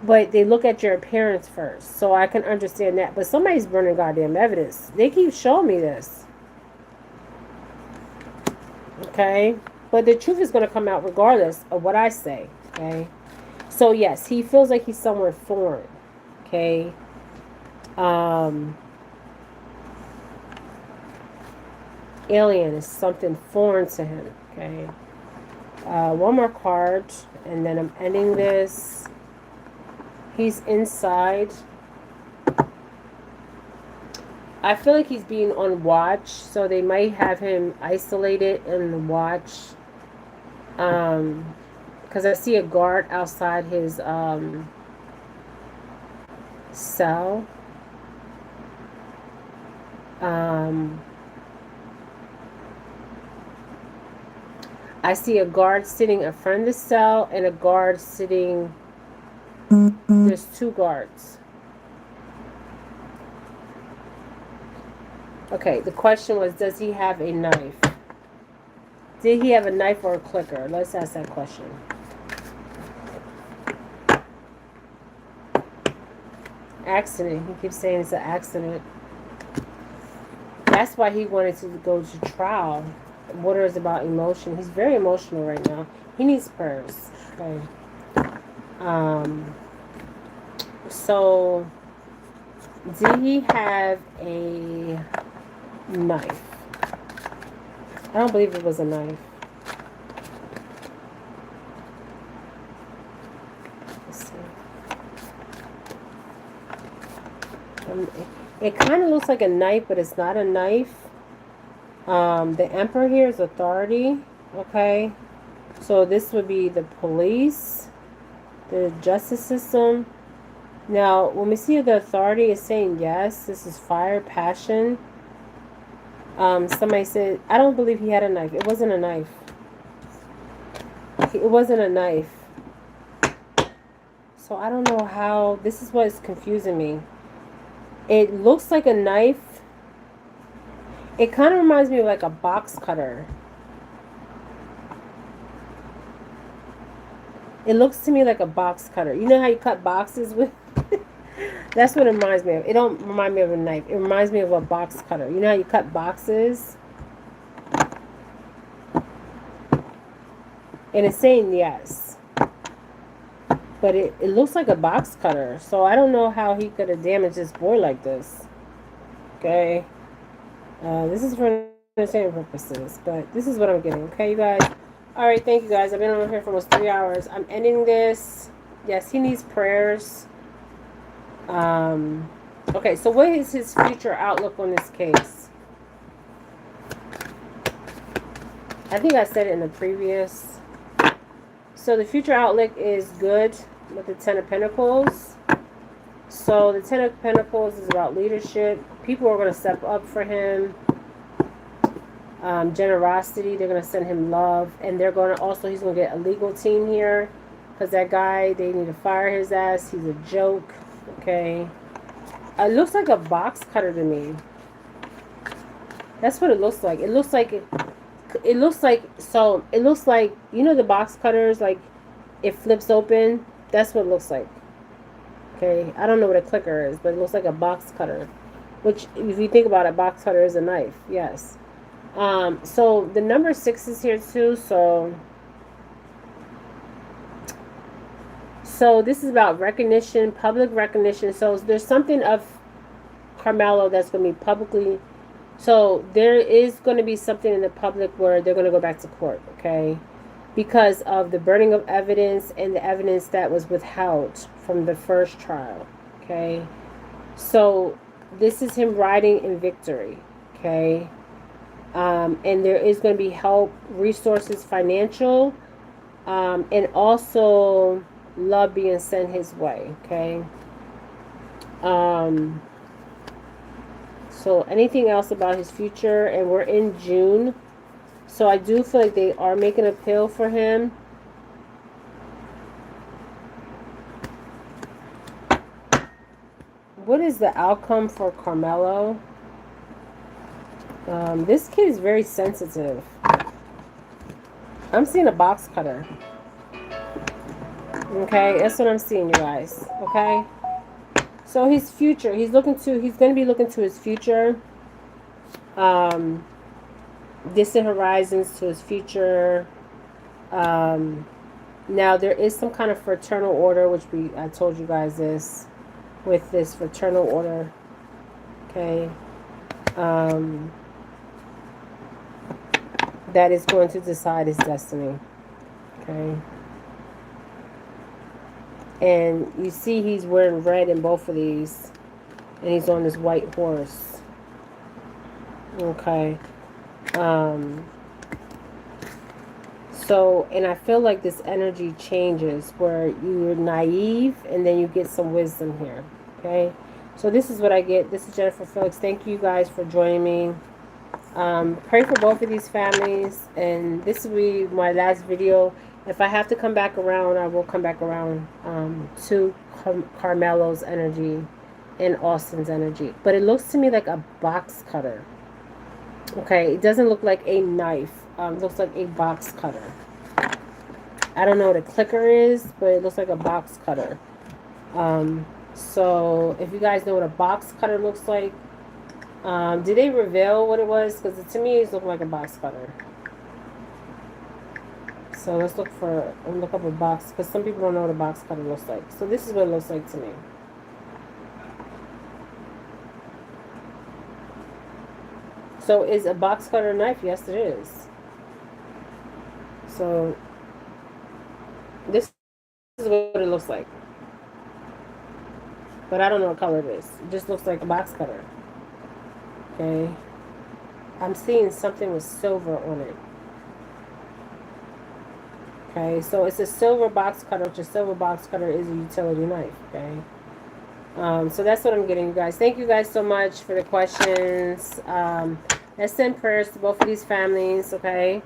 But they look at your appearance first, so I can understand that. But somebody's burning goddamn evidence. They keep showing me this. Okay? But the truth is going to come out regardless of what I say. Okay? So, yes, he feels like he's somewhere foreign. Okay? Alien is something foreign to him. Okay? One more card, and then I'm ending this. He's inside. I feel like he's being on watch, so they might have him isolated in the watch. Because I see a guard outside his cell. I see a guard sitting in front of the cell and a guard sitting. There's 2 guards. Okay, the question was, does he have a knife? Did he have a knife or a clicker? Let's ask that question. Accident. He keeps saying it's an accident. That's why he wanted to go to trial. Water is about emotion. He's very emotional right now. He needs prayers. Okay. So, did he have a knife? I don't believe it was a knife. Let's see. It kind of looks like a knife, but it's not a knife. The Emperor here is authority. Okay. So this would be the police, the justice system. Now, when we see the authority is saying yes, this is fire, passion. Somebody said, I don't believe he had a knife. It wasn't a knife. It wasn't a knife. So I don't know how, this is what is confusing me. It looks like a knife. It kind of reminds me of like a box cutter. It looks to me like a box cutter. You know how you cut boxes with? That's what it reminds me of. It don't remind me of a knife. It reminds me of a box cutter. You know how you cut boxes? And it's saying yes. But it looks like a box cutter. So I don't know how he could have damaged this boy like this. Okay. This is for entertainment purposes. But this is what I'm getting. Okay, you guys? Alright, thank you guys. I've been on here for almost 3 hours. I'm ending this. Yes, he needs prayers. Okay, so what is his future outlook on this case? I think I said it in the previous. So the future outlook is good with the Ten of Pentacles. So the Ten of Pentacles is about leadership. People are going to step up for him. Generosity, they're going to send him love. And they're going to also, he's going to get a legal team here. Because that guy, they need to fire his ass. He's a joke. Okay. It looks like a box cutter to me. That's what it looks like. It looks like you know the box cutters, like it flips open. That's what it looks like. Okay. I don't know what a clicker is, but it looks like a box cutter. Which, if you think about it, a box cutter is a knife. Yes. So the number 6 is here too. So this is about recognition, public recognition. So there's something of Karmelo that's going to be publicly. So there is going to be something in the public where they're going to go back to court, okay? Because of the burning of evidence and the evidence that was withheld from the first trial, okay? So this is him riding in victory, okay? And there is going to be help, resources, financial, and also love being sent his way, okay? So anything else about his future? And we're in June, so I do feel like they are making a pill for him. What is the outcome for Karmelo? This kid is very sensitive. I'm seeing a box cutter. Okay, that's what I'm seeing, you guys. Okay, so his future, he's going to be looking to his future. Distant horizons to his future. Now there is some kind of fraternal order, which I told you guys this, with this fraternal order. Okay. That is going to decide his destiny. Okay. And you see he's wearing red in both of these. And he's on this white horse. Okay. So, and I feel like this energy changes where you're naive and then you get some wisdom here. Okay. So this is what I get. This is Jennifer Felix. Thank you guys for joining me. Pray for both of these families. And this will be my last video. If I have to come back around, I will come back around to Karmelo's energy and Austin's energy. But it looks to me like a box cutter. Okay, it doesn't look like a knife. It looks like a box cutter. I don't know what a clicker is, but it looks like a box cutter. So if you guys know what a box cutter looks like, did they reveal what it was? Because to me, it's looking like a box cutter. So let's look up a box, because some people don't know what a box cutter looks like. So this is what it looks like to me. So is a box cutter a knife? Yes, it is. So this is what it looks like. but I don't know what color it is. It just looks like a box cutter. Okay. I'm seeing something with silver on it. Okay, so it's a silver box cutter, which a silver box cutter is a utility knife. Okay. So that's what I'm getting, you guys. Thank you guys so much for the questions. Let's send prayers to both of these families, okay?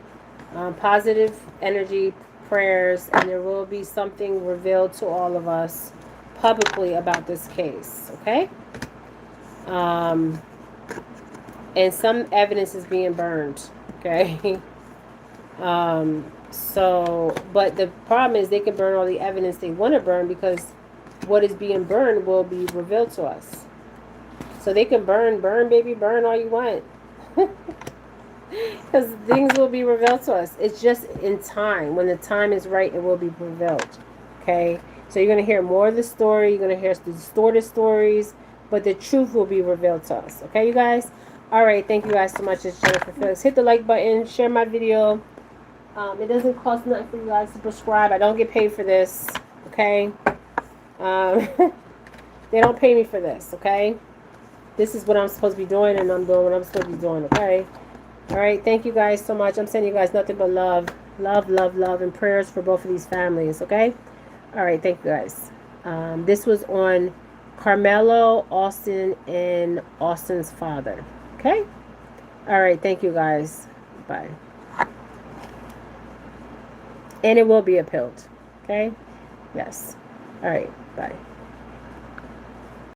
Positive energy prayers, and there will be something revealed to all of us publicly about this case, okay? And some evidence is being burned, okay? But the problem is they can burn all the evidence they want to burn, because what is being burned will be revealed to us. So they can burn, baby, burn all you want. Because things will be revealed to us. It's just in time. When the time is right, it will be revealed. Okay? So you're going to hear more of the story. You're going to hear the distorted stories. But the truth will be revealed to us. Okay, you guys? All right. Thank you guys so much. It's Jennifer Felix. Hit the like button. Share my video. It doesn't cost nothing for you guys to subscribe. I don't get paid for this. Okay? They don't pay me for this. Okay? This is what I'm supposed to be doing, and I'm doing what I'm supposed to be doing. Okay? All right, thank you guys so much. I'm sending you guys nothing but love, and prayers for both of these families, okay? All right, thank you guys. This was on Karmelo, Austin, and Austin's father, okay? All right, thank you guys. Bye. And it will be appealed, okay? Yes. All right, bye.